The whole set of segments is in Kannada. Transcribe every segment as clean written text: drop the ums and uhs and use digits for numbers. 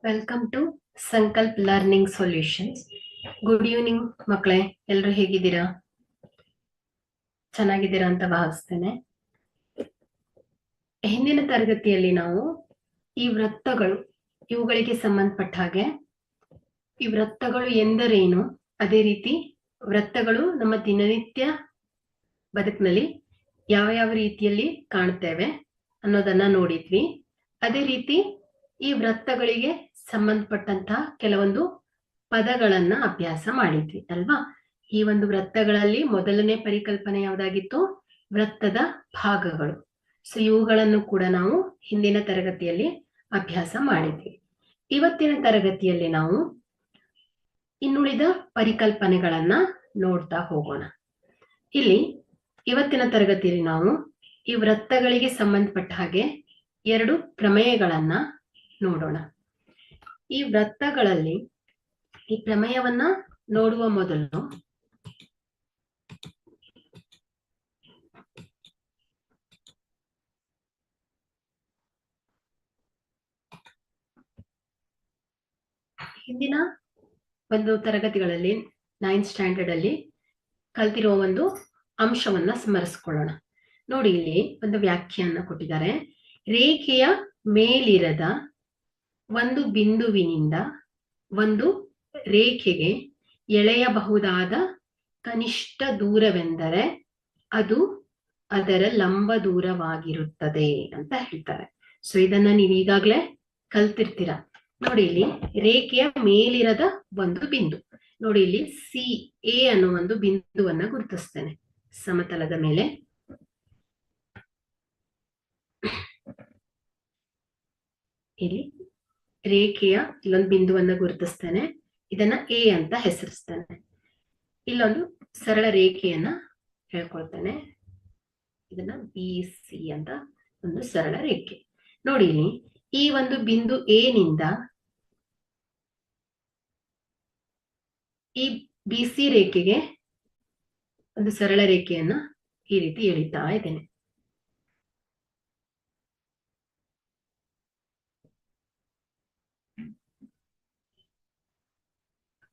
Welcome to Sankalp learning solutions. Good evening ಮಕ್ಕಳೇ, ಎಲ್ಲರೂ ಹೇಗಿದ್ದೀರಾ? ಚೆನ್ನಾಗಿದ್ದೀರಾ ಅಂತ ಭಾವಿಸ್ತೇನೆ. ಹಿಂದಿನ ತರಗತಿಯಲ್ಲಿ ನಾವು ಈ ವೃತ್ತಗಳು ಇವುಗಳಿಗೆ ಸಂಬಂಧಪಟ್ಟ ಹಾಗೆ ಈ ವೃತ್ತಗಳು ಎಂದರೇನು, ಅದೇ ರೀತಿ ವೃತ್ತಗಳು ನಮ್ಮ ದಿನನಿತ್ಯ ಬದುಕಿನಲ್ಲಿ ಯಾವ ಯಾವ ರೀತಿಯಲ್ಲಿ ಕಾಣ್ತೇವೆ ಅನ್ನೋದನ್ನ ನೋಡಿದ್ವಿ. ಅದೇ ರೀತಿ ಈ ವೃತ್ತಗಳಿಗೆ ಸಂಬಂಧಪಟ್ಟಂತಹ ಕೆಲವೊಂದು ಪದಗಳನ್ನ ಅಭ್ಯಾಸ ಮಾಡಿದ್ವಿ ಅಲ್ವಾ? ಈ ಒಂದು ವೃತ್ತಗಳಲ್ಲಿ ಮೊದಲನೇ ಪರಿಕಲ್ಪನೆ ಯಾವುದಾಗಿತ್ತು? ವೃತ್ತದ ಭಾಗಗಳು. ಸೊ ಇವುಗಳನ್ನು ಕೂಡ ನಾವು ಹಿಂದಿನ ತರಗತಿಯಲ್ಲಿ ಅಭ್ಯಾಸ ಮಾಡಿದ್ವಿ. ಇವತ್ತಿನ ತರಗತಿಯಲ್ಲಿ ನಾವು ಇನ್ನುಳಿದ ಪರಿಕಲ್ಪನೆಗಳನ್ನ ನೋಡ್ತಾ ಹೋಗೋಣ. ಇಲ್ಲಿ ಇವತ್ತಿನ ತರಗತಿಯಲ್ಲಿ ನಾವು ಈ ವೃತ್ತಗಳಿಗೆ ಸಂಬಂಧಪಟ್ಟ ಹಾಗೆ ಎರಡು ಪ್ರಮೇಯಗಳನ್ನ ನೋಡೋಣ. ಈ ವೃತ್ತಗಳಲ್ಲಿ ಈ ಪ್ರಮೇಯವನ್ನ ನೋಡುವ ಮೊದಲು ಹಿಂದಿನ ಒಂದು ತರಗತಿಗಳಲ್ಲಿ 9th ಸ್ಟ್ಯಾಂಡರ್ಡ್ ಅಲ್ಲಿ ಕಲ್ತಿರುವ ಒಂದು ಅಂಶವನ್ನ ಸ್ಮರಿಸ್ಕೊಳ್ಳೋಣ. ನೋಡಿ, ಇಲ್ಲಿ ಒಂದು ವ್ಯಾಖ್ಯಾನ ಕೊಟ್ಟಿದ್ದಾರೆ. ರೇಖೆಯ ಮೇಲಿರದ ಒಂದು ಬಿಂದುವಿನಿಂದ ಒಂದು ರೇಖೆಗೆ ಎಳೆಯಬಹುದಾದ ಕನಿಷ್ಠ ದೂರವೆಂದರೆ ಅದು ಅದರ ಲಂಬ ದೂರವಾಗಿರುತ್ತದೆ ಅಂತ ಹೇಳ್ತಾರೆ. ಸೊ ಇದನ್ನ ನೀವು ಈಗಾಗಲೇ ಕಲ್ತಿರ್ತೀರ. ನೋಡಿ, ಇಲ್ಲಿ ರೇಖೆಯ ಮೇಲಿರದ ಒಂದು ಬಿಂದು. ನೋಡಿ, ಇಲ್ಲಿ ಸಿ ಎ ಅನ್ನೋ ಒಂದು ಬಿಂದುವನ್ನ ಗುರುತಿಸ್ತೇನೆ ಸಮತಲದ ಮೇಲೆ. ಇಲ್ಲಿ ರೇಖೆಯ ಇಲ್ಲೊಂದು ಬಿಂದುವನ್ನ ಗುರುತಿಸ್ತೇನೆ, ಇದನ್ನ ಎ ಅಂತ ಹೆಸರಿಸ್ತೇನೆ. ಇಲ್ಲೊಂದು ಸರಳ ರೇಖೆಯನ್ನ ಹೇಳ್ಕೊಳ್ತೇನೆ, ಇದನ್ನ ಬಿ ಸಿ ಅಂತ ಒಂದು ಸರಳ ರೇಖೆ. ನೋಡಿ, ಇಲ್ಲಿ ಈ ಒಂದು ಬಿಂದು ಎ ನಿಂದ ಈ ಬಿ ಸಿ ರೇಖೆಗೆ ಒಂದು ಸರಳ ರೇಖೆಯನ್ನ ಈ ರೀತಿ ಎಳಿತಾ ಇದ್ದೇನೆ.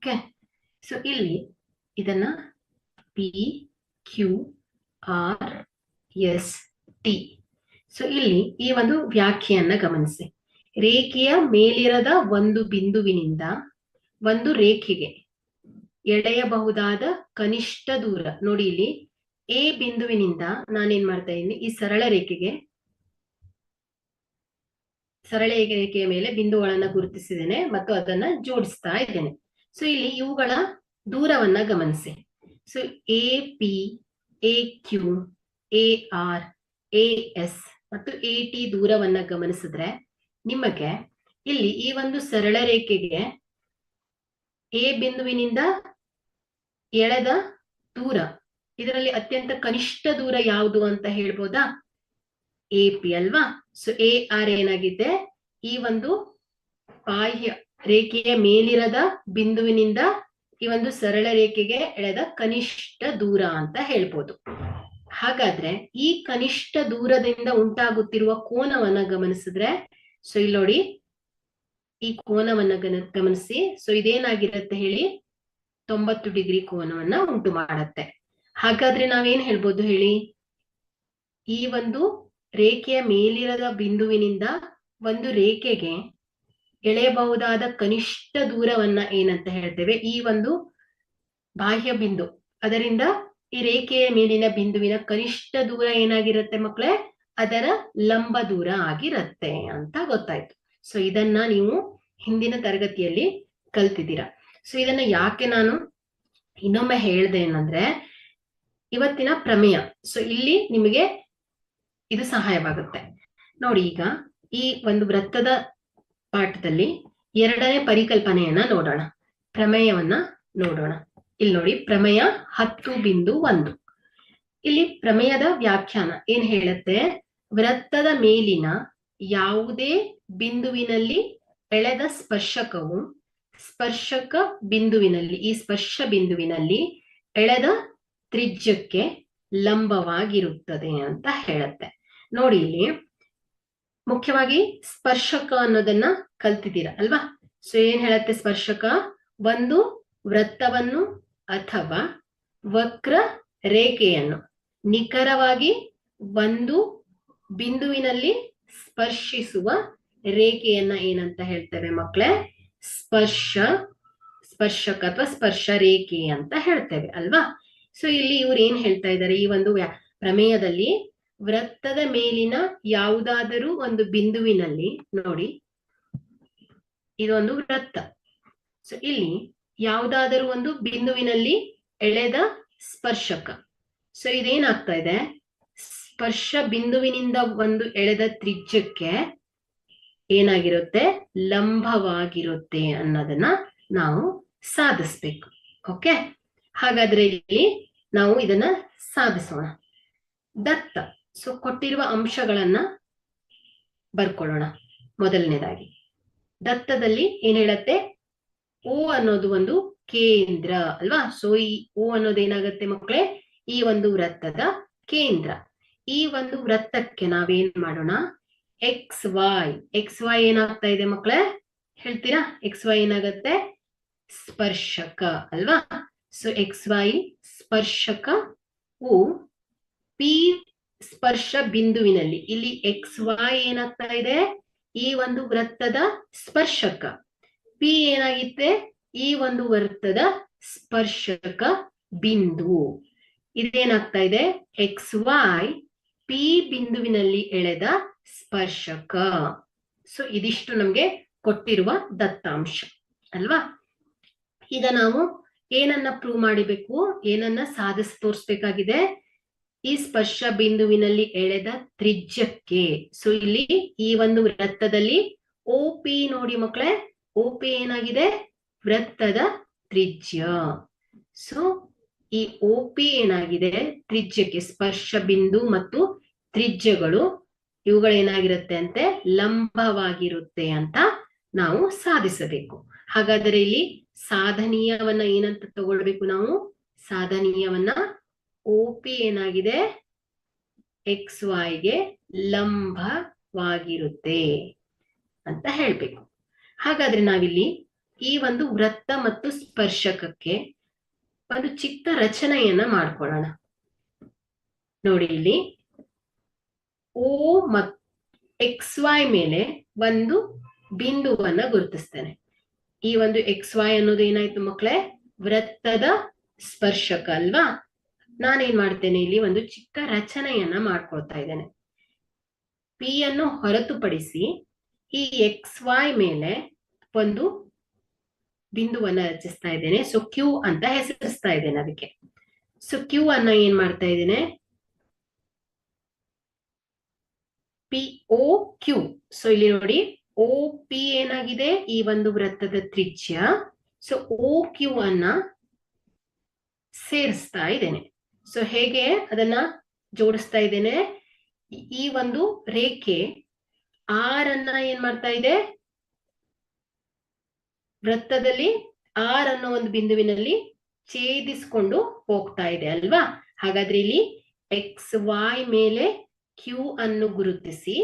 ಓಕೆ, ಸೊ ಇಲ್ಲಿ ಇದನ್ನ P Q R S T. So ಇಲ್ಲಿ ಈ ಒಂದು ವ್ಯಾಖ್ಯೆಯನ್ನ ಗಮನಿಸಿ. ರೇಖೆಯ ಮೇಲಿರದ ಒಂದು ಬಿಂದುವಿನಿಂದ ಒಂದು ರೇಖೆಗೆ ಎಳೆಯಬಹುದಾದ ಕನಿಷ್ಠ ದೂರ. ನೋಡಿ, ಇಲ್ಲಿ ಎ ಬಿಂದುವಿನಿಂದ ನಾನೇನ್ ಮಾಡ್ತಾ ಇದ್ದೀನಿ, ಈ ಸರಳ ರೇಖೆಯ ಮೇಲೆ ಬಿಂದುಗಳನ್ನ ಗುರುತಿಸಿದ್ದೇನೆ ಮತ್ತು ಅದನ್ನ ಜೋಡಿಸ್ತಾ ಇದ್ದೇನೆ. ಸೊ ಇಲ್ಲಿ ಇವುಗಳ ದೂರವನ್ನ ಗಮನಿಸಿ. So A P, A Q, A R, A S ಮತ್ತು ಎ ಟಿ ದೂರವನ್ನ ಗಮನಿಸಿದ್ರೆ ನಿಮಗೆ ಇಲ್ಲಿ ಈ ಒಂದು ಸರಳ ರೇಖೆಗೆ ಎ ಬಿಂದುವಿನಿಂದ ಎಳೆದ ದೂರ, ಇದರಲ್ಲಿ ಅತ್ಯಂತ ಕನಿಷ್ಠ ದೂರ ಯಾವುದು ಅಂತ ಹೇಳ್ಬೋದಾ? ಎ ಪಿ ಅಲ್ವಾ? ಸೊ ಎ ಆರ್ ಏನಾಗಿದೆ, ಈ ಒಂದು ಬಾಹ್ಯ ರೇಖೆಯ ಮೇಲಿರದ ಬಿಂದುವಿನಿಂದ ಈ ಒಂದು ಸರಳ ರೇಖೆಗೆ ಎಳೆದ ಕನಿಷ್ಠ ದೂರ ಅಂತ ಹೇಳ್ಬೋದು. ಹಾಗಾದ್ರೆ ಈ ಕನಿಷ್ಠ ದೂರದಿಂದ ಉಂಟಾಗುತ್ತಿರುವ ಕೋನವನ್ನ ಗಮನಿಸಿದ್ರೆ, ಸೊ ಇಲ್ಲಿ ನೋಡಿ, ಈ ಕೋನವನ್ನ ಗಮನಿಸಿ. ಸೊ ಇದೇನಾಗಿರುತ್ತೆ ಹೇಳಿ, 90 ಡಿಗ್ರಿ ಕೋನವನ್ನ ಉಂಟು ಮಾಡತ್ತೆ. ಹಾಗಾದ್ರೆ ನಾವೇನ್ ಹೇಳ್ಬೋದು ಹೇಳಿ, ಈ ಒಂದು ರೇಖೆಯ ಮೇಲಿರದ ಬಿಂದುವಿನಿಂದ ಒಂದು ರೇಖೆಗೆ ಎಳೆಯಬಹುದಾದ ಕನಿಷ್ಠ ದೂರವನ್ನ ಏನಂತ ಹೇಳ್ತೇವೆ? ಈ ಒಂದು ಬಾಹ್ಯ ಬಿಂದು, ಅದರಿಂದ ಈ ರೇಖೆಯ ಮೇಲಿನ ಬಿಂದುವಿನ ಕನಿಷ್ಠ ದೂರ ಏನಾಗಿರುತ್ತೆ ಮಕ್ಕಳೇ? ಅದರ ಲಂಬ ದೂರ ಆಗಿರತ್ತೆ ಅಂತ ಗೊತ್ತಾಯ್ತು. ಸೊ ಇದನ್ನ ನೀವು ಹಿಂದಿನ ತರಗತಿಯಲ್ಲಿ ಕಲ್ತಿದ್ದೀರಾ. ಸೊ ಇದನ್ನ ಯಾಕೆ ನಾನು ಇನ್ನೊಮ್ಮೆ ಹೇಳ್ದೆ ಏನಂದ್ರೆ, ಇವತ್ತಿನ ಪ್ರಮೇಯ. ಸೊ ಇಲ್ಲಿ ನಿಮಗೆ ಇದು ಸಹಾಯವಾಗುತ್ತೆ. ನೋಡಿ, ಈಗ ಈ ಒಂದು ವೃತ್ತದ ಪಾಠದಲ್ಲಿ ಎರಡನೇ ಪರಿಕಲ್ಪನೆಯನ್ನ ನೋಡೋಣ, ಪ್ರಮೇಯವನ್ನ ನೋಡೋಣ. ಇಲ್ಲಿ ನೋಡಿ, ಪ್ರಮೇಯ 10.1. ಇಲ್ಲಿ ಪ್ರಮೇಯದ ವ್ಯಾಖ್ಯಾನ ಏನ್ ಹೇಳುತ್ತೆ? ವೃತ್ತದ ಮೇಲಿನ ಯಾವುದೇ ಬಿಂದುವಿನಲ್ಲಿ ಎಳೆದ ಸ್ಪರ್ಶಕವು ಸ್ಪರ್ಶಕ ಬಿಂದುವಿನಲ್ಲಿ, ಈ ಸ್ಪರ್ಶ ಬಿಂದುವಿನಲ್ಲಿ ಎಳೆದ ತ್ರಿಜ್ಯಕ್ಕೆ ಲಂಬವಾಗಿರುತ್ತದೆ ಅಂತ ಹೇಳುತ್ತೆ. ನೋಡಿ, ಇಲ್ಲಿ ಮುಖ್ಯವಾಗಿ ಸ್ಪರ್ಶಕ ಅನ್ನೋದನ್ನ ಕಲ್ತಿದ್ದೀರಾ ಅಲ್ವಾ? ಸೊ ಏನ್ ಹೇಳತ್ತೆ ಸ್ಪರ್ಶಕ? ಒಂದು ವೃತ್ತವನ್ನು ಅಥವಾ ವಕ್ರ ರೇಖೆಯನ್ನು ನಿಖರವಾಗಿ ಒಂದು ಬಿಂದುವಿನಲ್ಲಿ ಸ್ಪರ್ಶಿಸುವ ರೇಖೆಯನ್ನ ಏನಂತ ಹೇಳ್ತೇವೆ ಮಕ್ಕಳೇ? ಸ್ಪರ್ಶಕ ಅಥವಾ ಸ್ಪರ್ಶ ರೇಖೆ ಅಂತ ಹೇಳ್ತೇವೆ ಅಲ್ವಾ? ಸೊ ಇಲ್ಲಿ ಇವ್ರು ಏನ್ ಹೇಳ್ತಾ ಇದ್ದಾರೆ ಈ ಒಂದು ಪ್ರಮೇಯದಲ್ಲಿ? ವೃತ್ತದ ಮೇಲಿನ ಯಾವುದಾದರೂ ಒಂದು ಬಿಂದುವಿನಲ್ಲಿ, ನೋಡಿ ಇದೊಂದು ವೃತ್ತ. ಸೊ ಇಲ್ಲಿ ಯಾವುದಾದರೂ ಒಂದು ಬಿಂದುವಿನಲ್ಲಿ ಎಳೆದ ಸ್ಪರ್ಶಕ. ಸೊ ಇದೇನಾಗ್ತಾ ಇದೆ? ಸ್ಪರ್ಶ ಬಿಂದುವಿನಿಂದ ಒಂದು ಎಳೆದ ತ್ರಿಜ್ಯಕ್ಕೆ ಏನಾಗಿರುತ್ತೆ? ಲಂಬವಾಗಿರುತ್ತೆ ಅನ್ನೋದನ್ನ ನಾವು ಸಾಧಿಸ್ಬೇಕು. ಓಕೆ, ಹಾಗಾದ್ರೆ ಇಲ್ಲಿ ನಾವು ಇದನ್ನ ಸಾಧಿಸೋಣ. ದತ್ತ. ಸೊ ಕೊಟ್ಟಿರುವ ಅಂಶಗಳನ್ನ ಬರ್ಕೊಳ್ಳೋಣ. ಮೊದಲನೇದಾಗಿ ದತ್ತದಲ್ಲಿ ಏನ್ ಹೇಳತ್ತೆ? ಓ ಅನ್ನೋದು ಒಂದು ಕೇಂದ್ರ ಅಲ್ವಾ? ಸೊ ಈ ಓ ಅನ್ನೋದು ಏನಾಗತ್ತೆ ಮಕ್ಕಳೇ? ಈ ಒಂದು ವೃತ್ತದ ಕೇಂದ್ರ. ಈ ಒಂದು ವೃತ್ತಕ್ಕೆ ನಾವೇನ್ ಮಾಡೋಣ? ಎಕ್ಸ್ ವೈ ಏನಾಗ್ತಾ ಇದೆ ಮಕ್ಕಳೇ? ಹೇಳ್ತೀರಾ? ಎಕ್ಸ್ ವೈ ಏನಾಗತ್ತೆ? ಸ್ಪರ್ಶಕ ಅಲ್ವಾ? ಸೊ ಎಕ್ಸ್ ವೈ ಸ್ಪರ್ಶಕವು ಪಿ ಸ್ಪರ್ಶ ಬಿಂದುವಿನಲ್ಲಿ, ಇಲ್ಲಿ ಎಕ್ಸ್ ವೈ ಏನಾಗ್ತಾ ಇದೆ? ಈ ಒಂದು ವೃತ್ತದ ಸ್ಪರ್ಶಕ. ಪಿ ಏನಾಗಿತ್ತೆ? ಈ ಒಂದು ವೃತ್ತದ ಸ್ಪರ್ಶಕ ಬಿಂದು. ಇದೇನಾಗ್ತಾ ಇದೆ? ಎಕ್ಸ್ ವೈ ಪಿ ಬಿಂದುವಿನಲ್ಲಿ ಎಳೆದ ಸ್ಪರ್ಶಕ. ಸೊ ಇದಿಷ್ಟು ನಮ್ಗೆ ಕೊಟ್ಟಿರುವ ದತ್ತಾಂಶ ಅಲ್ವಾ? ಈಗ ನಾವು ಏನನ್ನ ಪ್ರೂವ್ ಮಾಡಬೇಕು? ಏನನ್ನ ಸಾಧಿಸಿ ತೋರಿಸ್ಬೇಕಾಗಿದೆ? ಈ ಸ್ಪರ್ಶ ಬಿಂದುವಿನಲ್ಲಿ ಎಳೆದ ತ್ರಿಜ್ಯಕ್ಕೆ. ಸೊ ಇಲ್ಲಿ ಈ ಒಂದು ವೃತ್ತದಲ್ಲಿ ಓ ಪಿ ನೋಡಿ ಮಕ್ಕಳೇ, ಓ ಪಿ ಏನಾಗಿದೆ? ವೃತ್ತದ ತ್ರಿಜ್ಯ. ಸೊ ಈ ಓ ಪಿ ಏನಾಗಿದೆ? ತ್ರಿಜ್ಯಕ್ಕೆ, ಸ್ಪರ್ಶ ಬಿಂದು ಮತ್ತು ತ್ರಿಜ್ಯಗಳು ಇವುಗಳೇನಾಗಿರುತ್ತೆ ಅಂತೆ? ಲಂಬವಾಗಿರುತ್ತೆ ಅಂತ ನಾವು ಸಾಧಿಸಬೇಕು. ಹಾಗಾದರೆ ಇಲ್ಲಿ ಸಾಧನೀಯವನ್ನ ಏನಂತ ತಗೊಳ್ಬೇಕು ನಾವು? ಸಾಧನೀಯವನ್ನ ಓ ಪಿ ಏನಾಗಿದೆ? ಎಕ್ಸ್ ವೈಗೆ ಲಂಬವಾಗಿರುತ್ತೆ ಅಂತ ಹೇಳ್ಬೇಕು. ಹಾಗಾದ್ರೆ ನಾವಿಲ್ಲಿ ಈ ಒಂದು ವೃತ್ತ ಮತ್ತು ಸ್ಪರ್ಶಕಕ್ಕೆ ಒಂದು ಚಿಕ್ಕ ರಚನೆಯನ್ನ ಮಾಡ್ಕೊಳ್ಳೋಣ. ನೋಡಿ ಇಲ್ಲಿ ಓ ಮತ್ತು ಎಕ್ಸ್ ವೈ ಮೇಲೆ ಒಂದು ಬಿಂದುವನ್ನ ಗುರುತಿಸ್ತೇನೆ. ಈ ಒಂದು ಎಕ್ಸ್ ವೈ ಅನ್ನೋದು ಏನಾಯ್ತು ಮಕ್ಕಳೇ? ವೃತ್ತದ ಸ್ಪರ್ಶಕ ಅಲ್ವಾ? ನಾನೇನ್ ಮಾಡ್ತೇನೆ? ಇಲ್ಲಿ ಒಂದು ಚಿಕ್ಕ ರಚನೆಯನ್ನ ಮಾಡ್ಕೊಳ್ತಾ ಇದ್ದೇನೆ. ಪಿ ಅನ್ನು ಹೊರತುಪಡಿಸಿ ಈ ಎಕ್ಸ್ ವೈ ಮೇಲೆ ಒಂದು ಬಿಂದುವನ್ನ ರಚಿಸ್ತಾ ಇದ್ದೇನೆ. ಸೊ ಕ್ಯೂ ಅಂತ ಹೆಸರಿಸ್ತಾ ಇದ್ದೇನೆ ಅದಕ್ಕೆ. ಸೊ ಕ್ಯೂ ಅನ್ನ ಏನ್ ಮಾಡ್ತಾ ಇದ್ದೇನೆ? P O Q. ಸೊ ಇಲ್ಲಿ ನೋಡಿ ಓ ಪಿ ಏನಾಗಿದೆ? ಈ ಒಂದು ವೃತ್ತದ ತ್ರಿಜ್ಯ. ಸೊ ಓ ಕ್ಯೂ ಅನ್ನ ಸೇರಿಸ್ತಾ ಇದ್ದೇನೆ. ಸೊ ಹೇಗೆ ಅದನ್ನ ಜೋಡಿಸ್ತಾ ಇದ್ದೇನೆ? ಈ ಒಂದು ರೇಖೆ ಆರ್ ಅನ್ನ ಏನ್ ಮಾಡ್ತಾ ಇದೆ? ವೃತ್ತದಲ್ಲಿ ಆರ್ ಅನ್ನೋ ಒಂದು ಬಿಂದುವಿನಲ್ಲಿ ಛೇದಿಸ್ಕೊಂಡು ಹೋಗ್ತಾ ಇದೆ ಅಲ್ವಾ? ಹಾಗಾದ್ರೆ ಇಲ್ಲಿ ಎಕ್ಸ್ ವೈ ಮೇಲೆ ಕ್ಯೂ ಅನ್ನು ಗುರುತಿಸಿ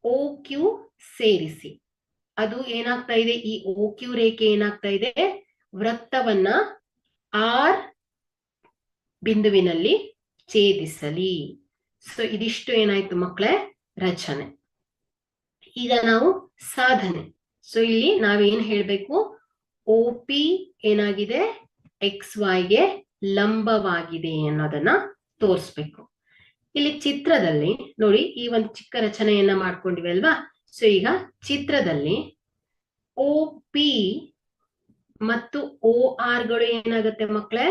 ಓ ಕ್ಯೂ ಸೇರಿಸಿ. ಅದು ಏನಾಗ್ತಾ ಇದೆ? ಈ ಓ ಕ್ಯೂ ರೇಖೆ ಏನಾಗ್ತಾ ಇದೆ? ವೃತ್ತವನ್ನ ಆರ್ ಬಿಂದುವಿನಲ್ಲಿ ಛೇದಿಸಲಿ. ಸೊ ಇದಿಷ್ಟು ಏನಾಯ್ತು ಮಕ್ಕಳೇ? ರಚನೆ. ಈಗ ನಾವು ಸಾಧನೆ. ಸೊ ಇಲ್ಲಿ ನಾವೇನ್ ಹೇಳ್ಬೇಕು? ಓ ಪಿ ಏನಾಗಿದೆ? ಎಕ್ಸ್ ವೈಗೆ ಲಂಬವಾಗಿದೆ ಅನ್ನೋದನ್ನ ತೋರಿಸ್ಬೇಕು. ಇಲ್ಲಿ ಚಿತ್ರದಲ್ಲಿ ನೋಡಿ ಈ ಒಂದು ಚಿಕ್ಕ ರಚನೆಯನ್ನ ಮಾಡ್ಕೊಂಡಿವೆ ಅಲ್ವಾ? ಸೊ ಈಗ ಚಿತ್ರದಲ್ಲಿ ಓ ಪಿ ಮತ್ತು ಓ ಆರ್ ಗಳು ಏನಾಗುತ್ತೆ ಮಕ್ಕಳೇ?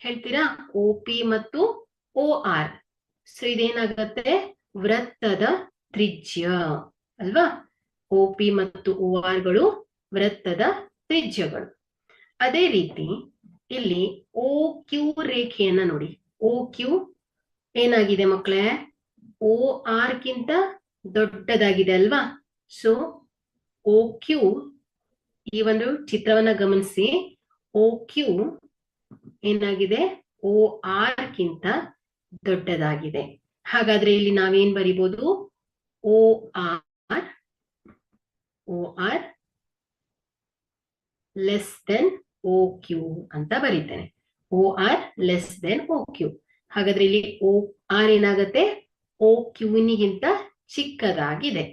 ಹೇಳ್ತೀರಾ? ಓ ಪಿ ಮತ್ತು ಓ ಆರ್. ಸೊ ಇದೇನಾಗತ್ತೆ? ವೃತ್ತದ ತ್ರಿಜ್ಯ ಅಲ್ವಾ? ಓ ಪಿ ಮತ್ತು ಓ ಆರ್ ಗಳು ವೃತ್ತದ ತ್ರಿಜ್ಯಗಳು. ಅದೇ ರೀತಿ ಇಲ್ಲಿ ಓ ಕ್ಯೂ ರೇಖೆಯನ್ನ ನೋಡಿ. ಓ ಕ್ಯೂ ಏನಾಗಿದೆ ಮಕ್ಕಳೇ? ಓ ಆರ್ ಗಿಂತ ದೊಡ್ಡದಾಗಿದೆ ಅಲ್ವಾ? ಸೊ ಓ ಕ್ಯೂ, ಈ ಒಂದು ಚಿತ್ರವನ್ನ ಗಮನಿಸಿ, ಓ ಕ್ಯೂ ಏನಾಗಿದೆ? ಓ ಆರ್ ಗಿಂತ ದೊಡ್ಡದಾಗಿದೆ. ಹಾಗಾದ್ರೆ ಇಲ್ಲಿ ನಾವೇನ್ ಬರಿಬಹುದು? O R less than O Q ಅಂತ ಬರೀತೇನೆ. O R less than O Q. ಹಾಗಾದ್ರೆ ಇಲ್ಲಿ ಓ ಆರ್ ಏನಾಗುತ್ತೆ, ಓ ಕ್ಯೂನಿಗಿಂತ ಚಿಕ್ಕದಾಗಿದೆ.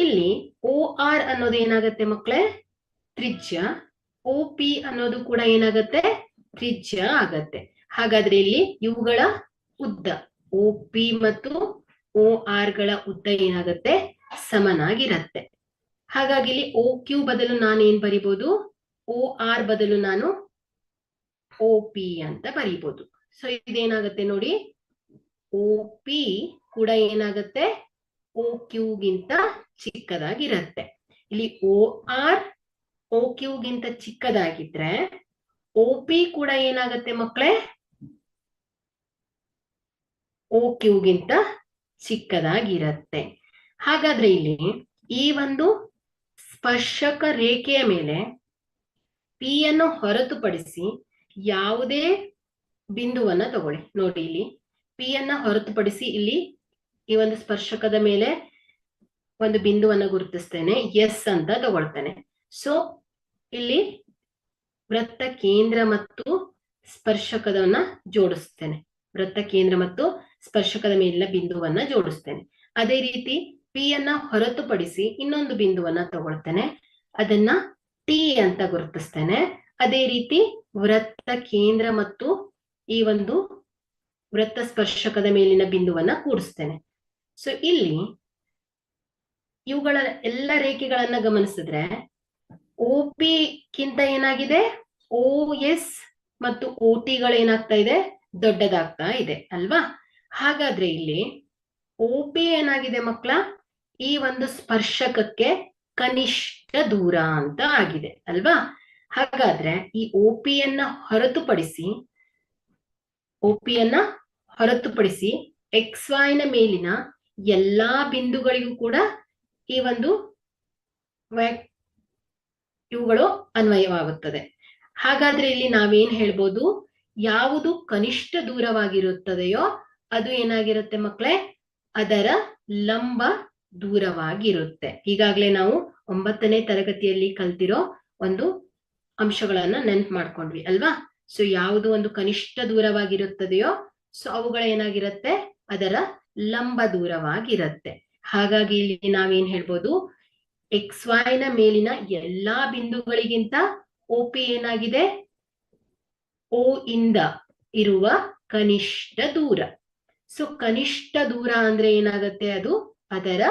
ಇಲ್ಲಿ ಓ ಆರ್ ಅನ್ನೋದು ಏನಾಗುತ್ತೆ ಮಕ್ಕಳೇ, ತ್ರಿಜ್ಯ. ಓ ಪಿ ಅನ್ನೋದು ಕೂಡ ಏನಾಗುತ್ತೆ, ತ್ರಿಜ್ಯ ಆಗತ್ತೆ. ಹಾಗಾದ್ರೆ ಇಲ್ಲಿ ಇವುಗಳ ಉದ್ದ ಓ ಪಿ ಮತ್ತು ಓ ಆರ್ ಗಳ ಉದ್ದ ಏನಾಗುತ್ತೆ, ಸಮನಾಗಿರತ್ತೆ. ಹಾಗಾಗಿ ಇಲ್ಲಿ ಓ ಕ್ಯೂ ಬದಲು ನಾನು ಏನ್ ಬರಿಬಹುದು, ಓ ಆರ್ ಬದಲು ನಾನು ಓ ಪಿ ಅಂತ ಬರಿಬಹುದು. ಸೊ ಇದೇನಾಗುತ್ತೆ ನೋಡಿ, ಓ ಪಿ ಕೂಡ ಏನಾಗುತ್ತೆ, ಓ ಕ್ಯೂಗಿಂತ ಚಿಕ್ಕದಾಗಿರತ್ತೆ. ಇಲ್ಲಿ O R O ಕ್ಯೂಗಿಂತ ಚಿಕ್ಕದಾಗಿದ್ರೆ O P ಕೂಡ ಏನಾಗುತ್ತೆ ಮಕ್ಕಳೇ, ಓ ಕ್ಯೂಗಿಂತ ಚಿಕ್ಕದಾಗಿರತ್ತೆ. ಹಾಗಾದ್ರೆ ಇಲ್ಲಿ ಈ ಒಂದು ಸ್ಪರ್ಶಕ ರೇಖೆಯ ಮೇಲೆ ಪಿ ಅನ್ನು ಹೊರತುಪಡಿಸಿ ಯಾವುದೇ ಬಿಂದುವನ್ನ ತಗೊಳ್ಳಿ. ನೋಡಿ ಇಲ್ಲಿ ಪಿ ಅನ್ನ ಹೊರತುಪಡಿಸಿ ಇಲ್ಲಿ ಈ ಒಂದು ಸ್ಪರ್ಶಕದ ಮೇಲೆ ಒಂದು ಬಿಂದುವನ್ನ ಗುರುತಿಸ್ತೇನೆ, ಎಸ್ ಅಂತ ತಗೊಳ್ತೇನೆ. ಸೊ ಇಲ್ಲಿ ವೃತ್ತ ಕೇಂದ್ರ ಮತ್ತು ಸ್ಪರ್ಶಕದನ್ನ ಜೋಡಿಸ್ತೇನೆ. ವೃತ್ತ ಕೇಂದ್ರ ಮತ್ತು ಸ್ಪರ್ಶಕದ ಮೇಲಿನ ಬಿಂದುವನ್ನ ಜೋಡಿಸ್ತೇನೆ. ಅದೇ ರೀತಿ ಪಿ ಅನ್ನ ಹೊರತುಪಡಿಸಿ ಇನ್ನೊಂದು ಬಿಂದುವನ್ನ ತಗೊಳ್ತೇನೆ, ಅದನ್ನ ಟಿ ಅಂತ ಗುರುತಿಸ್ತೇನೆ. ಅದೇ ರೀತಿ ವೃತ್ತ ಕೇಂದ್ರ ಮತ್ತು ಈ ಒಂದು ವೃತ್ತ ಸ್ಪರ್ಶಕದ ಮೇಲಿನ ಬಿಂದುವನ್ನ ಕೂಡಿಸ್ತೇನೆ. ಸೊ ಇಲ್ಲಿ ಇವುಗಳ ಎಲ್ಲ ರೇಖೆಗಳನ್ನ ಗಮನಿಸಿದ್ರೆ ಓ ಪಿ ಗಿಂತ ಏನಾಗಿದೆ, ಓ ಎಸ್ ಮತ್ತು ಓ ಟಿಗಳು ಏನಾಗ್ತಾ ಇದೆ, ದೊಡ್ಡದಾಗ್ತಾ ಇದೆ ಅಲ್ವಾ. ಹಾಗಾದ್ರೆ ಇಲ್ಲಿ ಓ ಪಿ ಏನಾಗಿದೆ ಮಕ್ಕಳ, ಈ ಒಂದು ಸ್ಪರ್ಶಕಕ್ಕೆ ಕನಿಷ್ಠ ದೂರ ಅಂತ ಆಗಿದೆ ಅಲ್ವಾ. ಹಾಗಾದ್ರೆ ಈ ಓ ಪಿ ಯನ್ನ ಹೊರತುಪಡಿಸಿ ಎಕ್ಸ್ ವೈ ನ ಮೇಲಿನ ಎಲ್ಲಾ ಬಿಂದುಗಳಿಗೂ ಕೂಡ ಈ ಒಂದು ಇವುಗಳು ಅನ್ವಯವಾಗುತ್ತದೆ. ಹಾಗಾದ್ರೆ ಇಲ್ಲಿ ನಾವೇನ್ ಹೇಳ್ಬೋದು, ಯಾವುದು ಕನಿಷ್ಠ ದೂರವಾಗಿರುತ್ತದೆಯೋ ಅದು ಏನಾಗಿರುತ್ತೆ ಮಕ್ಕಳೇ, ಅದರ ಲಂಬ ದೂರವಾಗಿರುತ್ತೆ. ಈಗಾಗಲೇ ನಾವು 9ನೇ ತರಗತಿಯಲ್ಲಿ ಕಲ್ತಿರೋ ಒಂದು ಅಂಶಗಳನ್ನ ನೆನ್ಪು ಮಾಡ್ಕೊಂಡ್ವಿ ಅಲ್ವಾ. ಸೊ ಯಾವುದು ಒಂದು ಕನಿಷ್ಠ ದೂರವಾಗಿರುತ್ತದೆಯೋ ಸೊ ಅವುಗಳ ಏನಾಗಿರುತ್ತೆ, ಅದರ ಲಂಬ ದೂರವಾಗಿರುತ್ತೆ. ಹಾಗಾಗಿ ಇಲ್ಲಿ ನಾವೇನ್ ಹೇಳ್ಬೋದು, ಎಕ್ಸ್ ವೈ ನ ಮೇಲಿನ ಎಲ್ಲಾ ಬಿಂದುಗಳಿಗಿಂತ ಓ ಪಿ ಏನಾಗಿದೆ, ಓ ಇಂದ ಇರುವ ಕನಿಷ್ಠ ದೂರ. ಸೊ ಕನಿಷ್ಠ ದೂರ ಅಂದ್ರೆ ಏನಾಗುತ್ತೆ, ಅದು ಅದರ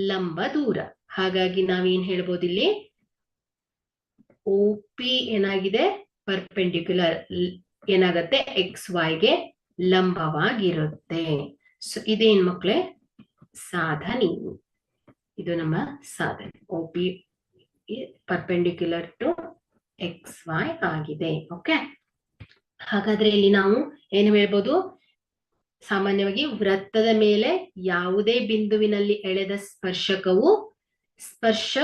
ಲಂಬ ದೂರ. ಹಾಗಾಗಿ ನಾವೇನ್ ಹೇಳ್ಬೋದು, ಇಲ್ಲಿ ಓ ಪಿ ಏನಾಗಿದೆ, ಪರ್ಪೆಂಡಿಕ್ಯುಲರ್ ಏನಾಗತ್ತೆ, ಎಕ್ಸ್ ವೈಗೆ ಲಂಬವಾಗಿರುತ್ತೆ. ಸೊ ಇದೇನ್ ಮಕ್ಕಳೇ, ಸಾಧನೆ. ಇದು ನಮ್ಮ ಸಾಧನೆ. O P perpendicular to X Y ಆಗಿದೆ. ಓಕೆ, ಹಾಗಾದ್ರೆ ಇಲ್ಲಿ ನಾವು ಏನು ಹೇಳ್ಬೋದು, ಸಾಮಾನ್ಯವಾಗಿ ವೃತ್ತದ ಮೇಲೆ ಯಾವುದೇ ಬಿಂದುವಿನಲ್ಲಿ ಎಳೆದ ಸ್ಪರ್ಶಕವು ಸ್ಪರ್ಶ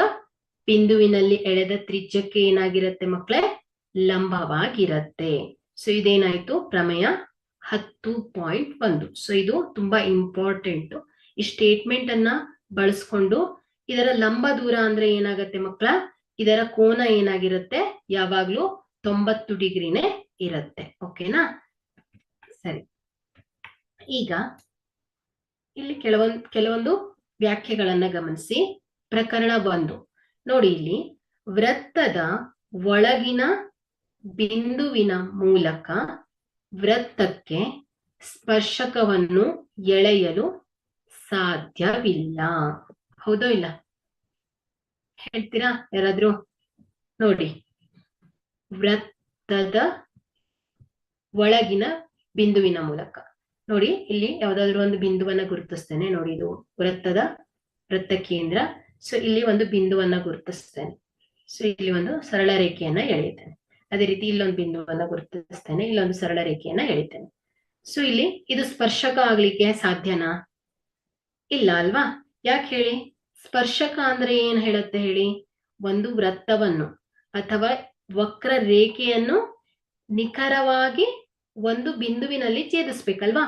ಬಿಂದುವಿನಲ್ಲಿ ಎಳೆದ ತ್ರಿಜ್ಯಕ್ಕೆ ಏನಾಗಿರುತ್ತೆ ಮಕ್ಕಳೇ, ಲಂಬವಾಗಿರುತ್ತೆ. ಸೊ ಇದೇನಾಯ್ತು, ಪ್ರಮೇಯ 10.1. ಸೊ ಇದು ತುಂಬಾ ಇಂಪಾರ್ಟೆಂಟ್. ಈ ಸ್ಟೇಟ್ಮೆಂಟ್ ಅನ್ನ ಬಳಸ್ಕೊಂಡು ಇದರ ಲಂಬ ದೂರ ಅಂದ್ರೆ ಏನಾಗತ್ತೆ ಮಕ್ಕಳ, ಇದರ ಕೋನ ಏನಾಗಿರುತ್ತೆ, ಯಾವಾಗ್ಲೂ 90 ಡಿಗ್ರಿನೇ ಇರುತ್ತೆ. ಓಕೆನಾ, ಸರಿ. ಈಗ ಇಲ್ಲಿ ಕೆಲವೊಂದು ವ್ಯಾಖ್ಯೆಗಳನ್ನ ಗಮನಿಸಿ. ಪ್ರಕರಣ 1 ನೋಡಿ, ಇಲ್ಲಿ ವೃತ್ತದ ಒಳಗಿನ ಬಿಂದುವಿನ ಮೂಲಕ ವೃತ್ತಕ್ಕೆ ಸ್ಪರ್ಶಕವನ್ನು ಎಳೆಯಲು ಸಾಧ್ಯವಿಲ್ಲ. ಹೌದೋ ಇಲ್ಲ, ಹೇಳ್ತೀರಾ ಯಾರಾದ್ರೂ? ನೋಡಿ, ವೃತ್ತದ ಒಳಗಿನ ಬಿಂದುವಿನ ಮೂಲಕ ನೋಡಿ, ಇಲ್ಲಿ ಯಾವ್ದಾದ್ರು ಒಂದು ಬಿಂದುವನ್ನ ಗುರುತಿಸ್ತೇನೆ. ನೋಡಿ, ಇದು ವೃತ್ತ ಕೇಂದ್ರ. ಸೊ ಇಲ್ಲಿ ಒಂದು ಬಿಂದುವನ್ನ ಗುರುತಿಸ್ತೇನೆ. ಸೊ ಇಲ್ಲಿ ಒಂದು ಸರಳ ರೇಖೆಯನ್ನ ಎಳೆಯುತ್ತೇನೆ. ಅದೇ ರೀತಿ ಇಲ್ಲೊಂದು ಬಿಂದುವನ್ನ ಗುರುತಿಸ್ತೇನೆ, ಇಲ್ಲೊಂದು ಸರಳ ರೇಖೆಯನ್ನ ಎಳಿತೇನೆ. ಸೊ ಇಲ್ಲಿ ಇದು ಸ್ಪರ್ಶಕ ಆಗ್ಲಿಕ್ಕೆ ಸಾಧ್ಯನಾ? ಇಲ್ಲ ಅಲ್ವಾ. ಯಾಕೆ ಹೇಳಿ? ಸ್ಪರ್ಶಕ ಅಂದ್ರೆ ಏನ್ ಹೇಳುತ್ತೆ ಹೇಳಿ? ಒಂದು ವೃತ್ತವನ್ನು ಅಥವಾ ವಕ್ರ ರೇಖೆಯನ್ನು ನಿಖರವಾಗಿ ಒಂದು ಬಿಂದುವಿನಲ್ಲಿ ಛೇದಿಸ್ಬೇಕಲ್ವಾ.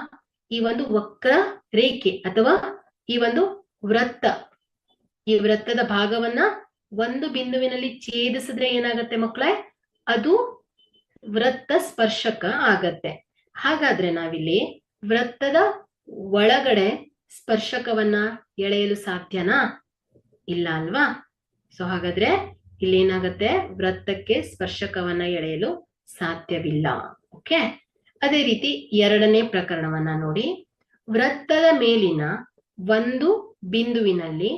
ಈ ಒಂದು ವಕ್ರ ರೇಖೆ ಅಥವಾ ಈ ಒಂದು ವೃತ್ತದ ಭಾಗವನ್ನ ಒಂದು ಬಿಂದುವಿನಲ್ಲಿ ಛೇದಿಸಿದ್ರೆ ಏನಾಗತ್ತೆ ಮಕ್ಕಳೇ, ಅದು ವೃತ್ತ ಸ್ಪರ್ಶಕ ಆಗತ್ತೆ. ಹಾಗಾದ್ರೆ ನಾವಿಲ್ಲಿ ವೃತ್ತದ ಒಳಗಡೆ ಸ್ಪರ್ಶಕವನ್ನ ಎಳೆಯಲು ಸಾಧ್ಯನಾ? ಇಲ್ಲ ಅಲ್ವಾ? ಸೊ ಹಾಗಾದ್ರೆ ಇಲ್ಲಿ ಏನಾಗತ್ತೆ, ವೃತ್ತಕ್ಕೆ ಸ್ಪರ್ಶಕವನ್ನ ಎಳೆಯಲು ಸಾಧ್ಯವಿಲ್ಲ. ಓಕೆ, ಅದೇ ರೀತಿ ಎರಡನೇ ಪ್ರಕರಣವನ್ನ ನೋಡಿ. ವೃತ್ತದ ಮೇಲಿನ ಒಂದು ಬಿಂದುವಿನಲ್ಲಿ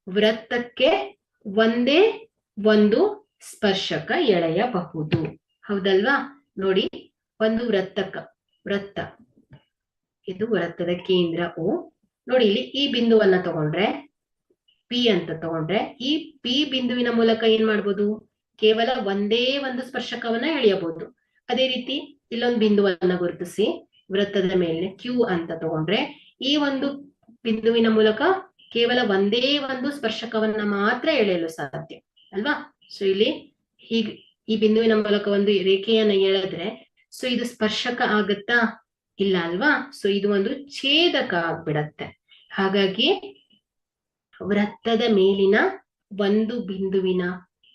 ವೃತ್ತಕ್ಕೆ ಒಂದೇ ಒಂದು ಸ್ಪರ್ಶಕ ಎಳೆಯಬಹುದು. ಹೌದಲ್ವಾ? ನೋಡಿ, ಒಂದು ವೃತ್ತ, ಇದು ವೃತ್ತದ ಕೇಂದ್ರ O. ನೋಡಿ, ಇಲ್ಲಿ ಈ ಬಿಂದುವನ್ನ ತಗೊಂಡ್ರೆ, P ಅಂತ ತಗೊಂಡ್ರೆ, ಈ P ಬಿಂದುವಿನ ಮೂಲಕ ಏನ್ ಮಾಡ್ಬೋದು, ಕೇವಲ ಒಂದೇ ಒಂದು ಸ್ಪರ್ಶಕವನ್ನ ಎಳೆಯಬಹುದು. ಅದೇ ರೀತಿ ಇಲ್ಲೊಂದು ಬಿಂದುವನ್ನ ಗುರುತಿಸಿ ವೃತ್ತದ ಮೇಲೆ Q ಅಂತ ತಗೊಂಡ್ರೆ, ಈ ಒಂದು ಬಿಂದುವಿನ ಮೂಲಕ ಕೇವಲ ಒಂದೇ ಒಂದು ಸ್ಪರ್ಶಕವನ್ನ ಮಾತ್ರ ಎಳೆಯಲು ಸಾಧ್ಯ ಅಲ್ವಾ? ಸೊ ಇಲ್ಲಿ ಹೀಗೆ ಈ ಬಿಂದುವಿನ ಮೂಲಕ ಒಂದು ರೇಖೆಯನ್ನ ಎಳೆದ್ರೆ, ಸೊ ಇದು ಸ್ಪರ್ಶಕ ಆಗತ್ತಾ? ಇಲ್ಲ ಅಲ್ವಾ? ಸೊ ಇದು ಒಂದು ಛೇದಕ ಆಗ್ಬಿಡತ್ತೆ. ಹಾಗಾಗಿ ವೃತ್ತದ ಮೇಲಿನ ಒಂದು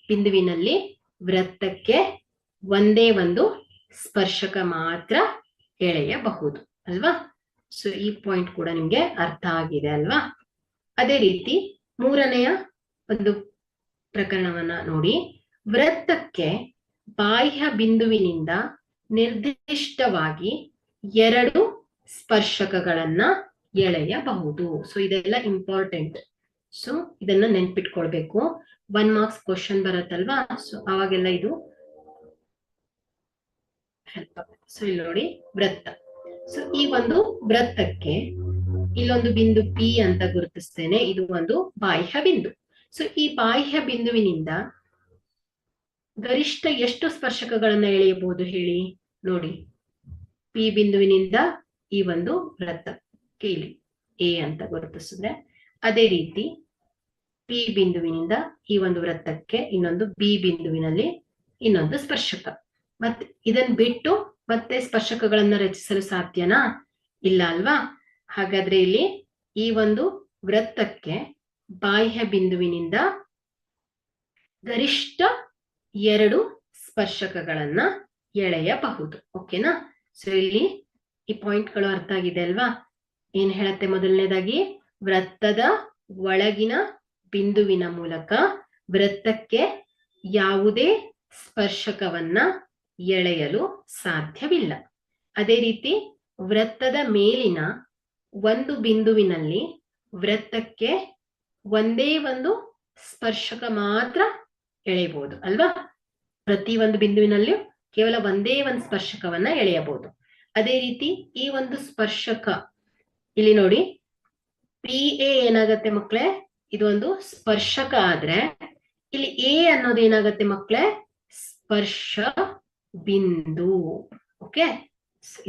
ಬಿಂದುವಿನಲ್ಲಿ ವೃತ್ತಕ್ಕೆ ಒಂದೇ ಒಂದು ಸ್ಪರ್ಶಕ ಮಾತ್ರ ಎಳೆಯಬಹುದು ಅಲ್ವಾ? ಸೊ ಈ ಪಾಯಿಂಟ್ ಕೂಡ ನಿಮ್ಗೆ ಅರ್ಥ ಆಗಿದೆ ಅಲ್ವಾ? ಅದೇ ರೀತಿ ಮೂರನೆಯ ಒಂದು ಪ್ರಕರಣವನ್ನ ನೋಡಿ. ವೃತ್ತಕ್ಕೆ ಬಾಹ್ಯ ಬಿಂದುವಿನಿಂದ ನಿರ್ದಿಷ್ಟವಾಗಿ 2 ಸ್ಪರ್ಶಕಗಳನ್ನ ಎಳೆಯಬಹುದು. ಸೊ ಇದೆಲ್ಲ ಇಂಪಾರ್ಟೆಂಟ್. ಸೊ ಇದನ್ನ ನೆನ್ಪಿಟ್ಕೊಳ್ಬೇಕು. 1 ಮಾರ್ಕ್ಸ್ ಕ್ವಶನ್ ಬರುತ್ತಲ್ವಾ? ಸೊ ಅವಾಗೆಲ್ಲ ಇದು ಹೆಲ್ಪ್ ಆಗುತ್ತೆ. ಸೊ ಇಲ್ಲಿ ನೋಡಿ, ವೃತ್ತ. ಸೊ ಈ ಒಂದು ವೃತ್ತಕ್ಕೆ ಇಲ್ಲೊಂದು ಬಿಂದು P ಅಂತ ಗುರುತಿಸ್ತೇನೆ. ಇದು ಒಂದು ಬಾಹ್ಯ ಬಿಂದು. ಸೊ ಈ ಬಾಹ್ಯ ಬಿಂದುವಿನಿಂದ ಗರಿಷ್ಠ ಎಷ್ಟು ಸ್ಪರ್ಶಕಗಳನ್ನ ಎಳೆಯಬಹುದು ಹೇಳಿ? ನೋಡಿ, P ಬಿಂದುವಿನಿಂದ ಈ ಒಂದು ವೃತ್ತಕ್ಕೆ ಇಲ್ಲಿ A ಅಂತ ಗುರುತಿಸಿದ್ರೆ, ಅದೇ ರೀತಿ P ಬಿಂದುವಿನಿಂದ ಈ ಒಂದು ವೃತ್ತಕ್ಕೆ ಇನ್ನೊಂದು B ಬಿಂದುವಿನಲ್ಲಿ ಇನ್ನೊಂದು ಸ್ಪರ್ಶಕ. ಮತ್ತೆ ಇದನ್ನ ಬಿಟ್ಟು ಮತ್ತೆ ಸ್ಪರ್ಶಕಗಳನ್ನ ರಚಿಸಲು ಸಾಧ್ಯನಾ? ಇಲ್ಲ ಅಲ್ವಾ? ಹಾಗಾದ್ರೆ ಇಲ್ಲಿ ಈ ಒಂದು ವೃತ್ತಕ್ಕೆ ಬಾಹ್ಯ ಬಿಂದುವಿನಿಂದ ಗರಿಷ್ಠ 2 ಸ್ಪರ್ಶಕಗಳನ್ನ ಎಳೆಯಬಹುದು. ಓಕೆನಾ? ಸೊ ಇಲ್ಲಿ ಈ ಪಾಯಿಂಟ್ಗಳು ಅರ್ಥ ಆಗಿದೆ ಅಲ್ವಾ? ಏನ್ ಹೇಳತ್ತೆ? ಮೊದಲನೇದಾಗಿ, ವೃತ್ತದ ಒಳಗಿನ ಬಿಂದುವಿನ ಮೂಲಕ ವೃತ್ತಕ್ಕೆ ಯಾವುದೇ ಸ್ಪರ್ಶಕವನ್ನ ಎಳೆಯಲು ಸಾಧ್ಯವಿಲ್ಲ. ಅದೇ ರೀತಿ ವೃತ್ತದ ಮೇಲಿನ ಒಂದು ಬಿಂದುವಿನಲ್ಲಿ ವೃತ್ತಕ್ಕೆ ಒಂದೇ ಒಂದು ಸ್ಪರ್ಶಕ ಮಾತ್ರ ಎಳೆಯಬಹುದು ಅಲ್ವಾ? ಪ್ರತಿ ಒಂದು ಬಿಂದುವಿನಲ್ಲಿ ಕೇವಲ ಒಂದೇ ಒಂದು ಸ್ಪರ್ಶಕವನ್ನ ಎಳೆಯಬಹುದು. ಅದೇ ರೀತಿ ಈ ಒಂದು ಸ್ಪರ್ಶಕ ಇಲ್ಲಿ ನೋಡಿ, PA ಏನಾಗತ್ತೆ ಮಕ್ಕಳೇ? ಇದು ಒಂದು ಸ್ಪರ್ಶಕ ಆದ್ರೆ ಇಲ್ಲಿ A ಅನ್ನೋದು ಏನಾಗತ್ತೆ ಮಕ್ಕಳೇ? ಸ್ಪರ್ಶ ಬಿಂದು. ಓಕೆ,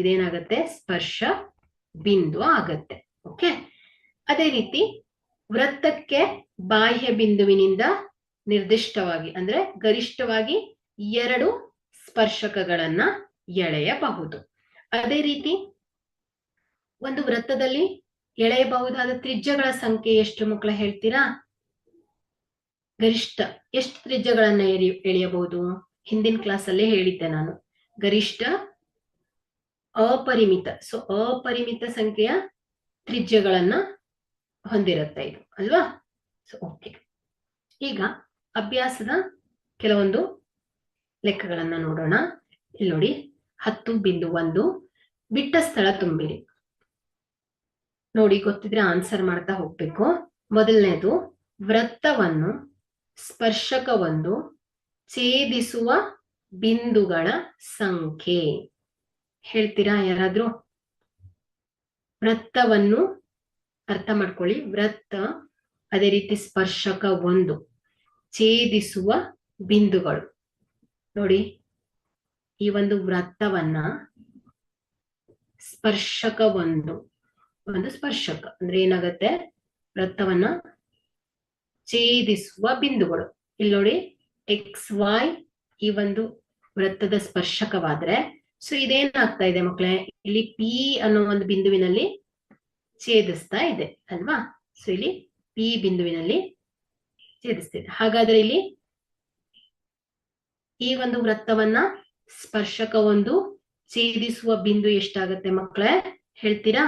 ಇದೇನಾಗತ್ತೆ? ಸ್ಪರ್ಶ ಬಿಂದು ಆಗತ್ತೆ. ಓಕೆ, ಅದೇ ರೀತಿ ವೃತ್ತಕ್ಕೆ ಬಾಹ್ಯ ಬಿಂದುವಿನಿಂದ ನಿರ್ದಿಷ್ಟವಾಗಿ ಅಂದ್ರೆ ಗರಿಷ್ಠವಾಗಿ 2 ಸ್ಪರ್ಶಕಗಳನ್ನ ಎಳೆಯಬಹುದು. ಅದೇ ರೀತಿ ಒಂದು ವೃತ್ತದಲ್ಲಿ ಎಳೆಯಬಹುದಾದ ತ್ರಿಜ್ಯಗಳ ಸಂಖ್ಯೆ ಎಷ್ಟು ಮಕ್ಕಳ ಹೇಳ್ತೀರಾ? ಗರಿಷ್ಠ ಎಷ್ಟು ತ್ರಿಜ್ಯಗಳನ್ನ ಎಳೆಯಬಹುದು? ಹಿಂದಿನ ಕ್ಲಾಸ್ ಅಲ್ಲೇ ಹೇಳಿದ್ದೆ ನಾನು. ಗರಿಷ್ಠ ಅಪರಿಮಿತ. ಸೊ ಅಪರಿಮಿತ ಸಂಖ್ಯೆಯ ತ್ರಿಜ್ಯಗಳನ್ನ ಹೊಂದಿರುತ್ತೆ ಇದು ಅಲ್ವಾ? ಸೊ ಓಕೆ, ಈಗ ಅಭ್ಯಾಸದ ಕೆಲವೊಂದು ಲೆಕ್ಕಗಳನ್ನ ನೋಡೋಣ. ಇಲ್ಲಿ ನೋಡಿ, 10.1 ಬಿಟ್ಟ ಸ್ಥಳ ತುಂಬಿರಿ. ನೋಡಿ, ಗೊತ್ತಿದ್ರೆ ಆನ್ಸರ್ ಮಾಡ್ತಾ ಹೋಗ್ಬೇಕು. ಮೊದಲನೇದು, ವೃತ್ತವನ್ನು ಸ್ಪರ್ಶಕವೊಂದು ಛೇದಿಸುವ ಬಿಂದುಗಳ ಸಂಖ್ಯೆ. ಹೇಳ್ತೀರಾ ಯಾರಾದ್ರೂ? ವೃತ್ತವನ್ನು ಅರ್ಥ ಮಾಡ್ಕೊಳ್ಳಿ. ವೃತ್ತ, ಅದೇ ರೀತಿ ಸ್ಪರ್ಶಕ 1, ಛೇದಿಸುವ ಬಿಂದುಗಳು. ನೋಡಿ, ಈ ಒಂದು ವೃತ್ತವನ್ನ ಸ್ಪರ್ಶಕ 1 ಒಂದು ಸ್ಪರ್ಶಕ ಅಂದ್ರೆ ಏನಾಗತ್ತೆ? ವೃತ್ತವನ್ನ ಛೇದಿಸುವ ಬಿಂದುಗಳು. ಇಲ್ಲಿ ನೋಡಿ, XY ಈ ಒಂದು ವೃತ್ತದ ಸ್ಪರ್ಶಕವಾದ್ರೆ, ಸೊ ಇದೇನಾಗ್ತಾ ಇದೆ ಮಕ್ಕಳೇ? ಇಲ್ಲಿ P ಅನ್ನೋ ಒಂದು ಬಿಂದುವಿನಲ್ಲಿ ಛೇದಿಸ್ತಾ ಇದೆ ಅಲ್ವಾ? ಸೊ ಇಲ್ಲಿ P ಬಿಂದುವಿನಲ್ಲಿ ಛೇದಿಸ್ತಿದೆ. ಹಾಗಾದ್ರೆ ಇಲ್ಲಿ ಈ ಒಂದು ವೃತ್ತವನ್ನ ಸ್ಪರ್ಶಕ ಒಂದು ಛೇದಿಸುವ ಬಿಂದು ಎಷ್ಟಾಗತ್ತೆ ಮಕ್ಕಳೇ, ಹೇಳ್ತೀರಾ?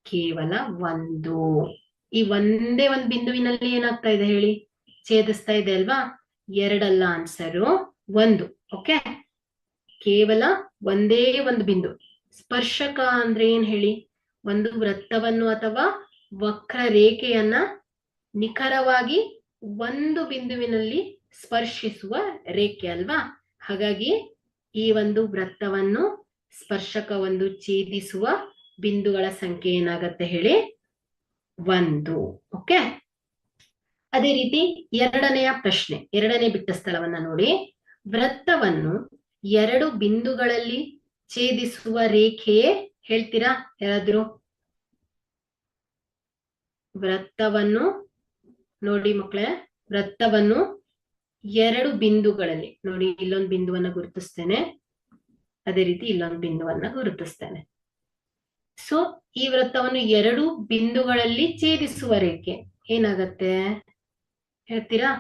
ಕೇವಲ ಒಂದು. ಈ ಒಂದೇ ಒಂದು ಬಿಂದುವಿನಲ್ಲಿ ಏನಾಗ್ತಾ ಇದೆ ಹೇಳಿ, ಛೇದಿಸ್ತಾ ಇದೆ ಅಲ್ವಾ? ಎರಡಲ್ಲ ಆನ್ಸರು, ಒಂದು. ಓಕೆ, ಕೇವಲ ಒಂದೇ ಒಂದು ಬಿಂದು. ಸ್ಪರ್ಶಕ ಅಂದ್ರೆ ಏನ್ ಹೇಳಿ? ಒಂದು ವೃತ್ತವನ್ನು ಅಥವಾ ವಕ್ರ ರೇಖೆಯನ್ನ ನಿಖರವಾಗಿ ಒಂದು ಬಿಂದುವಿನಲ್ಲಿ ಸ್ಪರ್ಶಿಸುವ ರೇಖೆ ಅಲ್ವಾ? ಹಾಗಾಗಿ ಈ ಒಂದು ವೃತ್ತವನ್ನು ಸ್ಪರ್ಶಕ ಒಂದು ಛೇದಿಸುವ ಬಿಂದುಗಳ ಸಂಖ್ಯೆ ಏನಾಗತ್ತೆ ಹೇಳಿ? ಒಂದು. ಓಕೆ, ಅದೇ ರೀತಿ ಎರಡನೆಯ ಪ್ರಶ್ನೆ, ಎರಡನೇ ಬಿಟ್ಟ ಸ್ಥಳವನ್ನ ನೋಡಿ. ವೃತ್ತವನ್ನು ಎರಡು ಬಿಂದುಗಳಲ್ಲಿ ಛೇದಿಸುವ ರೇಖೆಯೇ, ಹೇಳ್ತೀರಾ ಯಾರಾದ್ರೂ? ವೃತ್ತವನ್ನು ನೋಡಿ ಮಕ್ಕಳೇ, ವೃತ್ತವನ್ನು ಎರಡು ಬಿಂದುಗಳಲ್ಲಿ ನೋಡಿ, ಇಲ್ಲೊಂದು ಬಿಂದುವನ್ನ ಗುರುತಿಸ್ತೇನೆ, ಅದೇ ರೀತಿ ಇಲ್ಲೊಂದು ಬಿಂದುವನ್ನ ಗುರುತಿಸ್ತೇನೆ. ಸೊ ಈ ವೃತ್ತವನ್ನು ಎರಡು ಬಿಂದುಗಳಲ್ಲಿ ಛೇದಿಸುವ ರೇಖೆ ಏನಾಗತ್ತೆ ಹೇಳ್ತೀರಾ?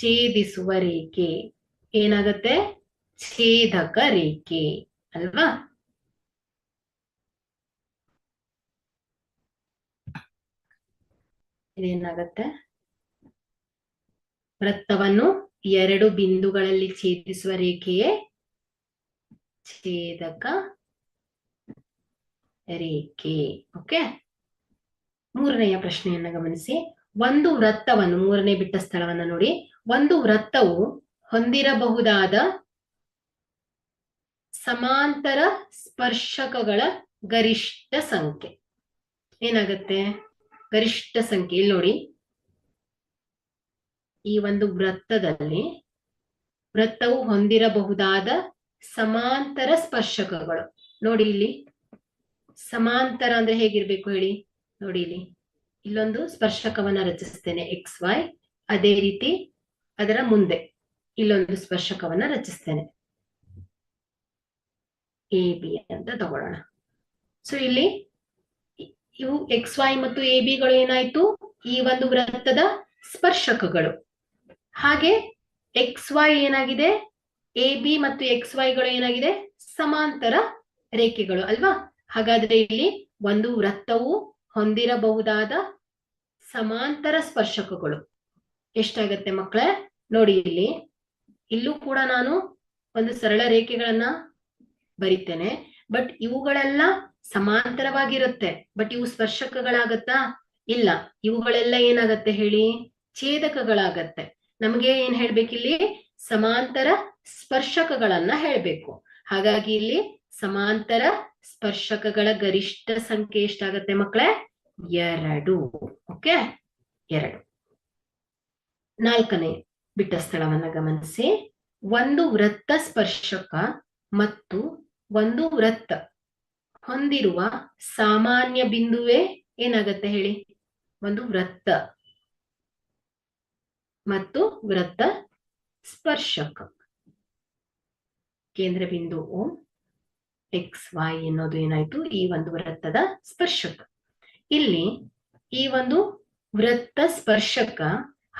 ಛೇದಿಸುವ ರೇಖೆ ಏನಾಗತ್ತೆ? ಛೇದಕ ರೇಖೆ ಅಲ್ವಾ? ಇದೇನಾಗತ್ತೆ? ವೃತ್ತವನ್ನು ಎರಡು ಬಿಂದುಗಳಲ್ಲಿ ಛೇದಿಸುವ ರೇಖೆಯೇ ಛೇದಕ ರೇಖೆ. ಓಕೆ, ಮೂರನೆಯ ಪ್ರಶ್ನೆಯನ್ನ ಗಮನಿಸಿ. ಒಂದು ವೃತ್ತವನ್ನು, ಮೂರನೇ ಬಿಟ್ಟ ಸ್ಥಳವನ್ನ ನೋಡಿ. ಒಂದು ವೃತ್ತವು ಹೊಂದಿರಬಹುದಾದ ಸಮಾಂತರ ಸ್ಪರ್ಶಕಗಳ ಗರಿಷ್ಠ ಸಂಖ್ಯೆ ಏನಾಗತ್ತೆ? ಗರಿಷ್ಠ ಸಂಖ್ಯೆ ಇಲ್ಲಿ ನೋಡಿ, ಈ ಒಂದು ವೃತ್ತವು ಹೊಂದಿರಬಹುದಾದ ಸಮಾಂತರ ಸ್ಪರ್ಶಕಗಳು ನೋಡಿ. ಇಲ್ಲಿ ಸಮಾಂತರ ಅಂದ್ರೆ ಹೇಗಿರ್ಬೇಕು ಹೇಳಿ? ನೋಡಿ, ಇಲ್ಲೊಂದು ಸ್ಪರ್ಶಕವನ್ನ ರಚಿಸ್ತೇನೆ XY, ಅದೇ ರೀತಿ ಅದರ ಮುಂದೆ ಇಲ್ಲೊಂದು ಸ್ಪರ್ಶಕವನ್ನ ರಚಿಸ್ತೇನೆ AB ಅಂತ ತಗೊಳ್ಳೋಣ. ಸೊ ಇಲ್ಲಿ ಇವು XY ಮತ್ತು AB ಗಳು ಏನಾಯ್ತು? ಈ ಒಂದು ವೃತ್ತದ ಸ್ಪರ್ಶಕಗಳು. ಹಾಗೆ XY ಏನಾಗಿದೆ? AB ಮತ್ತು XY ಗಳು ಏನಾಗಿದೆ? ಸಮಾಂತರ ರೇಖೆಗಳು ಅಲ್ವಾ? ಹಾಗಾದ್ರೆ ಇಲ್ಲಿ ಒಂದು ವೃತ್ತವು ಹೊಂದಿರಬಹುದಾದ ಸಮಾಂತರ ಸ್ಪರ್ಶಕಗಳು ಎಷ್ಟಾಗತ್ತೆ ಮಕ್ಕಳೇ? ನೋಡಿ, ಇಲ್ಲೂ ಕೂಡ ನಾನು ಒಂದು ಸರಳ ರೇಖೆಗಳನ್ನ ಬರಿತೇನೆ, ಬಟ್ ಇವುಗಳೆಲ್ಲ ಸಮಾಂತರವಾಗಿರುತ್ತೆ. ಬಟ್ ಇವು ಸ್ಪರ್ಶಕಗಳಾಗತ್ತಾ? ಇಲ್ಲ, ಇವುಗಳೆಲ್ಲ ಏನಾಗತ್ತೆ ಹೇಳಿ? ಛೇದಕಗಳಾಗತ್ತೆ. ನಮ್ಗೆ ಏನ್ ಹೇಳ್ಬೇಕಿಲ್ಲಿ? ಸಮಾಂತರ ಸ್ಪರ್ಶಕಗಳನ್ನ ಹೇಳ್ಬೇಕು. ಹಾಗಾಗಿ ಇಲ್ಲಿ ಸಮಾಂತರ ಸ್ಪರ್ಶಕಗಳ ಗರಿಷ್ಠ ಸಂಖ್ಯೆ ಎಷ್ಟಾಗತ್ತೆ ಮಕ್ಕಳೇ? 2. ಓಕೆ, 2. ನಾಲ್ಕನೇ ಬಿಟ್ಟ ಸ್ಥಳವನ್ನ ಗಮನಿಸಿ. ಒಂದು ವೃತ್ತ ಸ್ಪರ್ಶಕ ಮತ್ತು ಒಂದು ವೃತ್ತ ಹೊಂದಿರುವ ಸಾಮಾನ್ಯ ಬಿಂದುವೇ ಏನಾಗತ್ತೆ ಹೇಳಿ? ಒಂದು ವೃತ್ತ ಮತ್ತು ವೃತ್ತ ಸ್ಪರ್ಶಕ. ಕೇಂದ್ರ ಬಿಂದು O, XY ಎನ್ನುವುದು ಏನಾಯ್ತು? ಈ ಒಂದು ವೃತ್ತದ ಸ್ಪರ್ಶಕ. ಇಲ್ಲಿ ಈ ಒಂದು ವೃತ್ತ ಸ್ಪರ್ಶಕ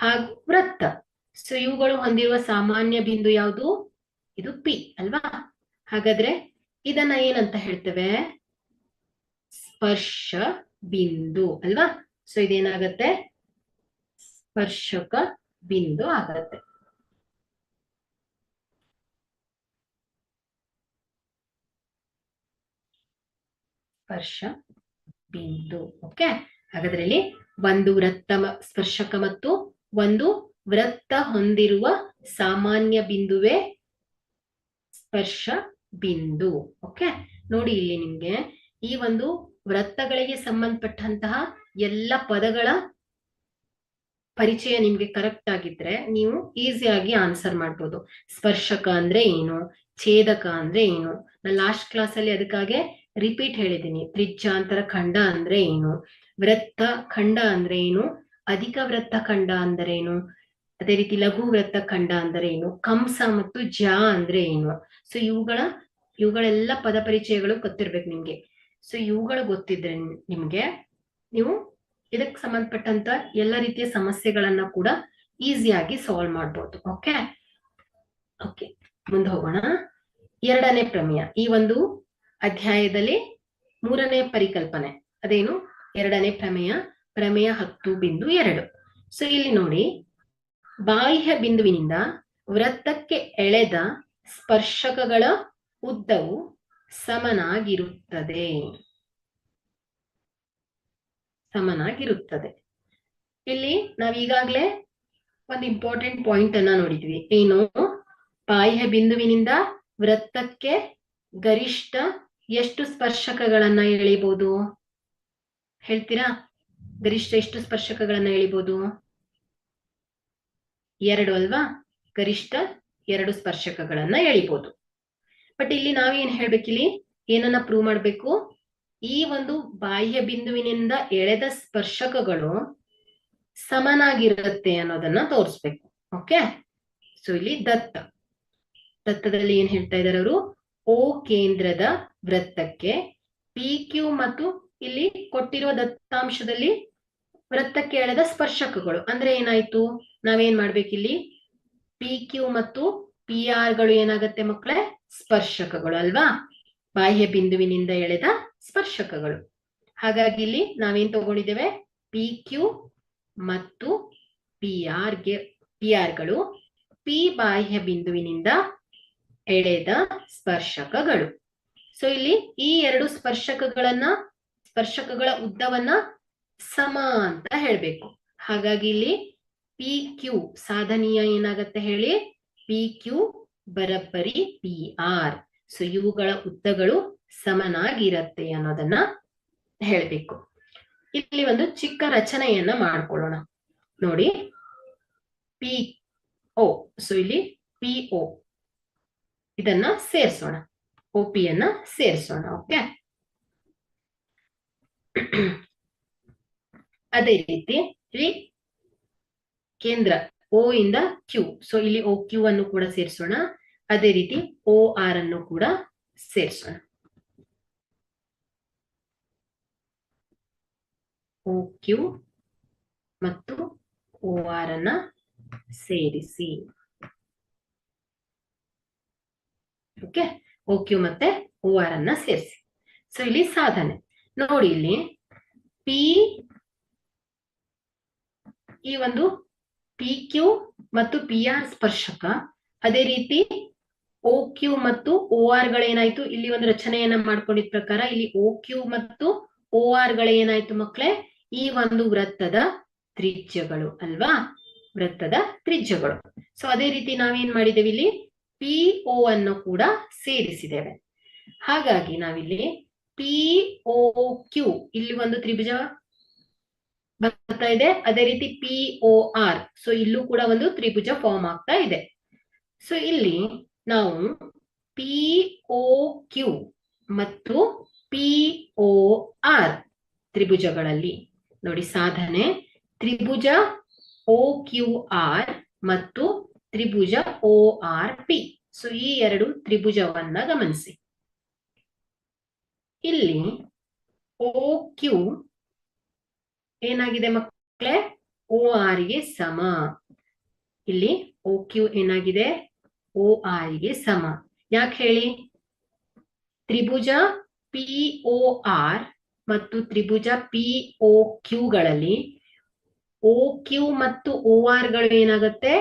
ಹಾಗೂ ವೃತ್ತ, ಸೊ ಇವುಗಳು ಹೊಂದಿರುವ ಸಾಮಾನ್ಯ ಬಿಂದು ಯಾವುದು? ಇದು P ಅಲ್ವಾ? ಹಾಗಾದ್ರೆ ಇದನ್ನ ಏನಂತ ಹೇಳ್ತೇವೆ? ಸ್ಪರ್ಶ ಬಿಂದು ಅಲ್ವಾ? ಸೊ ಇದೇನಾಗತ್ತೆ? ಸ್ಪರ್ಶಕ ಬಿಂದು ಆಗತ್ತೆ. ಸ್ಪರ್ಶ ಬಿಂದು. ಓಕೆ, ಹಾಗಾದ್ರೆ ಇಲ್ಲಿ ಒಂದು ವೃತ್ತ ಸ್ಪರ್ಶಕ ಮತ್ತು ಒಂದು ವೃತ್ತ ಹೊಂದಿರುವ ಸಾಮಾನ್ಯ ಬಿಂದುವೇ ಸ್ಪರ್ಶ ಬಿಂದು. ಓಕೆ, ನೋಡಿ ಇಲ್ಲಿ ನಿಮ್ಗೆ ಈ ಒಂದು ವೃತ್ತಗಳಿಗೆ ಸಂಬಂಧಪಟ್ಟಂತಹ ಎಲ್ಲ ಪದಗಳ ಪರಿಚಯ ನಿಮ್ಗೆ ಕರೆಕ್ಟ್ ಆಗಿದ್ರೆ ನೀವು ಈಸಿಯಾಗಿ ಆನ್ಸರ್ ಮಾಡ್ಬೋದು. ಸ್ಪರ್ಶಕ ಅಂದ್ರೆ ಏನು, ಛೇದಕ ಅಂದ್ರೆ ಏನು, ನಾನು ಲಾಸ್ಟ್ ಕ್ಲಾಸ್ ಅಲ್ಲಿ ಅದಕ್ಕಾಗೆ ರಿಪೀಟ್ ಹೇಳಿದ್ದೀನಿ. ತ್ರಿಜ್ಯಾಂತರ ಖಂಡ ಅಂದ್ರೆ ಏನು, ವೃತ್ತ ಖಂಡ ಅಂದ್ರೆ ಏನು, ಅಧಿಕ ವೃತ್ತ ಖಂಡ ಅಂದ್ರೆ ಏನು, ಅದೇ ರೀತಿ ಲಘು ವೃತ್ತ ಖಂಡ ಅಂದ್ರೆ ಏನು, ಕಂಸ ಮತ್ತು ಜ ಅಂದ್ರೆ ಏನು. ಸೊ ಇವುಗಳೆಲ್ಲ ಪದ ಪರಿಚಯಗಳು ಗೊತ್ತಿರ್ಬೇಕು ನಿಮ್ಗೆ. ಸೊ ಇವುಗಳು ಗೊತ್ತಿದ್ರೆ ನಿಮ್ಗೆ ನೀವು ಇದಕ್ಕೆ ಸಂಬಂಧಪಟ್ಟಂತ ಎಲ್ಲ ರೀತಿಯ ಸಮಸ್ಯೆಗಳನ್ನ ಕೂಡ ಈಸಿಯಾಗಿ ಸಾಲ್ವ್ ಮಾಡ್ಬೋದು. ಓಕೆ ಓಕೆ ಮುಂದೆ ಹೋಗೋಣ. ಎರಡನೇ ಪ್ರಮೇಯ, ಈ ಒಂದು ಅಧ್ಯಾಯದಲ್ಲಿ ಮೂರನೇ ಪರಿಕಲ್ಪನೆ ಅದೇನು? ಎರಡನೇ ಪ್ರಮೇಯ, ಪ್ರಮೇಯ 10.2. ಸೊ ಇಲ್ಲಿ ನೋಡಿ, ಬಾಹ್ಯ ಬಿಂದುವಿನಿಂದ ವೃತ್ತಕ್ಕೆ ಎಳೆದ ಸ್ಪರ್ಶಕಗಳ ಉದ್ದವು ಸಮನಾಗಿರುತ್ತದೆ. ಇಲ್ಲಿ ನಾವೀಗಾಗ್ಲೇ ಒಂದು ಇಂಪಾರ್ಟೆಂಟ್ ಪಾಯಿಂಟ್ ಅನ್ನ ನೋಡಿದ್ವಿ. ಏನು? ಬಾಹ್ಯ ಬಿಂದುವಿನಿಂದ ವೃತ್ತಕ್ಕೆ ಗರಿಷ್ಠ ಎಷ್ಟು ಸ್ಪರ್ಶಕಗಳನ್ನ ಎಳಿಬಹುದು? ಹೇಳ್ತೀರಾ? ಗರಿಷ್ಠ ಎಷ್ಟು ಸ್ಪರ್ಶಕಗಳನ್ನ ಎಳಿಬಹುದು? 2 ಅಲ್ವಾ? ಗರಿಷ್ಠ 2 ಸ್ಪರ್ಶಕಗಳನ್ನ ಎಳಿಬಹುದು. ಬಟ್ ಇಲ್ಲಿ ನಾವೇನ್ ಹೇಳ್ಬೇಕಿಲ್ಲಿ, ಏನನ್ನ ಪ್ರೂವ್ ಮಾಡ್ಬೇಕು? ಈ ಒಂದು ಬಾಹ್ಯ ಬಿಂದುವಿನಿಂದ ಎಳೆದ ಸ್ಪರ್ಶಕಗಳು ಸಮನಾಗಿರುತ್ತೆ ಅನ್ನೋದನ್ನ ತೋರಿಸ್ಬೇಕು. ಓಕೆ, ಸೊ ಇಲ್ಲಿ ದತ್ತದಲ್ಲಿ ಏನ್ ಹೇಳ್ತಾ ಇದ್ದಾರೆ ಅವರು? ಓ ಕೇಂದ್ರದ ವೃತ್ತಕ್ಕೆ ಪಿ ಕ್ಯೂ ಮತ್ತು ಇಲ್ಲಿ ಕೊಟ್ಟಿರುವ ದತ್ತಾಂಶದಲ್ಲಿ ವೃತ್ತಕ್ಕೆ ಎಳೆದ ಸ್ಪರ್ಶಕಗಳು ಅಂದ್ರೆ ಏನಾಯ್ತು? ನಾವೇನ್ ಮಾಡ್ಬೇಕಿಲ್ಲಿ? ಪಿ ಕ್ಯೂ ಮತ್ತು ಪಿ ಆರ್ ಗಳು ಏನಾಗತ್ತೆ ಮಕ್ಕಳೇ? ಸ್ಪರ್ಶಕಗಳು ಅಲ್ವಾ? ಬಾಹ್ಯ ಬಿಂದುವಿನಿಂದ ಎಳೆದ ಸ್ಪರ್ಶಕಗಳು. ಹಾಗಾಗಿ ಇಲ್ಲಿ ನಾವೇನ್ ತಗೊಂಡಿದ್ದೇವೆ? ಪಿ ಕ್ಯೂ ಮತ್ತು ಪಿ ಆರ್ ಗಳು ಪಿ ಬಾಹ್ಯ ಬಿಂದುವಿನಿಂದ ಎಳೆದ ಸ್ಪರ್ಶಕಗಳು. ಸೊ ಇಲ್ಲಿ ಈ 2 ಸ್ಪರ್ಶಕಗಳ ಉದ್ದವನ್ನ ಸಮ ಅಂತ ಹೇಳ್ಬೇಕು. ಹಾಗಾಗಿ ಇಲ್ಲಿ ಪಿ ಕ್ಯೂ ಸಾಧನೀಯ ಏನಾಗತ್ತೆ ಹೇಳಿ? ಪಿ ಕ್ಯೂ ಬರಬ್ಬರಿ ಪಿ ಆರ್. ಸೊ ಇವುಗಳ ಉದ್ದಗಳು ಸಮನಾಗಿರತ್ತೆ ಅನ್ನೋದನ್ನ ಹೇಳ್ಬೇಕು. ಇಲ್ಲಿ ಒಂದು ಚಿಕ್ಕ ರಚನೆಯನ್ನ ಮಾಡ್ಕೊಳ್ಳೋಣ ನೋಡಿ. ಪಿ ಓ, ಸೊ ಇಲ್ಲಿ ಪಿ ಓ ಇದನ್ನ ಸೇರಿಸೋಣ, OP ಅನ್ನ ಸೇರಿಸೋಣ. ಓಕೆ, ಅದೇ ರೀತಿ ಇಲ್ಲಿ ಕೇಂದ್ರ O ಇಂದ Q, ಸೊ ಇಲ್ಲಿ OQ ಅನ್ನು ಕೂಡ ಸೇರಿಸೋಣ. ಅದೇ ರೀತಿ OR ಅನ್ನು ಕೂಡ ಸೇರಿಸೋಣ. OQ ಮತ್ತು OR ಅನ್ನ ಸೇರಿಸಿ. ಓಕೆ, OQ ಮತ್ತೆ OR ಅನ್ನ ಸೇರಿಸಿ. ಸೊ ಇಲ್ಲಿ ಸಾಧನೆ ನೋಡಿ, ಇಲ್ಲಿ ಪಿ ಈ ಒಂದು PQ ಮತ್ತು PR ಸ್ಪರ್ಶಕ, ಅದೇ ರೀತಿ OQ ಮತ್ತು OR ಗಳೇನಾಯ್ತು? ಇಲ್ಲಿ ಒಂದು ರಚನೆಯನ್ನ ಮಾಡ್ಕೊಂಡಿದ ಪ್ರಕಾರ ಇಲ್ಲಿ OQ ಮತ್ತು OR ಗಳೇನಾಯ್ತು ಮಕ್ಕಳೇ? ಈ ಒಂದು ವೃತ್ತದ ತ್ರಿಜ್ಯಗಳು ಅಲ್ವಾ? ವೃತ್ತದ ತ್ರಿಜ್ಯಗಳು. ಸೊ ಅದೇ ರೀತಿ ನಾವೇನ್ ಮಾಡಿದ್ದೇವೆ? ಇಲ್ಲಿ PO ಅನ್ನು ಕೂಡ ಸೇರಿಸಿದ್ದೇವೆ. ಹಾಗಾಗಿ ನಾವಿಲ್ಲಿ POQ ಇಲ್ಲಿ ಒಂದು ತ್ರಿಭುಜ ಬರ್ತಾ ಇದೆ. ಅದೇ ರೀತಿ POR, ಸೊ ಇಲ್ಲೂ ಕೂಡ ಒಂದು ತ್ರಿಭುಜ ಫಾರ್ಮ್ ಆಗ್ತಾ ಇದೆ. ಸೊ ಇಲ್ಲಿ ನಾವು POQ ಮತ್ತು POR ತ್ರಿಭುಜಗಳಲ್ಲಿ ನೋಡಿ ಸಾಧನೆ, ತ್ರಿಭುಜ OQR ಮತ್ತು ತ್ರಿಭುಜ ORP. ಸೊ ಈ 2 ತ್ರಿಭುಜವನ್ನ ಗಮನಿಸಿ. ಇಲ್ಲಿ OQ ಏನಾಗಿದೆ ಮಕ್ಕಳೇ? OR ಗೆ ಸಮ. ಇಲ್ಲಿ OQ ಏನಾಗಿದೆ? OR ಗೆ ಸಮ. ಯಾಕೆ ಹೇಳಿ? ತ್ರಿಭುಜ POR ಮತ್ತು ತ್ರಿಭುಜ POQ ಗಳಲ್ಲಿ OQ ಮತ್ತು OR ಗಳು ಏನಾಗುತ್ತೆ?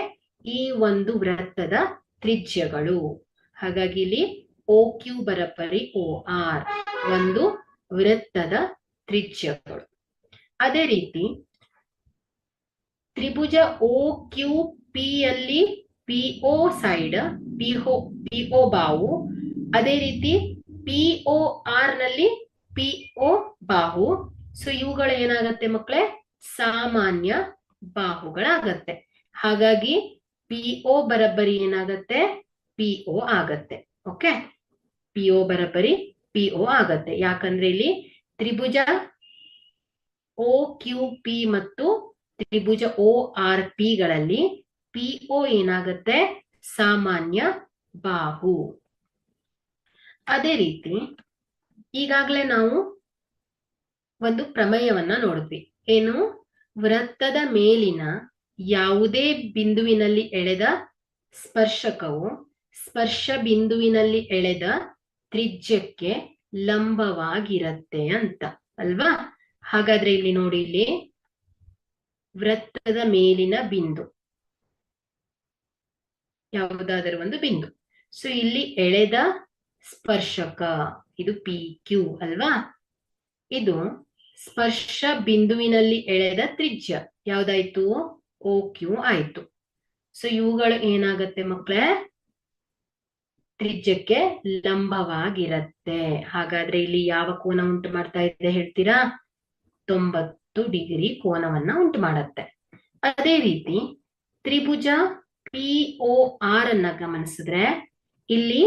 ಈ ಒಂದು ವೃತ್ತದ ತ್ರಿಜ್ಯಗಳು. ಹಾಗಾಗಿ ಇಲ್ಲಿ OQ ಬರಬ್ಬರಿ OR, ಒಂದು ವೃತ್ತದ ತ್ರಿಜ್ಯಗಳು. ಅದೇ ರೀತಿ ತ್ರಿಭುಜ OQP ಅಲ್ಲಿ PO ಸೈಡ್, PO ಬಾಹು, ಅದೇ ರೀತಿ POR ನಲ್ಲಿ PO ಬಾಹು. ಸೊ ಇವುಗಳು ಏನಾಗತ್ತೆ ಮಕ್ಕಳೇ? ಸಾಮಾನ್ಯ ಬಾಹುಗಳಾಗತ್ತೆ. ಹಾಗಾಗಿ PO ಬರಬ್ಬರಿ ಏನಾಗತ್ತೆ? PO ಆಗತ್ತೆ. ಓಕೆ, PO ಬರಬ್ಬರಿ PO ಆಗತ್ತೆ. ಯಾಕಂದ್ರೆ ಇಲ್ಲಿ ತ್ರಿಭುಜ OQP ಮತ್ತು ತ್ರಿಭುಜ ORP ಗಳಲ್ಲಿ PO ಏನಾಗತ್ತೆ? ಸಾಮಾನ್ಯ ಬಾಹು. ಅದೇ ರೀತಿ ಈಗಾಗಲೇ ನಾವು ಒಂದು ಪ್ರಮೇಯವನ್ನ ನೋಡಿದ್ವಿ. ಏನು ವೃತ್ತದ ಮೇಲಿನ ಯಾವುದೇ ಬಿಂದುವಿನಲ್ಲಿ ಎಳೆದ ಸ್ಪರ್ಶಕವು ಸ್ಪರ್ಶ ಬಿಂದುವಿನಲ್ಲಿ ಎಳೆದ ತ್ರಿಜ್ಯಕ್ಕೆ ಲಂಬವಾಗಿರತ್ತೆ ಅಂತ ಅಲ್ವಾ. ಹಾಗಾದ್ರೆ ಇಲ್ಲಿ ನೋಡಿ, ಇಲ್ಲಿ ವೃತ್ತದ ಮೇಲಿನ ಬಿಂದು ಯಾವುದಾದರೂ ಒಂದು ಬಿಂದು. ಸೊ ಇಲ್ಲಿ ಎಳೆದ ಸ್ಪರ್ಶಕ ಇದು ಪಿ ಕ್ಯೂ ಅಲ್ವಾ. ಇದು ಸ್ಪರ್ಶ ಬಿಂದುವಿನಲ್ಲಿ ಎಳೆದ ತ್ರಿಜ್ಯ ಯಾವ್ದಾಯ್ತು, ಓ ಕ್ಯೂ ಆಯ್ತು. ಸೊ ಇವುಗಳು ಏನಾಗತ್ತೆ ಮಕ್ಕಳೇ, ತ್ರಿಜ್ಯಕ್ಕೆ ಲಂಬವಾಗಿರತ್ತೆ. ಹಾಗಾದ್ರೆ ಇಲ್ಲಿ ಯಾವ ಕೋನ ಉಂಟು ಮಾಡ್ತಾ ಇದೆ ಹೇಳ್ತೀರಾ, 90 ಡಿಗ್ರಿ ಕೋನವನ್ನ ಉಂಟು ಮಾಡತ್ತೆ. ಅದೇ ರೀತಿ ತ್ರಿಭುಜ POR ಅನ್ನ ಗಮನಿಸಿದ್ರೆ ಇಲ್ಲಿ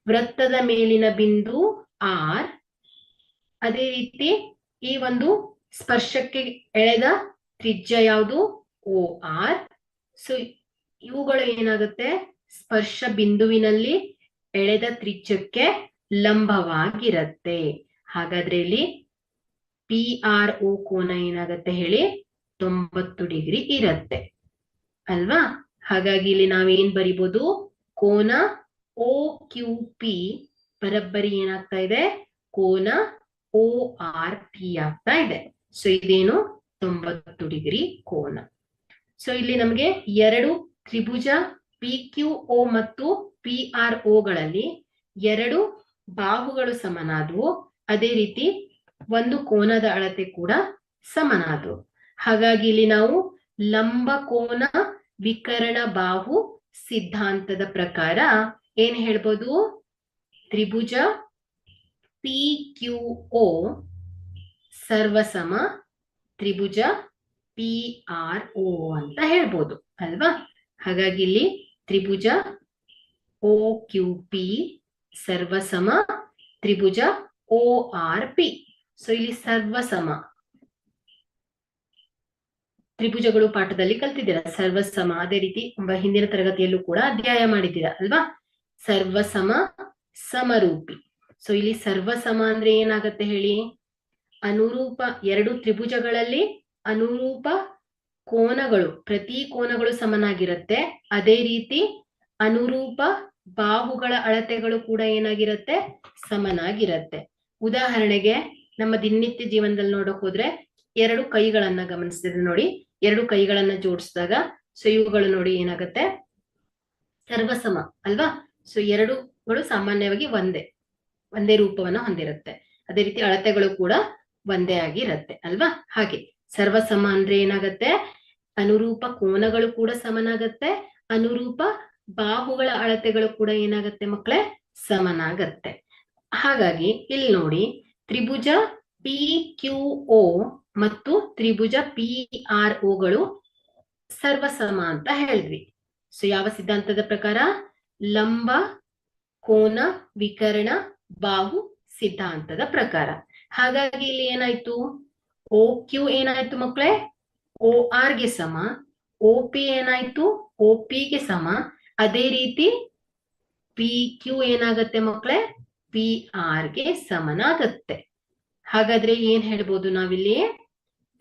ವೃತ್ತದ ಮೇಲಿನ ಬಿಂದು ಆರ್, ಅದೇ ರೀತಿ ಈ ಒಂದು ಸ್ಪರ್ಶಕ್ಕೆ ಎಳೆದ ತ್ರಿಜ್ಯ ಯಾವುದು, ಓ ಆರ್. ಸೊ ಇವುಗಳು ಏನಾಗುತ್ತೆ, ಸ್ಪರ್ಶ ಬಿಂದುವಿನಲ್ಲಿ ಎಳೆದ ತ್ರಿಜ್ಯಕ್ಕೆ ಲಂಬವಾಗಿರತ್ತೆ. ಹಾಗಾದ್ರೆ ಇಲ್ಲಿ PRO ಕೋನ ಏನಾಗತ್ತೆ ಹೇಳಿ, 90 ಡಿಗ್ರಿ ಇರತ್ತೆ ಅಲ್ವಾ. ಹಾಗಾಗಿ ಇಲ್ಲಿ ನಾವೇನ್ ಬರಿಬಹುದು, ಕೋನ OQP ಬರಬ್ಬರಿ ಏನಾಗ್ತಾ ಇದೆ, ಕೋನ ORP ಆಗ್ತಾ ಇದೆ. ಸೊ ಇದೇನು 90 ಡಿಗ್ರಿ ಕೋನ. ಸೊ ಇಲ್ಲಿ ನಮಗೆ ಎರಡು ತ್ರಿಭುಜ PQO ಮತ್ತು PRO ಗಳಲ್ಲಿ ಎರಡು ಬಾಹುಗಳು ಸಮನಾದವು, ಅದೇ ರೀತಿ ಒಂದು ಕೋನದ ಅಳತೆ ಕೂಡ ಸಮನಾದವು. ಹಾಗಾಗಿ ಇಲ್ಲಿ ನಾವು ಲಂಬ ಕೋನ ವಿಕರ್ಣ ಬಾಹು ಸಿದ್ಧಾಂತದ ಪ್ರಕಾರ ಏನ್ ಹೇಳ್ಬೋದು, ತ್ರಿಭುಜ PQO ಸರ್ವಸಮ ತ್ರಿಭುಜ PRO ಅಂತ ಹೇಳ್ಬೋದು ಅಲ್ವಾ. ಹಾಗಾಗಿ ಇಲ್ಲಿ ತ್ರಿಭುಜ OQP ಸರ್ವಸಮ ತ್ರಿಭುಜ ORP. ಸೊ ಇಲ್ಲಿ ಸರ್ವಸಮ ತ್ರಿಭುಜಗಳು ಪಾಠದಲ್ಲಿ ಕಲ್ತಿದ್ದೀರಾ, ಸರ್ವಸಮ. ಅದೇ ರೀತಿ ಹಿಂದಿನ ತರಗತಿಯಲ್ಲೂ ಕೂಡ ಅಧ್ಯಾಯ ಮಾಡಿದ್ದೀರಾ ಅಲ್ವಾ. ಸರ್ವಸಮ ಸಮರೂಪಿ. ಸೊ ಇಲ್ಲಿ ಸರ್ವಸಮ ಅಂದ್ರೆ ಏನಾಗತ್ತೆ ಹೇಳಿ, ಅನುರೂಪ ಎರಡು ತ್ರಿಭುಜಗಳಲ್ಲಿ ಅನುರೂಪ ಕೋನಗಳು, ಪ್ರತಿ ಕೋನಗಳು ಸಮನಾಗಿರುತ್ತೆ. ಅದೇ ರೀತಿ ಅನುರೂಪ ಬಾಹುಗಳ ಅಳತೆಗಳು ಕೂಡ ಏನಾಗಿರುತ್ತೆ, ಸಮನಾಗಿರುತ್ತೆ. ಉದಾಹರಣೆಗೆ ನಮ್ಮ ದಿನನಿತ್ಯ ಜೀವನದಲ್ಲಿ ನೋಡಕ್ ಹೋದ್ರೆ ಎರಡು ಕೈಗಳನ್ನ ಗಮನಿಸಿದ್ರೆ ನೋಡಿ, ಎರಡು ಕೈಗಳನ್ನ ಜೋಡಿಸಿದಾಗ ಸೊ ಇವುಗಳು ನೋಡಿ ಏನಾಗತ್ತೆ, ಸರ್ವಸಮ ಅಲ್ವಾ. ಸೊ ಎರಡುಗಳು ಸಾಮಾನ್ಯವಾಗಿ ಒಂದೇ ರೂಪವನ್ನ ಹೊಂದಿರುತ್ತೆ. ಅದೇ ರೀತಿ ಅಳತೆಗಳು ಕೂಡ ಒಂದೇ ಆಗಿರುತ್ತೆ ಅಲ್ವಾ. ಹಾಗೆ ಸರ್ವಸಮ ಅಂದ್ರೆ ಏನಾಗತ್ತೆ, ಅನುರೂಪ ಕೋನಗಳು ಕೂಡ ಸಮನಾಗತ್ತೆ, ಅನುರೂಪ ಬಾಹುಗಳ ಅಳತೆಗಳು ಕೂಡ ಏನಾಗತ್ತೆ ಮಕ್ಕಳೇ, ಸಮನಾಗತ್ತೆ. ಹಾಗಾಗಿ ಇಲ್ಲಿ ನೋಡಿ, ತ್ರಿಭುಜ PQO ಮತ್ತು ತ್ರಿಭುಜ PROಗಳು ಸರ್ವಸಮ ಅಂತ ಹೇಳಿದ್ವಿ. ಸೊ ಯಾವ ಸಿದ್ಧಾಂತದ ಪ್ರಕಾರ, ಲಂಬ ಕೋನ ವಿಕರ್ಣ ಬಾಹು ಸಿದ್ಧಾಂತದ ಪ್ರಕಾರ. ಹಾಗಾಗಿ ಇಲ್ಲಿ ಏನಾಯ್ತು, OQ ಏನಾಯ್ತು ಮಕ್ಕಳೇ, OR ಗೆ ಸಮ, OP ಏನಾಯ್ತು, OP ಗೆ ಸಮ. ಅದೇ ರೀತಿ PQ ಏನಾಗತ್ತೆ ಮಕ್ಕಳೇ, PR ಗೆ ಸಮನಾಗತ್ತೆ. ಹಾಗಾದ್ರೆ ಏನ್ ಹೇಳ್ಬೋದು ನಾವಿಲ್ಲಿ,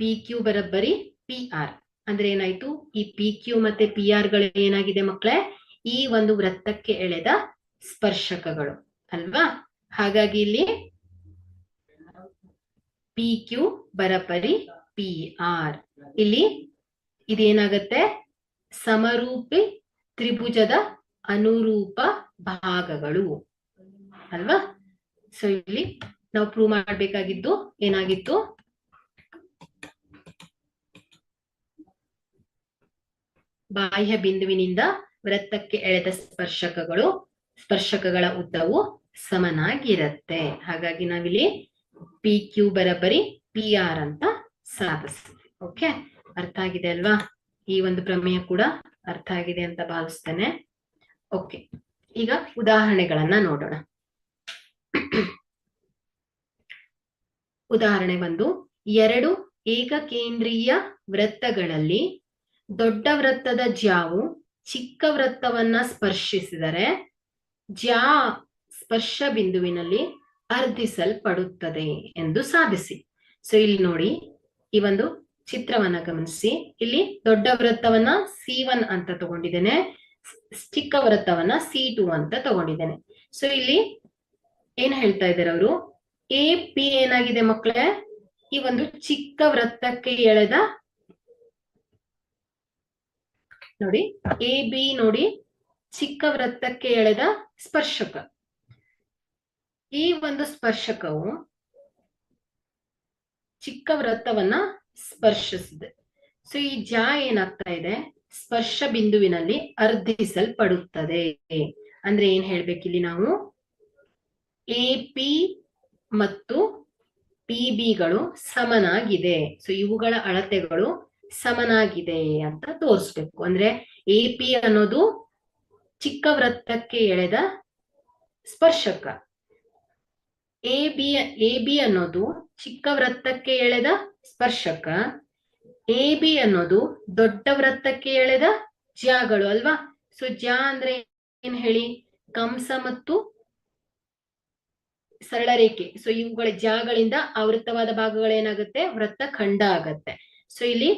PQ ಬರಬ್ಬರಿ PR ಅಂದ್ರೆ ಏನಾಯ್ತು, ಈ PQ ಮತ್ತೆ PR ಗಳು ಏನಾಗಿದೆ ಮಕ್ಕಳೇ, ಈ ಒಂದು ವೃತ್ತಕ್ಕೆ ಎಳೆದ ಸ್ಪರ್ಶಕಗಳು ಅಲ್ವಾ. ಹಾಗಾಗಿ ಇಲ್ಲಿ PQ ಬರಬ್ಬರಿ PR. ಇಲ್ಲಿ ಇದೇನಾಗತ್ತೆ, ಸಮರೂಪಿ ತ್ರಿಭುಜದ ಅನುರೂಪ ಭಾಗಗಳು ಅಲ್ವಾ. ಸೊ ಇಲ್ಲಿ ನಾವು ಪ್ರೂವ್ ಮಾಡಬೇಕಾಗಿದ್ದು ಏನಾಗಿತ್ತು, ಬಾಹ್ಯ ಬಿಂದುವಿನಿಂದ ವೃತ್ತಕ್ಕೆ ಎಳೆದ ಸ್ಪರ್ಶಕಗಳ ಉದ್ದವು ಸಮನಾಗಿರತ್ತೆ. ಹಾಗಾಗಿ ನಾವಿಲ್ಲಿ PQ ಬರಬ್ಬರಿ PR ಅಂತ ಸಾಧಿಸ್ತೀವಿ. ಓಕೆ, ಅರ್ಥ ಆಗಿದೆ ಅಲ್ವಾ. ಈ ಒಂದು ಪ್ರಮೇಯ ಕೂಡ ಅರ್ಥ ಆಗಿದೆ ಅಂತ ಭಾವಿಸ್ತೇನೆ. ಓಕೆ, ಈಗ ಉದಾಹರಣೆಗಳನ್ನ ನೋಡೋಣ. ಉದಾಹರಣೆ ಒಂದು, ಎರಡು ಏಕಕೇಂದ್ರೀಯ ವೃತ್ತಗಳಲ್ಲಿ ದೊಡ್ಡ ವೃತ್ತದ ಜ್ಯಾವು ಚಿಕ್ಕ ವೃತ್ತವನ್ನ ಸ್ಪರ್ಶಿಸಿದರೆ ಜ್ಯಾ ಸ್ಪರ್ಶ ಬಿಂದುವಿನಲ್ಲಿ ಅರ್ಧಿಸಲ್ಪಡುತ್ತದೆ ಎಂದು ಸಾಧಿಸಿ. ಸೊ ಇಲ್ಲಿ ನೋಡಿ, ಈ ಒಂದು ಚಿತ್ರವನ್ನ ಗಮನಿಸಿ. ಇಲ್ಲಿ ದೊಡ್ಡ ವೃತ್ತವನ್ನ C1 ಅಂತ ತಗೊಂಡಿದ್ದೇನೆ, ಚಿಕ್ಕ ವೃತ್ತವನ್ನ C2 ಅಂತ ತಗೊಂಡಿದ್ದೇನೆ. ಸೊ ಇಲ್ಲಿ ಏನ್ ಹೇಳ್ತಾ ಇದ್ದಾರೆ ಅವರು, ಎ ಪಿ ಏನಾಗಿದೆ ಮಕ್ಕಳೇ, ಈ ಒಂದು ಚಿಕ್ಕ ವೃತ್ತಕ್ಕೆ ಎಳೆದ, ನೋಡಿ ಎ ಬಿ ನೋಡಿ ಚಿಕ್ಕ ವೃತ್ತಕ್ಕೆ ಎಳೆದ ಸ್ಪರ್ಶಕ. ಈ ಒಂದು ಸ್ಪರ್ಶಕವು ಚಿಕ್ಕ ವೃತ್ತವನ್ನ ಸ್ಪರ್ಶಿಸಿದೆ. ಸೊ ಈ ಜ ಏನಾಗ್ತಾ ಇದೆ, ಸ್ಪರ್ಶ ಬಿಂದುವಿನಲ್ಲಿ ಅರ್ಧಿಸಲ್ಪಡುತ್ತದೆ. ಅಂದ್ರೆ ಏನ್ ಹೇಳ್ಬೇಕಿಲ್ಲಿ ನಾವು, ಎ ಪಿ ಮತ್ತು ಪಿ ಬಿಗಳು ಸಮನಾಗಿದೆ. ಸೊ ಇವುಗಳ ಅಳತೆಗಳು ಸಮನಾಗಿದೆ ಅಂತ ತೋರಿಸ್ಬೇಕು. ಅಂದ್ರೆ ಎ ಪಿ ಅನ್ನೋದು ಚಿಕ್ಕ ವೃತ್ತಕ್ಕೆ ಎಳೆದ ಸ್ಪರ್ಶಕ, ಎ ಬಿ ಅನ್ನೋದು ಚಿಕ್ಕ ವೃತ್ತಕ್ಕೆ ಎಳೆದ ಸ್ಪರ್ಶಕ, ಎ ಬಿ ಅನ್ನೋದು ದೊಡ್ಡ ವೃತ್ತಕ್ಕೆ ಎಳೆದ ಜಾಗಳು ಅಲ್ವಾ. ಸೊ ಜ ಅಂದ್ರೆ ಏನ್ ಹೇಳಿ, ಕಂಸ ಮತ್ತು ಸರಳ ರೇಖೆ. ಸೊ ಇವುಗಳ ಜಾಗಳಿಂದ ಆವೃತ್ತವಾದ ಭಾಗಗಳೇನಾಗುತ್ತೆ, ವೃತ್ತ ಖಂಡ ಆಗತ್ತೆ. ಸೊ ಇಲ್ಲಿ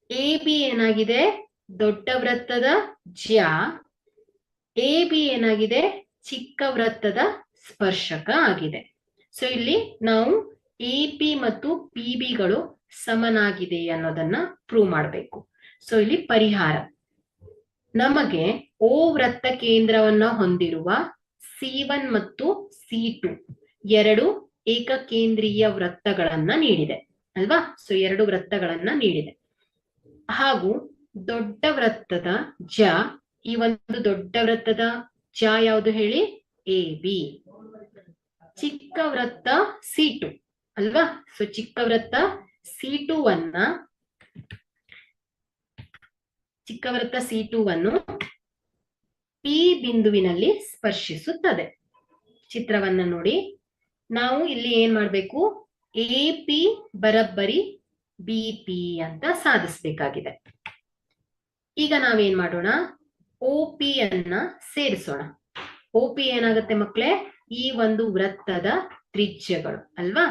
ಎ ಬಿ ಏನಾಗಿದೆ, ದೊಡ್ಡ ವೃತ್ತದ ಜ, ಎ ಬಿ ಏನಾಗಿದೆ, ಚಿಕ್ಕ ವೃತ್ತದ ಸ್ಪರ್ಶಕ ಆಗಿದೆ. ಸೊ ಇಲ್ಲಿ ನಾವು ಎ ಪಿ ಮತ್ತು ಪಿ ಬಿಗಳು ಸಮನಾಗಿದೆ ಅನ್ನೋದನ್ನ ಪ್ರೂವ್ ಮಾಡಬೇಕು. ಸೊ ಇಲ್ಲಿ ಪರಿಹಾರ, ನಮಗೆ ಓ ವೃತ್ತ ಕೇಂದ್ರವನ್ನ ಹೊಂದಿರುವ C1 ಮತ್ತು C2 ಎರಡು ಏಕಕೇಂದ್ರೀಯ ವೃತ್ತಗಳನ್ನ ನೀಡಿದೆ ಅಲ್ವಾ. ಸೊ ಎರಡು ವೃತ್ತಗಳನ್ನ ನೀಡಿದೆ. ಹಾಗೂ ದೊಡ್ಡ ವೃತ್ತದ ಜ, ಈ ಒಂದು ದೊಡ್ಡ ವೃತ್ತದ ಜ ಯಾವುದು ಹೇಳಿ, ಎ ಬಿ. ಚಿಕ್ಕ ವೃತ್ತ C2 ಅಲ್ವಾ. ಸೊ ಚಿಕ್ಕ ವೃತ್ತ C2 ವನ್ನು ಪಿ ಬಿಂದುವಿನಲ್ಲಿ ಸ್ಪರ್ಶಿಸುತ್ತದೆ. ಚಿತ್ರವನ್ನ ನೋಡಿ, ನಾವು ಇಲ್ಲಿ ಏನ್ ಮಾಡ್ಬೇಕು, ಎ ಪಿ ಬರಬ್ಬರಿ ಬಿ ಪಿ ಅಂತ ಸಾಧಿಸಬೇಕಾಗಿದೆ. ಈಗ ನಾವೇನ್ ಮಾಡೋಣ, ಒ ಪಿ ಅನ್ನ ಸೇರಿಸೋಣ. ಒ ಪಿ ಏನಾಗುತ್ತೆ ಮಕ್ಕಳೇ, ಈ ಒಂದು ವೃತ್ತದ ತ್ರಿಜ್ಯಗಳು ಅಲ್ವಾ.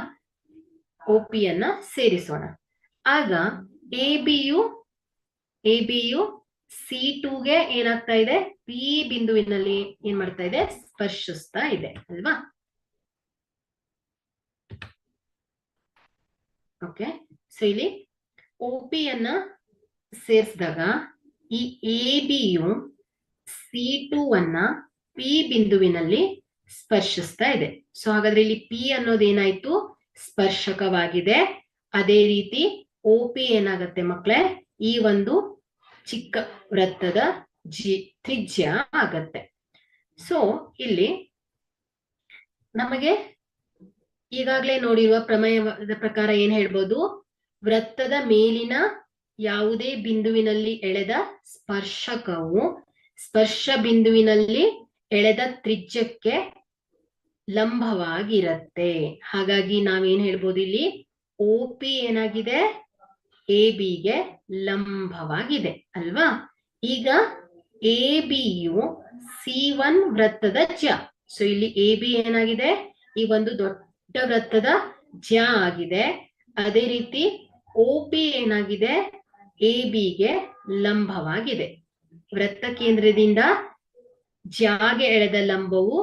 ಒ ಪಿ ಅನ್ನ ಸೇರಿಸೋಣ. ಆಗ ಎ ಬಿಯು C2ಗೆ ಏನಾಗ್ತಾ ಇದೆ, ಪಿ ಬಿಂದುವಿನಲ್ಲಿ ಏನ್ ಮಾಡ್ತಾ ಇದೆ, ಸ್ಪರ್ಶಿಸ್ತಾ ಇದೆ ಅಲ್ವಾ. ಓಕೆ. ಸೊ ಇಲ್ಲಿ ಒ ಪಿ ಅನ್ನ ಸೇರಿಸಿದಾಗ ಈ ಎ ಬಿಯು C2 ಪಿ ಬಿಂದುವಿನಲ್ಲಿ ಸ್ಪರ್ಶಿಸ್ತಾ ಇದೆ. ಸೊ ಹಾಗಾದ್ರೆ ಇಲ್ಲಿ ಪಿ ಅನ್ನೋದೇನಾಯ್ತು, ಸ್ಪರ್ಶಕವಾಗಿದೆ. ಅದೇ ರೀತಿ ಒ ಪಿ ಏನಾಗತ್ತೆ ಮಕ್ಕಳೇ, ಈ ಒಂದು ಚಿಕ್ಕ ವೃತ್ತದ ತ್ರಿಜ್ಯ ಆಗತ್ತೆ. ಸೊ ಇಲ್ಲಿ ನಮಗೆ ಈಗಾಗಲೇ ನೋಡಿರುವ ಪ್ರಮೇಯದ ಪ್ರಕಾರ ಏನ್ ಹೇಳ್ಬೋದು, ವೃತ್ತದ ಮೇಲಿನ ಯಾವುದೇ ಬಿಂದುವಿನಲ್ಲಿ ಎಳೆದ ಸ್ಪರ್ಶಕವು ಸ್ಪರ್ಶ ಬಿಂದುವಿನಲ್ಲಿ ಎಳೆದ ತ್ರಿಜ್ಯಕ್ಕೆ ಲಂಬವಾಗಿರತ್ತೆ. ಹಾಗಾಗಿ ನಾವೇನ್ ಹೇಳ್ಬೋದು, ಇಲ್ಲಿ ಒ ಪಿ ಏನಾಗಿದೆ, ಎ ಬಿಗೆ ಲಂಬವಾಗಿದೆ ಅಲ್ವಾ. ಈಗ ಎ ಬಿಯು C1 ವೃತ್ತದ ಜ. ಸೊ ಇಲ್ಲಿ ಎ ಬಿ ಏನಾಗಿದೆ, ಈ ಒಂದು ದೊಡ್ಡ ವೃತ್ತದ ಜ ಆಗಿದೆ. ಅದೇ ರೀತಿ ಒ ಪಿ ಏನಾಗಿದೆ, ಎ ಬಿಗೆ ಲಂಬವಾಗಿದೆ. ವೃತ್ತ ಕೇಂದ್ರದಿಂದ ಜಾಗೆ ಎಳೆದ ಲಂಬವು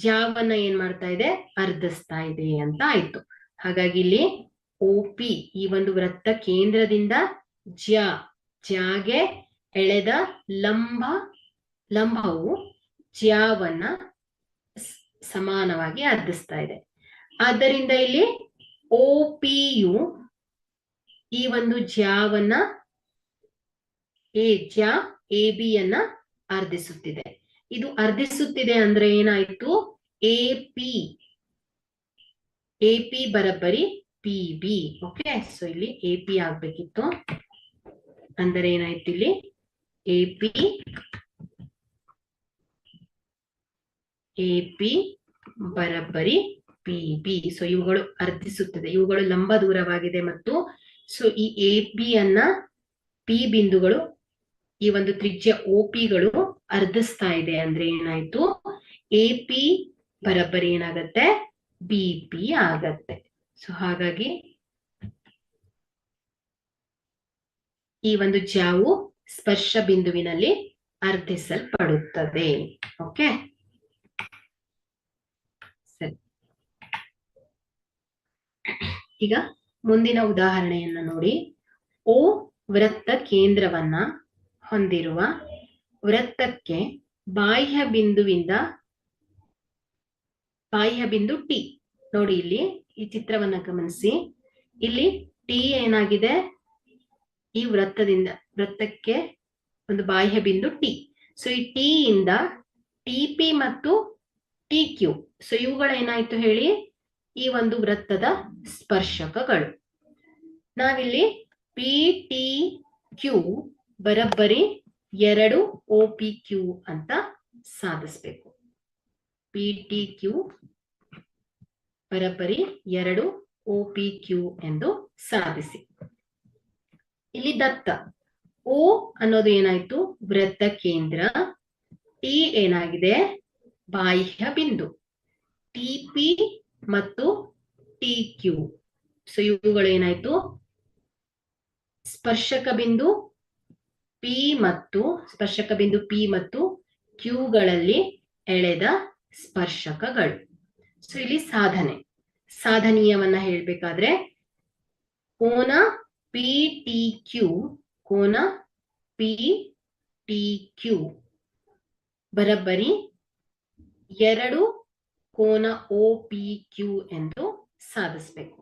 ಜಾವನ್ನ ಏನ್ ಮಾಡ್ತಾ ಇದೆ, ಅರ್ಧಿಸ್ತಾ ಇದೆ ಅಂತ ಆಯ್ತು. ಹಾಗಾಗಿ ಇಲ್ಲಿ ಒ ಪಿ ಈ ಒಂದು ವೃತ್ತ ಕೇಂದ್ರದಿಂದ ಜಾಗೆ ಎಳೆದ ಲಂಬವು ಜಾವನ್ನ ಸಮಾನವಾಗಿ ಅರ್ಧಿಸ್ತಾ ಇದೆ. ಆದ್ದರಿಂದ ಇಲ್ಲಿ ಒ ಪಿಯು ಈ ಒಂದು ಜಾವನ್ನ ಎ ಬಿ ಯನ್ನ ಅರ್ಧಿಸುತ್ತಿದೆ. ಇದು ಅರ್ಧಿಸುತ್ತಿದೆ ಅಂದ್ರೆ ಏನಾಯ್ತು, ಎ ಪಿ ಬರಬ್ಬರಿ ಪಿ ಬಿ. ಓಕೆ. ಸೊ ಇಲ್ಲಿ ಎ ಪಿ ಆಗ್ಬೇಕಿತ್ತು. ಅಂದರೆ ಏನಾಯ್ತು, ಇಲ್ಲಿ ಎ ಪಿ ಬರಬ್ಬರಿ ಪಿ ಬಿ. ಸೊ ಇವುಗಳು ಅರ್ಧಿಸುತ್ತದೆ, ಇವುಗಳು ಲಂಬ ದೂರವಾಗಿದೆ. ಮತ್ತು ಸೊ ಈ ಎ ಪಿ ಅನ್ನ ಪಿ ಬಿಂದುಗಳು, ಈ ಒಂದು ತ್ರಿಜ್ಯ ಒ ಪಿಗಳು ಅರ್ಧಿಸ್ತಾ ಇದೆ. ಅಂದ್ರೆ ಏನಾಯ್ತು, ಎ ಪಿ ಬರಬ್ಬರಿ ಏನಾಗತ್ತೆ, ಬಿ ಪಿ ಆಗತ್ತೆ. ಸೊ ಹಾಗಾಗಿ ಈ ಒಂದು ಜ್ಯಾವು ಸ್ಪರ್ಶ ಬಿಂದುವಿನಲ್ಲಿ ಅರ್ಧಿಸಲ್ಪಡುತ್ತದೆ. ಓಕೆ, ಸರಿ. ಈಗ ಮುಂದಿನ ಉದಾಹರಣೆಯನ್ನ ನೋಡಿ. ಓ ವೃತ್ತ ಕೇಂದ್ರವನ್ನ ಹೊಂದಿರುವ ವೃತ್ತಕ್ಕೆ ಬಾಹ್ಯ ಬಿಂದು ಟಿ. ನೋಡಿ, ಇಲ್ಲಿ ಈ ಚಿತ್ರವನ್ನ ಗಮನಿಸಿ. ಇಲ್ಲಿ ಟಿ ಏನಾಗಿದೆ, ಈ ವೃತ್ತಕ್ಕೆ ಒಂದು ಬಾಹ್ಯ ಬಿಂದು ಟಿ. ಸೊ ಈ ಟಿ ಇಂದ ಟಿ ಪಿ ಮತ್ತು ಟಿ ಕ್ಯೂ, ಸೊ ಇವುಗಳೇನಾಯ್ತು ಹೇಳಿ, ಈ ಒಂದು ವೃತ್ತದ ಸ್ಪರ್ಶಕಗಳು. ನಾವಿಲ್ಲಿ ಪಿ ಟಿ ಕ್ಯೂ ಬರಬ್ಬರಿ 2 OPQ ಅಂತ ಸಾಧಿಸ್ಬೇಕು. ಪಿ ಟಿ ಕ್ಯೂ ಬರಬ್ಬರಿ 2 OPQ ಎಂದು ಸಾಧಿಸಿ. ಇಲ್ಲಿ ದತ್ತ ಓ ಅನ್ನೋದು ಏನಾಯ್ತು, ವೃತ್ತ ಕೇಂದ್ರ. ಟಿ ಏನಾಗಿದೆ, ಬಾಹ್ಯ ಬಿಂದು. ಟಿ ಪಿ ಮತ್ತು ಟಿ ಕ್ಯೂ, ಸೊ ಇವುಗಳು ಏನಾಯ್ತು, ಸ್ಪರ್ಶಕ ಬಿಂದು ಪಿ ಮತ್ತು ಕ್ಯೂಗಳಲ್ಲಿ ಎಳೆದ ಸ್ಪರ್ಶಕಗಳು. ಸೊ ಇಲ್ಲಿ ಸಾಧನೀಯವನ್ನ ಹೇಳ್ಬೇಕಾದ್ರೆ ಕೋನ ಪಿ ಟಿ ಕ್ಯೂ ಬರಬ್ಬರಿ 2 ಕೋನ OPQ ಎಂದು ಸಾಧಿಸ್ಬೇಕು.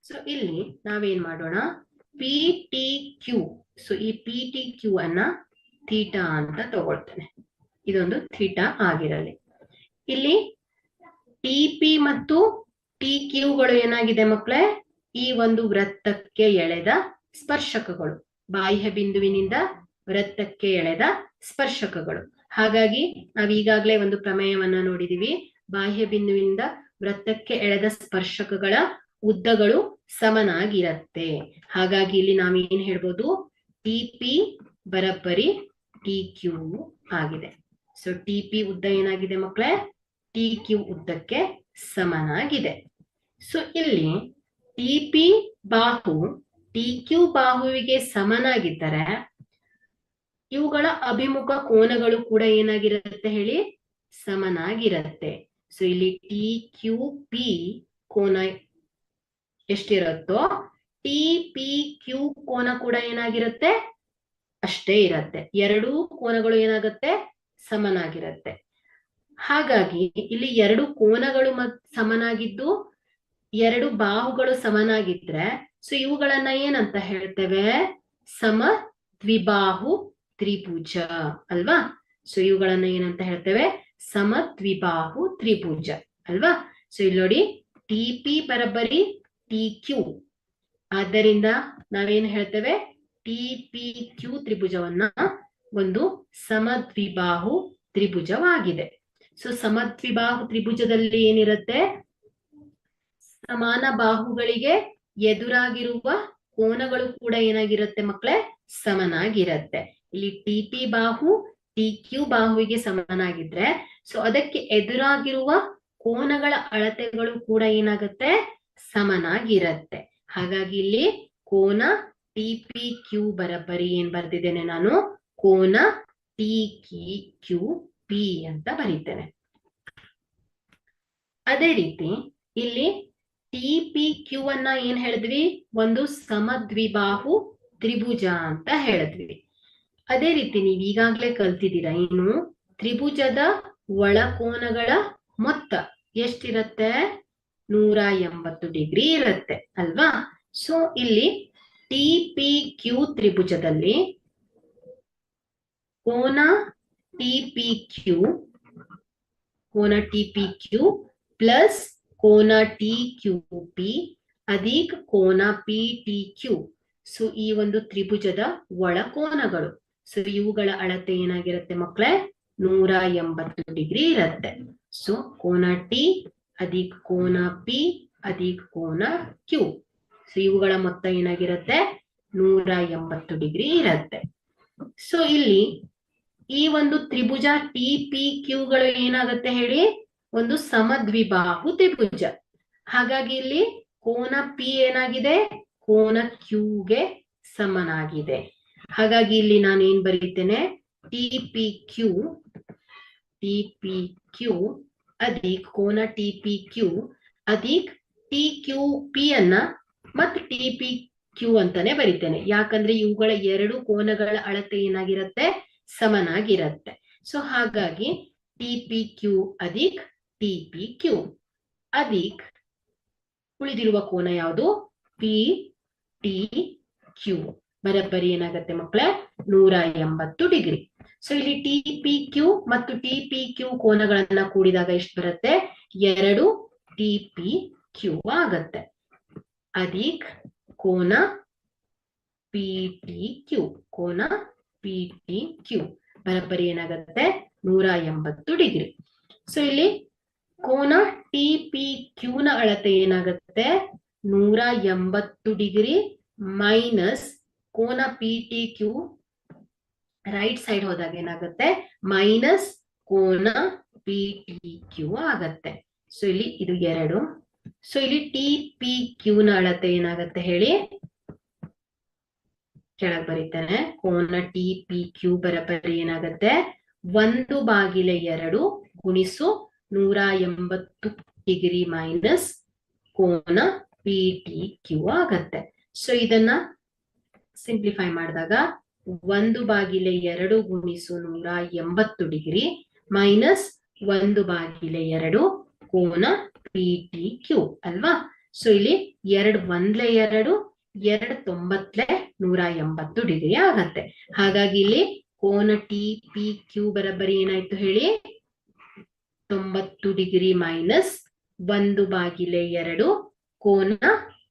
ಸೊ ಇಲ್ಲಿ ನಾವೇನ್ ಮಾಡೋಣ, ಪಿ ಟಿ ಕ್ಯೂ, ಸೊ ಈ ಪಿ ಟಿ ಕ್ಯೂ ಅನ್ನ ಥೀಟಾ ಅಂತ ತಗೊಳ್ತೇನೆ. ಇದೊಂದು ಥೀಟಾ ಆಗಿರಲಿ. ಇಲ್ಲಿ ಟಿ ಪಿ ಮತ್ತು ಟಿ ಕ್ಯೂಗಳು ಏನಾಗಿದೆ ಮಕ್ಕಳೇ, ಈ ಒಂದು ವೃತ್ತಕ್ಕೆ ಎಳೆದ ಸ್ಪರ್ಶಕಗಳು, ಬಾಹ್ಯ ಬಿಂದುವಿನಿಂದ ವೃತ್ತಕ್ಕೆ ಎಳೆದ ಸ್ಪರ್ಶಕಗಳು. ಹಾಗಾಗಿ ನಾವೀಗಾಗಲೇ ಒಂದು ಪ್ರಮೇಯವನ್ನ ನೋಡಿದೀವಿ. ಬಾಹ್ಯ ಬಿಂದುವಿನಿಂದ ವೃತ್ತಕ್ಕೆ ಎಳೆದ ಸ್ಪರ್ಶಕಗಳ ಉದ್ದಗಳು ಸಮನಾಗಿರತ್ತೆ. ಹಾಗಾಗಿ ಇಲ್ಲಿ ನಾವೇನ್ ಹೇಳ್ಬೋದು, ಟಿ ಪಿ ಬರಬ್ಬರಿ ಟಿ ಕ್ಯೂ ಆಗಿದೆ. ಸೊ ಟಿ ಪಿ ಉದ್ದ ಏನಾಗಿದೆ ಮಕ್ಕಳೇ, ಟಿ ಕ್ಯೂ ಉದ್ದಕ್ಕೆ ಸಮನಾಗಿದೆ. ಸೊ ಇಲ್ಲಿ ಟಿ ಪಿ ಬಾಹು ಟಿ ಕ್ಯೂ ಬಾಹುವಿಗೆ ಸಮನಾಗಿದ್ದರೆ ಇವುಗಳ ಅಭಿಮುಖ ಕೋನಗಳು ಕೂಡ ಏನಾಗಿರುತ್ತೆ ಹೇಳಿ, ಸಮನಾಗಿರತ್ತೆ. ಸೊ ಇಲ್ಲಿ ಟಿ ಕ್ಯೂ ಪಿ ಕೋನ ಎಷ್ಟಿರುತ್ತೋ ಟಿ ಪಿ ಕ್ಯೂ ಕೋನ ಕೂಡ ಏನಾಗಿರುತ್ತೆ, ಅಷ್ಟೇ ಇರತ್ತೆ. 2 ಕೋನಗಳು ಏನಾಗುತ್ತೆ, ಸಮನಾಗಿರತ್ತೆ. ಹಾಗಾಗಿ ಇಲ್ಲಿ 2 ಕೋನಗಳು ಸಮನಾಗಿದ್ದು 2 ಬಾಹುಗಳು ಸಮನಾಗಿದ್ರೆ ಸೊ ಇವುಗಳನ್ನ ಏನಂತ ಹೇಳ್ತೇವೆ, ಸಮ ದ್ವಿಬಾಹು ತ್ರಿಭುಜ ಅಲ್ವಾ. ಸೊ ಇವುಗಳನ್ನ ಏನಂತ ಹೇಳ್ತೇವೆ, ಸಮ ದ್ವಿಬಾಹು ತ್ರಿಭುಜ ಅಲ್ವಾ. ಸೊ ಇಲ್ಲಿ ನೋಡಿ, ಟಿ ಪಿ ಬರಬ್ಬರಿ ಟಿ ಕ್ಯೂ, ಆದ್ದರಿಂದ ನಾವೇನ್ ಹೇಳ್ತೇವೆ, ಟಿ ಪಿ ಕ್ಯೂ ತ್ರಿಭುಜವನ್ನ ಒಂದು ಸಮದ್ವಿಬಾಹು ತ್ರಿಭುಜವಾಗಿದೆ. ಸೊ ಸಮದ್ವಿಬಾಹು ತ್ರಿಭುಜದಲ್ಲಿ ಏನಿರುತ್ತೆ, ಸಮಾನ ಬಾಹುಗಳಿಗೆ ಎದುರಾಗಿರುವ ಕೋನಗಳು ಕೂಡ ಏನಾಗಿರುತ್ತೆ ಮಕ್ಕಳೇ, ಸಮನಾಗಿರುತ್ತೆ. ಇಲ್ಲಿ ಟಿ ಪಿ ಬಾಹು ಟಿ ಕ್ಯೂ ಬಾಹುವಿಗೆ ಸಮನಾಗಿದ್ರೆ ಸೊ ಅದಕ್ಕೆ ಎದುರಾಗಿರುವ ಕೋನಗಳ ಅಳತೆಗಳು ಕೂಡ ಏನಾಗುತ್ತೆ, ಸಮನಾಗಿರತ್ತೆ. ಹಾಗಾಗಿ ಇಲ್ಲಿ ಕೋನ ಟಿ ಪಿ ಕ್ಯೂ ಬರಬ್ಬರಿ ಏನ್ ಬರ್ದಿದ್ದೇನೆ ನಾನು, ಕೋನ ಟಿ ಕ್ಯೂ ಪಿ ಅಂತ ಬರೀತೇನೆ. ಅದೇ ರೀತಿ ಇಲ್ಲಿ ಟಿ ಪಿ ಕ್ಯೂ ಅನ್ನ ಏನ್ ಹೇಳಿದ್ವಿ, ಒಂದು ಸಮದ್ವಿಬಾಹು ತ್ರಿಭುಜ ಅಂತ ಹೇಳಿದ್ವಿ. ಅದೇ ರೀತಿ ನೀವು ಈಗಾಗ್ಲೇ ಕಲ್ತಿದ್ದೀರಾ, ಏನು, ತ್ರಿಭುಜದ ಒಳಕೋನಗಳ ಮೊತ್ತ ಎಷ್ಟಿರತ್ತೆ, 180 ಡಿಗ್ರಿ ಇರುತ್ತೆ ಅಲ್ವಾ. ಸೊ ಇಲ್ಲಿ ಟಿ ಪಿ ಕ್ಯೂ ತ್ರಿಭುಜದಲ್ಲಿ ಕೋನ ಟಿ ಪಿ ಕ್ಯೂ ಪ್ಲಸ್ ಕೋನ ಟಿ ಕ್ಯೂ ಪಿ ಅಧಿಕ್ ಕೋನ ಪಿ ಟಿ ಕ್ಯೂ. ಸೊ ಈ ಒಂದು ತ್ರಿಭುಜದ ಒಳಕೋನಗಳು, ಸೊ ಇವುಗಳ ಅಳತೆ ಏನಾಗಿರುತ್ತೆ ಮಕ್ಕಳೇ, 180 ಡಿಗ್ರಿ ಇರುತ್ತೆ. ಸೊ ಕೋನ ಟಿ ಅಧಿಕ್ ಕೋನ ಪಿ ಅಧಿಕ್ ಕೋನ ಕ್ಯೂ, ಸೊ ಇವುಗಳ ಮೊತ್ತ ಏನಾಗಿರುತ್ತೆ, 180 ಡಿಗ್ರಿ ಇರುತ್ತೆ. ಸೊ ಇಲ್ಲಿ ಈ ಒಂದು ತ್ರಿಭುಜ ಟಿ ಪಿ ಕ್ಯೂಗಳು ಏನಾಗುತ್ತೆ ಹೇಳಿ, ಒಂದು ಸಮದ್ವಿಬಾಹು ತ್ರಿಭುಜ. ಹಾಗಾಗಿ ಇಲ್ಲಿ ಕೋನ ಪಿ ಏನಾಗಿದೆ, ಕೋನ ಕ್ಯೂಗೆ ಸಮನಾಗಿದೆ. ಹಾಗಾಗಿ ಇಲ್ಲಿ ನಾನು ಏನ್ ಬರೀತೇನೆ, ಟಿ ಪಿ ಕ್ಯೂ ಅಧಿಕ್ ಕೋನ ಟಿ ಪಿ ಕ್ಯೂ ಅಧಿಕ್ ಟಿ ಕ್ಯೂ ಪಿ ಅನ್ನ ಮತ್ತು ಟಿ ಪಿ ಕ್ಯೂ ಅಂತಾನೆ ಬರಿತೇನೆ. ಯಾಕಂದ್ರೆ ಇವುಗಳ ಎರಡು ಕೋನಗಳ ಅಳತೆ ಏನಾಗಿರುತ್ತೆ, ಸಮನಾಗಿರುತ್ತೆ. ಸೊ ಹಾಗಾಗಿ ಟಿ ಪಿ ಕ್ಯೂ ಅಧಿಕ್ ಟಿ ಪಿ ಕ್ಯೂ ಅಧಿಕ್ ಉಳಿದಿರುವ ಕೋನ ಯಾವುದು, ಪಿ ಟಿ ಕ್ಯೂ ಬರಬ್ಬರಿ ಏನಾಗತ್ತೆ ಮಕ್ಕಳೇ, 180 ಡಿಗ್ರಿ. ಸೊ ಇಲ್ಲಿ ಟಿ ಪಿ ಕ್ಯೂ ಮತ್ತು ಟಿ ಪಿ ಕ್ಯೂ ಕೋನಗಳನ್ನ ಕೂಡಿದಾಗ ಎಷ್ಟು ಬರುತ್ತೆ, 2 ಟಿ ಪಿ ಕ್ಯೂ ಆಗತ್ತೆ. ಅಧಿಕ್ ಕೋನ ಪಿ ಟಿ ಕ್ಯೂ, ಕೋನ ಪಿ ಟಿ ಕ್ಯೂ ಬರಬ್ಬರಿ ಏನಾಗತ್ತೆ, 180 ಡಿಗ್ರಿ. ಸೊ ಇಲ್ಲಿ ಕೋನ ಟಿ ಪಿ ಕ್ಯೂ ನ ಅಳತೆ ಏನಾಗತ್ತೆ, 180 ಡಿಗ್ರಿ ಮೈನಸ್ ಕೋನ P T Q right side ಹೋದಾಗ ಏನಾಗುತ್ತೆ, ಮೈನಸ್ ಕೋನ ಪಿ ಟಿ ಕ್ಯೂ ಆಗತ್ತೆ. ಸೊ ಇಲ್ಲಿ ಇದು 2. ಸೊ ಇಲ್ಲಿ ಟಿ ಪಿ ಕ್ಯೂ ನ ಅಳತೆ ಏನಾಗತ್ತೆ ಹೇಳಿ, ಕೆಳಗೆ ಬರೀತಾನೆ, ಕೋನ ಟಿ ಪಿ ಕ್ಯೂ ಬರಬ್ಬರಿ ಏನಾಗತ್ತೆ, 1/2 ಗುಣಿಸು 180 ಡಿಗ್ರಿ ಮೈನಸ್ ಕೋನ ಪಿ ಟಿ ಕ್ಯೂ ಆಗತ್ತೆ. ಸೊ ಇದನ್ನ ಸಿಂಪ್ಲಿಫೈ ಮಾಡಿದಾಗ 1/2 ಗುಣಿಸು 180 ಡಿಗ್ರಿ ಮೈನಸ್ 1/2 ಕೋನ ಪಿ ಟಿ ಕ್ಯೂ ಅಲ್ವಾ. ಸೊ ಇಲ್ಲಿ 2 1 2 2 9 180 ಡಿಗ್ರಿ ಆಗತ್ತೆ. ಹಾಗಾಗಿ ಇಲ್ಲಿ ಕೋನ ಟಿ ಪಿ ಕ್ಯೂ ಬರಬ್ಬರಿ ಏನಾಯ್ತು ಹೇಳಿ, 90 ಡಿಗ್ರಿ ಮೈನಸ್ 1/2 ಕೋನ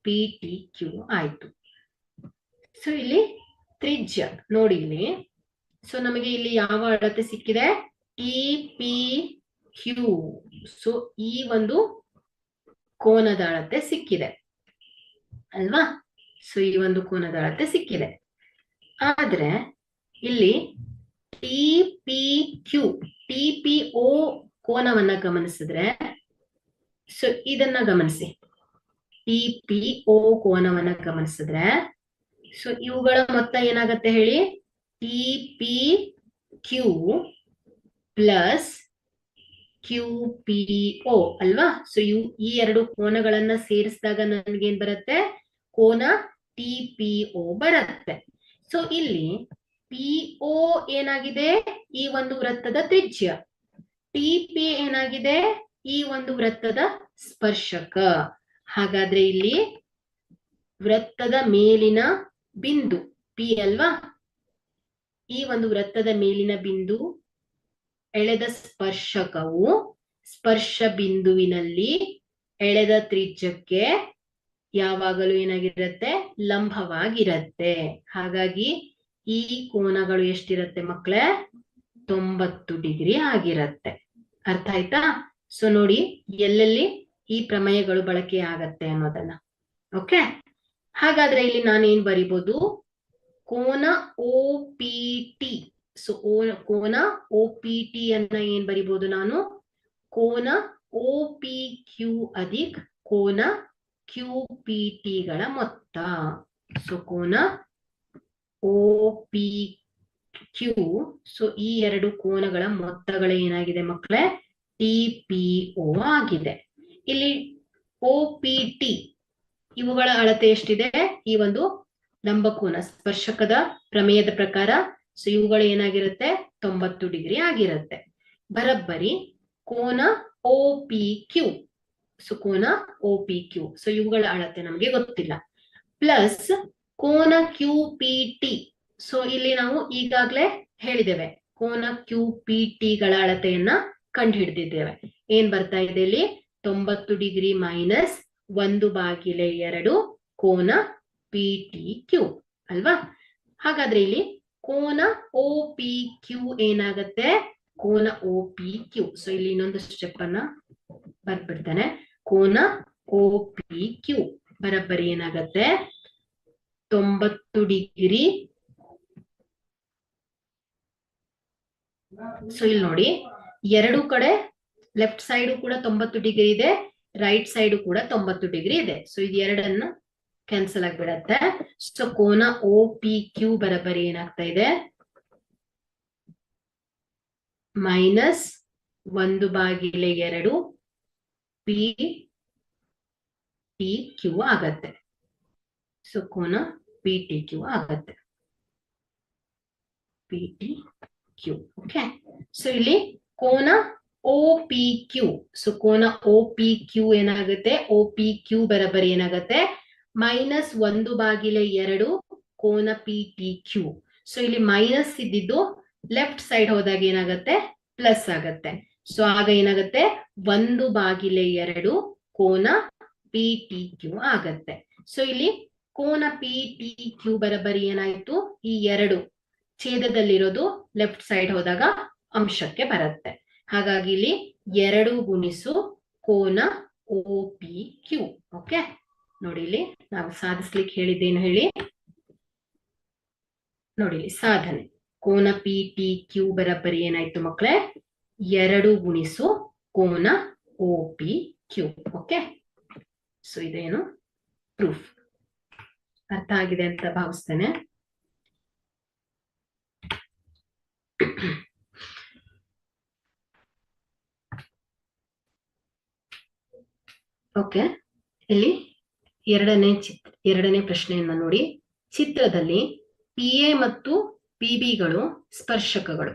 ಪಿ ಟಿ ಕ್ಯೂ ಆಯ್ತು. ಸೊ ಇಲ್ಲಿ ತ್ರಿಜ್ಯ ನೋಡಿ ಇಲ್ಲಿ. ಸೊ ನಮಗೆ ಇಲ್ಲಿ ಯಾವ ಅಳತೆ ಸಿಕ್ಕಿದೆ, ಟಿ ಪಿ ಕ್ಯೂ. ಸೊ ಈ ಒಂದು ಕೋನದ ಅಳತೆ ಸಿಕ್ಕಿದೆ ಅಲ್ವಾ. ಸೊ ಈ ಒಂದು ಕೋನದ ಅಳತೆ ಸಿಕ್ಕಿದೆ. ಆದ್ರೆ ಇಲ್ಲಿ T P Q T P O ಕೋನವನ್ನ ಗಮನಿಸಿದ್ರೆ, ಸೊ ಇದನ್ನ ಗಮನಿಸಿ, ಟಿ ಪಿ ಓ ಕೋನವನ್ನ ಗಮನಿಸಿದ್ರೆ, ಸೊ ಇವುಗಳ ಮೊತ್ತ ಏನಾಗತ್ತೆ ಹೇಳಿ, T P Q plus Q P O ಅಲ್ವಾ. ಸೊ ಈ ಎರಡು ಕೋನಗಳನ್ನ ಸೇರಿಸಿದಾಗ ನನ್ಗೇನ್ ಬರುತ್ತೆ, ಕೋನ ಟಿ ಪಿ ಓ ಬರುತ್ತೆ. ಸೊ ಇಲ್ಲಿ ಪಿ ಓ ಏನಾಗಿದೆ, ಈ ಒಂದು ವೃತ್ತದ ತ್ರಿಜ್ಯ. ಟಿ ಪಿ ಏನಾಗಿದೆ, ಈ ಒಂದು ವೃತ್ತದ ಸ್ಪರ್ಶಕ. ಹಾಗಾದ್ರೆ ಇಲ್ಲಿ ವೃತ್ತದ ಮೇಲಿನ ಬಿಂದು ಪಿ ಅಲ್ವಾ, ಈ ಒಂದು ವೃತ್ತದ ಮೇಲಿನ ಬಿಂದು ಎಳೆದ ಸ್ಪರ್ಶಕವು ಸ್ಪರ್ಶ ಬಿಂದುವಿನಲ್ಲಿ ಎಳೆದ ತ್ರಿಜ್ಯಕ್ಕೆ ಯಾವಾಗಲೂ ಏನಾಗಿರುತ್ತೆ, ಲಂಬವಾಗಿರತ್ತೆ. ಹಾಗಾಗಿ ಈ ಕೋನಗಳು ಎಷ್ಟಿರತ್ತೆ ಮಕ್ಕಳೇ, 90 ಡಿಗ್ರಿ ಆಗಿರತ್ತೆ. ಅರ್ಥ ಆಯ್ತಾ. ಸೊ ನೋಡಿ ಎಲ್ಲೆಲ್ಲಿ ಈ ಪ್ರಮೇಯಗಳು ಬಳಕೆ ಆಗತ್ತೆ ಅನ್ನೋದನ್ನ. ಓಕೆ, ಹಾಗಾದ್ರೆ ಇಲ್ಲಿ ನಾನೇನ್ ಬರಿಬಹುದು, ಕೋನ ಓ ಪಿ ಟಿ. ಸೊ ಕೋನ ಓ ಪಿ ಟಿ ಅನ್ನ ಏನ್ ಬರಿಬಹುದು ನಾನು, ಕೋನ ಓ ಪಿ ಕ್ಯೂ ಅಧಿಕ್ ಕೋನ ಕ್ಯೂ ಪಿ ಟಿ ಗಳ ಮೊತ್ತ. ಸೊ ಕೋನ ಓ ಪಿ ಕ್ಯೂ, ಸೊ ಈ ಎರಡು ಕೋನಗಳ ಮೊತ್ತಗಳು ಏನಾಗಿದೆ ಮಕ್ಕಳೇ, ಟಿ ಪಿ ಓ ಆಗಿದೆ. ಇಲ್ಲಿ ಓ ಪಿ ಟಿ ಇವುಗಳ ಅಳತೆ ಎಷ್ಟಿದೆ, ಈ ಒಂದು ಲಂಬಕೋನ ಸ್ಪರ್ಶಕದ ಪ್ರಮೇಯದ ಪ್ರಕಾರ. ಸೊ ಇವುಗಳು ಏನಾಗಿರುತ್ತೆ, 90 ಡಿಗ್ರಿ ಆಗಿರುತ್ತೆ. ಬರಬ್ಬರಿ ಕೋನ ಓ ಪಿ ಕ್ಯೂ. ಸೊ ಕೋನ ಓ ಪಿ ಕ್ಯೂ, ಸೊ ಇವುಗಳ ಅಳತೆ ನಮಗೆ ಗೊತ್ತಿಲ್ಲ. ಪ್ಲಸ್ ಕೋನ ಕ್ಯೂ ಪಿ ಟಿ. ಸೊ ಇಲ್ಲಿ ನಾವು ಈಗಾಗಲೇ ಹೇಳಿದ್ದೇವೆ, ಕೋನ ಕ್ಯೂ ಪಿ ಟಿ ಗಳ ಅಳತೆಯನ್ನ ಕಂಡು ಹಿಡಿದಿದ್ದೇವೆ. ಏನ್ ಬರ್ತಾ ಇದೆ ಇಲ್ಲಿ, 90 ಡಿಗ್ರಿ ಮೈನಸ್ 1/2 ಕೋನ ಪಿ ಟಿ ಕ್ಯೂ ಅಲ್ವಾ. ಹಾಗಾದ್ರೆ ಇಲ್ಲಿ ಕೋನ ಓ ಪಿ ಕ್ಯೂ ಏನಾಗತ್ತೆ, ಕೋನ ಓ ಪಿ ಕ್ಯೂ. ಸೊ ಇಲ್ಲಿ ಇನ್ನೊಂದು ಸ್ಟೆಪ್ ಅನ್ನ ಬರ್ಬಿಡ್ತಾನೆ, ಕೋನ ಓ ಪಿ ಕ್ಯೂ ಬರಬ್ಬರಿ ಏನಾಗತ್ತೆ, 90 ಡಿಗ್ರಿ. ಸೊ ಇಲ್ಲಿ ನೋಡಿ, ಎರಡು ಕಡೆ ಲೆಫ್ಟ್ ಸೈಡ್ ಕೂಡ 90 ಡಿಗ್ರಿ ಇದೆ, ರೈಟ್ ಸೈಡ್ ಕೂಡ 90 ಡಿಗ್ರಿ ಇದೆ. ಸೊ ಇದು ಎರಡನ್ನ ಕ್ಯಾನ್ಸಲ್ ಆಗ್ಬಿಡತ್ತೆ. ಸೊ ಕೋನ ಒ ಪಿ ಕ್ಯೂ ಬರಬರಿ ಏನಾಗ್ತಾ ಇದೆ, -1/2 ಪಿ ಟಿ ಕ್ಯೂ ಆಗತ್ತೆ. ಸೊ ಕೋನ ಪಿ ಟಿ ಕ್ಯೂ ಆಗತ್ತೆ, P T Q. Okay, so ಇಲ್ಲಿ ಕೋನ ಒ ಪಿ ಕ್ಯೂ. ಸೊ ಕೋನ ಒ ಪಿ ಕ್ಯೂ ಏನಾಗುತ್ತೆ, ಒ ಪಿ ಕ್ಯೂ ಬರಬರಿ ಏನಾಗುತ್ತೆ, -1/2 ಕೋನ ಪಿ ಟಿ ಕ್ಯೂ. ಸೊ ಇಲ್ಲಿ ಮೈನಸ್ ಇದ್ದಿದ್ದು ಲೆಫ್ಟ್ ಸೈಡ್ ಹೋದಾಗ ಏನಾಗುತ್ತೆ, ಪ್ಲಸ್ ಆಗತ್ತೆ. ಸೊ ಆಗ ಏನಾಗುತ್ತೆ, 1/2 ಕೋನ ಪಿ ಟಿ ಕ್ಯೂ ಆಗತ್ತೆ. ಸೊ ಇಲ್ಲಿ ಕೋನ ಪಿ ಟಿ ಕ್ಯೂ ಬರಬರಿ ಏನಾಯ್ತು, ಈ 2 ಛೇದದಲ್ಲಿರೋದು ಲೆಫ್ಟ್ ಸೈಡ್ ಹೋದಾಗ ಅಂಶಕ್ಕೆ ಬರುತ್ತೆ. ಹಾಗಾಗಿ ಇಲ್ಲಿ 2 ಗುಣಿಸು ಕೋನ ಒ ಪಿ ಕ್ಯೂ. ಓಕೆ, ನೋಡಿ ಇಲ್ಲಿ ನಾವು ಸಾಧಿಸ್ಲಿಕ್ಕೆ ಹೇಳಿದ್ದೇನು ಹೇಳಿ, ನೋಡಿ ಸಾಧನೆ. ಕೋನ ಪಿ ಟಿ ಕ್ಯೂ ಬರಬರಿ ಏನಾಯ್ತು ಮಕ್ಕಳೇ, 2 ಗುಣಿಸು ಕೋನ O P Q. Okay, so ಇದೇನು ಪ್ರೂಫ್. ಅರ್ಥ ಆಗಿದೆ ಅಂತ ಭಾವಿಸ್ತೇನೆ. ಓಕೆ, ಇಲ್ಲಿ ಎರಡನೇ ಪ್ರಶ್ನೆಯನ್ನ ನೋಡಿ. ಚಿತ್ರದಲ್ಲಿ ಪಿ ಎ ಮತ್ತು ಪಿ ಬಿಗಳು ಸ್ಪರ್ಶಕಗಳು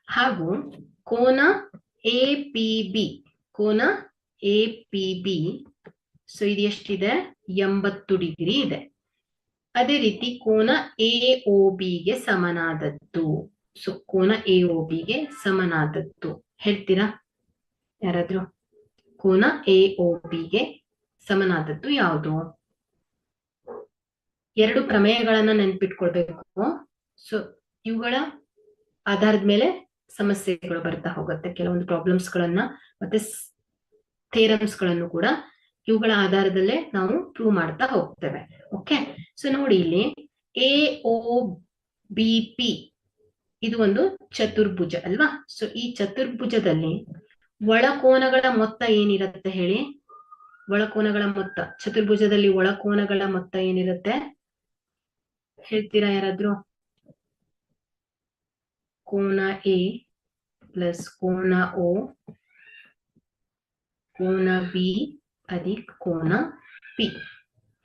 ಹಾಗೂ ಕೋನ ಎ ಪಿ ಬಿ, ಕೋನ ಎ ಪಿ ಬಿ, ಸೊ ಇದು ಎಷ್ಟಿದೆ, 80 ಡಿಗ್ರಿ ಇದೆ. ಅದೇ ರೀತಿ ಕೋನ ಎ ಒ ಬಿಗೆ ಸಮನಾದದ್ದು. ಸೊ ಕೋನ ಎ ಒ ಬಿಗೆ ಸಮನಾದದ್ದು ಹೇಳ್ತೀರಾ ಯಾರಾದ್ರೂ? ಕೋನ ಎ ಒ ಬಿಗೆ ಸಮನಾದದ್ದು ಯಾವುದು? 2 ಪ್ರಮೇಯಗಳನ್ನ ನೆನ್ಪಿಟ್ಕೊಳ್ಬೇಕು. ಸೊ ಇವುಗಳ ಆಧಾರದ ಮೇಲೆ ಸಮಸ್ಯೆಗಳು ಬರ್ತಾ ಹೋಗುತ್ತೆ. ಕೆಲವೊಂದು ಪ್ರಾಬ್ಲಮ್ಸ್ ಗಳನ್ನ ಮತ್ತೆ ಥಿಯರಮ್ಸ್ ಗಳನ್ನು ಕೂಡ ಇವುಗಳ ಆಧಾರದಲ್ಲೇ ನಾವು ಪ್ರೂವ್ ಮಾಡ್ತಾ ಹೋಗ್ತೇವೆ. ಓಕೆ, ಸೊ ನೋಡಿ ಇಲ್ಲಿ ಎ ಒ ಬಿ ಪಿ ಇದು ಒಂದು ಚತುರ್ಭುಜ ಅಲ್ವಾ? ಸೊ ಈ ಚತುರ್ಭುಜದಲ್ಲಿ ಒಳಕೋನಗಳ ಮೊತ್ತ ಏನಿರುತ್ತೆ ಹೇಳಿ? ಒಳಕೋನಗಳ ಮೊತ್ತ, ಚತುರ್ಭುಜದಲ್ಲಿ ಒಳಕೋನಗಳ ಮೊತ್ತ ಏನಿರುತ್ತೆ ಹೇಳ್ತೀರಾ ಯಾರಾದ್ರೂ? ಕೋನ ಎ ಪ್ಲಸ್ ಕೋನ ಒ ಕೋನ ಬಿ ಅಧಿಕ್ ಕೋನ P,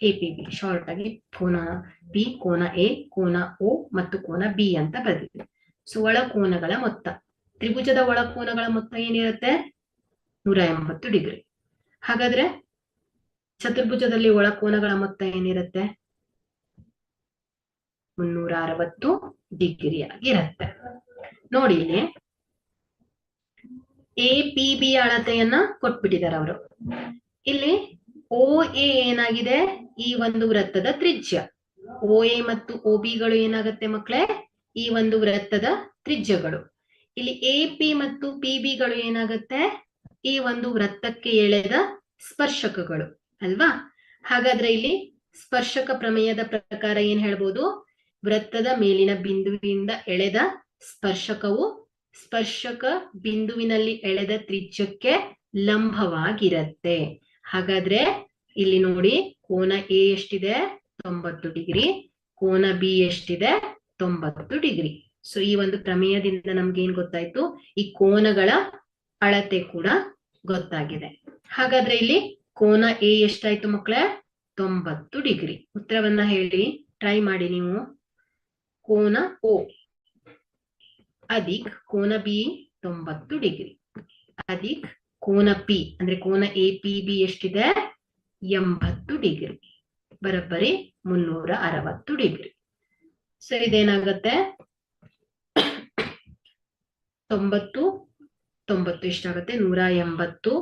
A P B short ಆಗಿ ಕೋನ ಪಿ, ಕೋನ ಎ, ಕೋನ ಒ ಮತ್ತು ಕೋನ ಬಿ ಅಂತ ಬರೆದಿದೆ. ಸೊ ಒಳಕೋನಗಳ ಮೊತ್ತ, ತ್ರಿಭುಜದ ಒಳಕೋನಗಳ ಮೊತ್ತ ಏನಿರುತ್ತೆ? 180 ಡಿಗ್ರಿ. ಹಾಗಾದ್ರೆ ಚತುರ್ಭುಜದಲ್ಲಿ ಒಳಕೋನಗಳ ಮೊತ್ತ ಏನಿರುತ್ತೆ? 360 ಡಿಗ್ರಿ ಆಗಿರುತ್ತೆ. ನೋಡಿ ಇಲ್ಲಿ ಎ ಪಿ ಬಿ ಅಳತೆಯನ್ನ ಕೊಟ್ಬಿಟ್ಟಿದ್ದಾರೆ ಅವರು. ಇಲ್ಲಿ ಓ ಎ ಏನಾಗಿದೆ? ಈ ಒಂದು ವೃತ್ತದ ತ್ರಿಜ್ಯ. ಓ ಎ ಮತ್ತು ಒ ಬಿಗಳು ಏನಾಗುತ್ತೆ ಮಕ್ಕಳೇ? ಈ ಒಂದು ವೃತ್ತದ ತ್ರಿಜ್ಯಗಳು. ಇಲ್ಲಿ ಎ ಪಿ ಮತ್ತು ಪಿ ಬಿಗಳು ಏನಾಗುತ್ತೆ? ಈ ಒಂದು ವೃತ್ತಕ್ಕೆ ಎಳೆದ ಸ್ಪರ್ಶಕಗಳು ಅಲ್ವಾ? ಹಾಗಾದ್ರೆ ಇಲ್ಲಿ ಸ್ಪರ್ಶಕ ಪ್ರಮೇಯದ ಪ್ರಕಾರ ಏನ್ ಹೇಳ್ಬೋದು? ವೃತ್ತದ ಮೇಲಿನ ಬಿಂದುವಿನಿಂದ ಎಳೆದ ಸ್ಪರ್ಶಕವು ಸ್ಪರ್ಶಕ ಬಿಂದುವಿನಲ್ಲಿ ಎಳೆದ ತ್ರಿಜ್ಯಕ್ಕೆ ಲಂಬವಾಗಿರುತ್ತೆ. ಹಾಗಾದ್ರೆ ಇಲ್ಲಿ ನೋಡಿ, ಕೋನ ಎ ಎಷ್ಟಿದೆ? 90 ಡಿಗ್ರಿ. ಕೋನ ಬಿ ಎಷ್ಟಿದೆ? 90 ಡಿಗ್ರಿ. ಸೊ ಈ ಒಂದು ಪ್ರಮೇಯದಿಂದ ನಮ್ಗೆ ಏನ್ ಗೊತ್ತಾಯ್ತು? ಈ ಕೋನಗಳ ಅಳತೆ ಕೂಡ ಗೊತ್ತಾಗಿದೆ. ಹಾಗಾದ್ರೆ ಇಲ್ಲಿ ಕೋನ ಎ ಎಷ್ಟಾಯ್ತು ಮಕ್ಕಳೇ? 90 ಡಿಗ್ರಿ. ಉತ್ತರವನ್ನ ಹೇಳಿ, ಟ್ರೈ ಮಾಡಿ ನೀವು. ಕೋನ ಓ ಅಧಿಕ್ ಕೋನ ಬಿ 90 ಡಿಗ್ರಿ ಅಧಿಕ್ ಕೋನ ಪಿ ಅಂದ್ರೆ ಕೋನ ಎ ಪಿ ಬಿ ಎಷ್ಟಿದೆ? 80 ಡಿಗ್ರಿ ಬರೋಬ್ಬರಿ 360 ಡಿಗ್ರಿ. ಸೊ ಇದೇನಾಗತ್ತೆ? 90 ಎಷ್ಟಾಗುತ್ತೆ? 180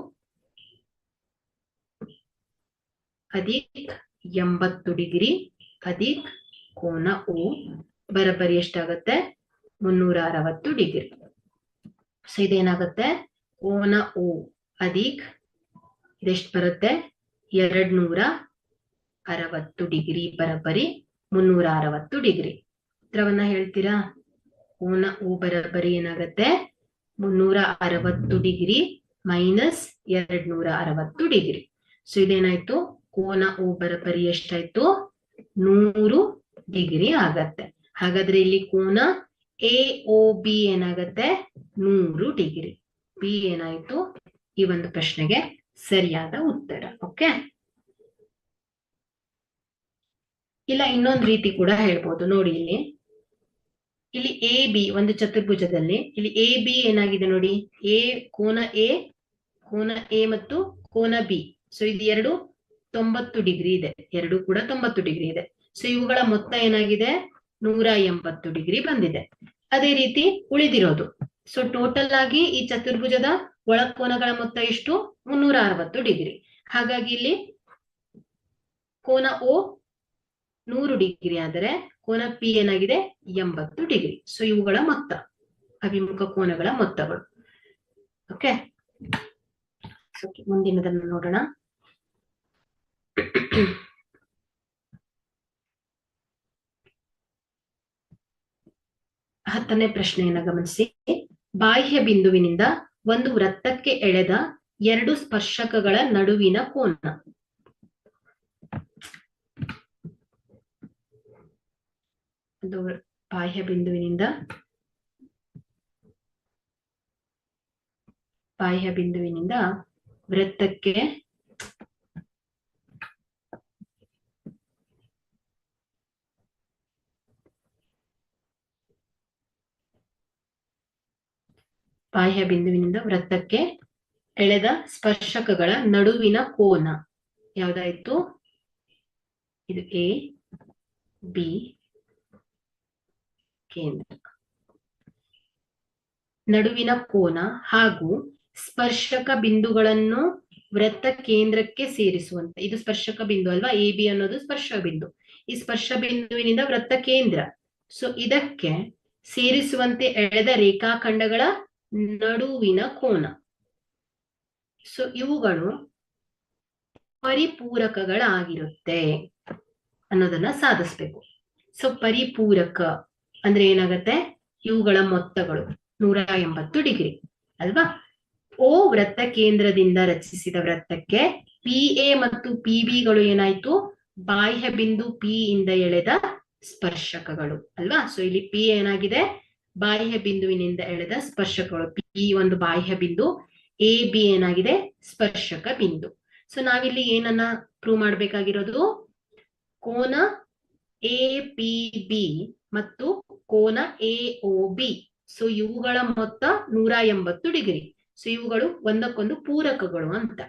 ಅಧಿಕ್ 80 ಡಿಗ್ರಿ ಅಧಿಕ್ ಕೋನ ಓ ಬರೋಬ್ಬರಿ ಎಷ್ಟಾಗತ್ತೆ? 360 ಡಿಗ್ರಿ. ಸೊ ಇದೇನಾಗುತ್ತೆ? ಕೋನ ಓ ಅಧಿಕ್ ಇದೆಷ್ಟು ಬರುತ್ತೆ? 260 ಡಿಗ್ರಿ ಬರೋಬ್ಬರಿ 360 ಡಿಗ್ರಿ. ಉತ್ತರವನ್ನ ಹೇಳ್ತೀರಾ? ಕೋನ ಓ ಬರೋಬ್ಬರಿ ಏನಾಗತ್ತೆ? 360 ಡಿಗ್ರಿ ಮೈನಸ್ 260 ಡಿಗ್ರಿ. ಸೊ ಇದೇನಾಯ್ತು? ಕೋನ ಓ ಬರಬರಿ ಎಷ್ಟಾಯ್ತು 100 ಡಿಗ್ರಿ ಆಗತ್ತೆ. ಹಾಗಾದ್ರೆ ಇಲ್ಲಿ ಕೋನ ಎ ಒ ಬಿ ಏನಾಗತ್ತೆ 100 ಡಿಗ್ರಿ. ಬಿ ಏನಾಯ್ತು ಈ ಒಂದು ಪ್ರಶ್ನೆಗೆ ಸರಿಯಾದ ಉತ್ತರ. ಓಕೆ, ಇಲ್ಲ ಇನ್ನೊಂದು ರೀತಿ ಕೂಡ ಹೇಳ್ಬೋದು ನೋಡಿ. ಇಲ್ಲಿ ಎ ಬಿ ಒಂದು ಚತುರ್ಭುಜದಲ್ಲಿ ಇಲ್ಲಿ ಎ ಬಿ ಏನಾಗಿದೆ ನೋಡಿ, ಕೋನ ಎ ಮತ್ತು ಕೋನ ಬಿ. ಸೊ ಇದು ಎರಡು 90 ಡಿಗ್ರಿ ಇದೆ, ಎರಡು ಕೂಡ 90 ಡಿಗ್ರಿ ಇದೆ. ಸೊ ಇವುಗಳ ಮೊತ್ತ ಏನಾಗಿದೆ 180 ಡಿಗ್ರಿ ಬಂದಿದೆ. ಅದೇ ರೀತಿ ಉಳಿದಿರೋದು, ಸೊ ಟೋಟಲ್ ಆಗಿ ಈ ಚತುರ್ಭುಜದ ಒಳಕೋನಗಳ ಮೊತ್ತ ಎಷ್ಟು 360 ಡಿಗ್ರಿ. ಹಾಗಾಗಿ ಇಲ್ಲಿ ಕೋನ ಓ 100 ಡಿಗ್ರಿ ಆದರೆ ಕೋನ ಪಿ ಏನಾಗಿದೆ 80 ಡಿಗ್ರಿ. ಸೊ ಇವುಗಳ ಮೊತ್ತ, ಅಭಿಮುಖ ಕೋನಗಳ ಮೊತ್ತಗಳು. ಓಕೆ, ಮುಂದಿನದನ್ನು ನೋಡೋಣ. ಹತ್ತನೇ ಪ್ರಶ್ನೆಯನ್ನ ಗಮನಿಸಿ. ಬಾಹ್ಯ ಬಿಂದುವಿನಿಂದ ಒಂದು ವೃತ್ತಕ್ಕೆ ಎಳೆದ ಎರಡು ಸ್ಪರ್ಶಕಗಳ ನಡುವಿನ ಕೋನ. ಬಾಹ್ಯ ಬಿಂದುವಿನಿಂದ ವೃತ್ತಕ್ಕೆ ಎಳೆದ ಸ್ಪರ್ಶಕಗಳ ನಡುವಿನ ಕೋನ ಯಾವ್ದಾಯ್ತು? ಇದು ಎ ಬಿ ಕೇಂದ್ರ. ನಡುವಿನ ಕೋನ ಹಾಗೂ ಸ್ಪರ್ಶಕ ಬಿಂದುಗಳನ್ನು ವೃತ್ತ ಕೇಂದ್ರಕ್ಕೆ ಸೇರಿಸುವಂತೆ. ಇದು ಸ್ಪರ್ಶಕ ಬಿಂದು ಅಲ್ವಾ, ಎ ಬಿ ಅನ್ನೋದು ಸ್ಪರ್ಶ ಬಿಂದು. ಈ ಸ್ಪರ್ಶ ಬಿಂದುವಿನಿಂದ ವೃತ್ತ ಕೇಂದ್ರ, ಸೊ ಇದಕ್ಕೆ ಸೇರಿಸುವಂತೆ ಎಳೆದ ರೇಖಾಖಂಡಗಳ ನಡುವಿನ ಕೋನ. ಸೊ ಇವುಗಳು ಪರಿಪೂರಕಗಳಾಗಿರುತ್ತೆ ಅನ್ನೋದನ್ನ ಸಾಧಿಸ್ಬೇಕು. ಸೊ ಪರಿಪೂರಕ ಅಂದ್ರೆ ಏನಾಗತ್ತೆ, ಇವುಗಳ ಮೊತ್ತಗಳು 180 ಡಿಗ್ರಿ ಅಲ್ವಾ. ಓ ವೃತ್ತ ಕೇಂದ್ರದಿಂದ ರಚಿಸಿದ ವೃತ್ತಕ್ಕೆ ಪಿ ಎ ಮತ್ತು ಪಿ ಬಿಗಳು ಏನಾಯ್ತು, ಬಾಹ್ಯ ಬಿಂದು ಪಿ ಇಂದ ಎಳೆದ ಸ್ಪರ್ಶಕಗಳು ಅಲ್ವಾ. ಸೊ ಇಲ್ಲಿ ಪಿ ಏನಾಗಿದೆ, ಬಾಹ್ಯ ಬಿಂದುವಿನಿಂದ ಎಳೆದ ಸ್ಪರ್ಶಕಗಳು. ಪಿ ಒಂದು ಬಾಹ್ಯ ಬಿಂದು, ಎ ಬಿ ಏನಾಗಿದೆ ಸ್ಪರ್ಶಕ ಬಿಂದು. ಸೊ ನಾವಿಲ್ಲಿ ಏನನ್ನ ಪ್ರೂವ್ ಮಾಡ್ಬೇಕಾಗಿರೋದು, ಕೋನ ಎ ಪಿ ಬಿ ಮತ್ತು ಕೋನ ಎ ಒ ಬಿ. ಸೊ ಇವುಗಳ ಮೊತ್ತ 180 ಡಿಗ್ರಿ. ಸೊ ಇವುಗಳು ಒಂದಕ್ಕೊಂದು ಪೂರಕಗಳು ಅಂತ.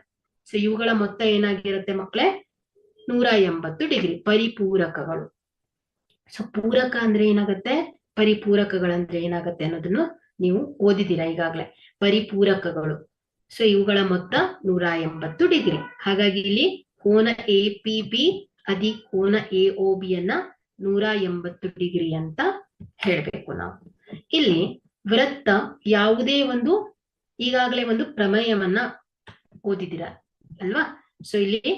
ಸೊ ಇವುಗಳ ಮೊತ್ತ ಏನಾಗಿರುತ್ತೆ ಮಕ್ಕಳೇ 180 ಡಿಗ್ರಿ, ಪರಿಪೂರಕಗಳು. ಸೊ ಪೂರಕ ಅಂದ್ರೆ ಏನಾಗುತ್ತೆ, ಪರಿಪೂರಕಗಳಂದ್ರೆ ಏನಾಗುತ್ತೆ ಅನ್ನೋದನ್ನು ನೀವು ಓದಿದ್ದೀರಾ ಈಗಾಗಲೇ. ಪರಿಪೂರಕಗಳು, ಸೊ ಇವುಗಳ ಮೊತ್ತ 180 ಡಿಗ್ರಿ. ಹಾಗಾಗಿ ಇಲ್ಲಿ ಕೋನ ಎ ಪಿ ಬಿ ಅದಿ ಕೋನ ಎ ಒ ಬಿ ಅನ್ನ 180 ಡಿಗ್ರಿ ಅಂತ ಹೇಳ್ಬೇಕು ನಾವು. ಇಲ್ಲಿ ವೃತ್ತ ಯಾವುದೇ ಒಂದು, ಈಗಾಗಲೇ ಒಂದು ಪ್ರಮೇಯವನ್ನ ಓದಿದಿರ ಅಲ್ವಾ. ಸೊ ಇಲ್ಲಿ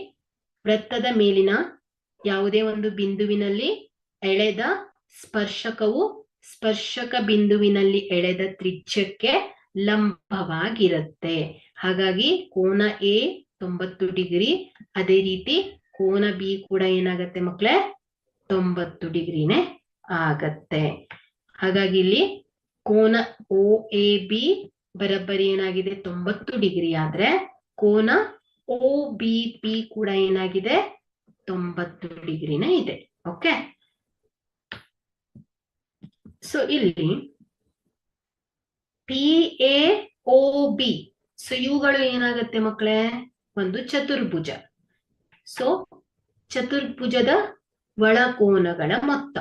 ವೃತ್ತದ ಮೇಲಿನ ಯಾವುದೇ ಒಂದು ಬಿಂದುವಿನಲ್ಲಿ ಎಳೆದ ಸ್ಪರ್ಶಕವು ಸ್ಪರ್ಶಕ ಬಿಂದುವಿನಲ್ಲಿ ಎಳೆದ ತ್ರಿಜ್ಯಕ್ಕೆ ಲಂಬವಾಗಿರುತ್ತೆ. ಹಾಗಾಗಿ ಕೋನ ಎ 90 ಡಿಗ್ರಿ, ಅದೇ ರೀತಿ ಕೋನ ಬಿ ಕೂಡ ಏನಾಗತ್ತೆ ಮಕ್ಕಳೇ 90 ಡಿಗ್ರಿನೇ ಆಗತ್ತೆ. ಹಾಗಾಗಿ ಇಲ್ಲಿ ಕೋನ ಒ ಎ ಬಿ ಬರಬ್ಬರಿ ಏನಾಗಿದೆ 90 ಡಿಗ್ರಿ ಆದ್ರೆ ಕೋನ ಒ ಬಿ ಪಿ ಕೂಡ ಏನಾಗಿದೆ 90 ಡಿಗ್ರಿನೇ ಇದೆ. ಓಕೆ, ಸೊ ಇಲ್ಲಿ P A O B, so ಇವುಗಳು ಏನಾಗತ್ತೆ ಮಕ್ಕಳೇ ಒಂದು ಚತುರ್ಭುಜ. ಸೊ ಚತುರ್ಭುಜದ ಒಳಕೋನಗಳ ಮೊತ್ತ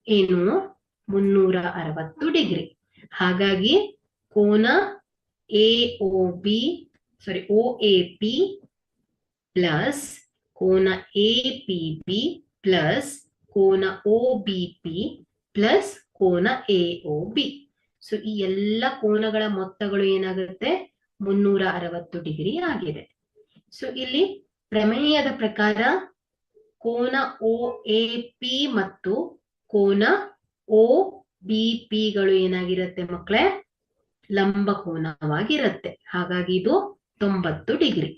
ಏನು 360 ಡಿಗ್ರಿ. ಹಾಗಾಗಿ ಕೋನ A O B O A P plus ಕೋನ ಎ ಪಿ ಬಿ ಪ್ಲಸ್ ಕೋನ ಒ ಬಿ ಪಿ ಪ್ಲಸ್ ಕೋನ ಎ ಒ ಬಿ. ಸೊ ಈ ಎಲ್ಲ ಕೋನಗಳ ಮೊತ್ತಗಳು ಏನಾಗುತ್ತೆ 360 ಡಿಗ್ರಿ ಆಗಿದೆ. ಸೊ ಇಲ್ಲಿ ಪ್ರಮೇಯದ ಪ್ರಕಾರ ಕೋನ ಒ ಎ ಪಿ ಮತ್ತು ಕೋನ ಒ ಬಿ ಪಿಗಳು ಏನಾಗಿರುತ್ತೆ ಮಕ್ಕಳೇ ಲಂಬ ಕೋನವಾಗಿರುತ್ತೆ. ಹಾಗಾಗಿ ಇದು 90 ಡಿಗ್ರಿ.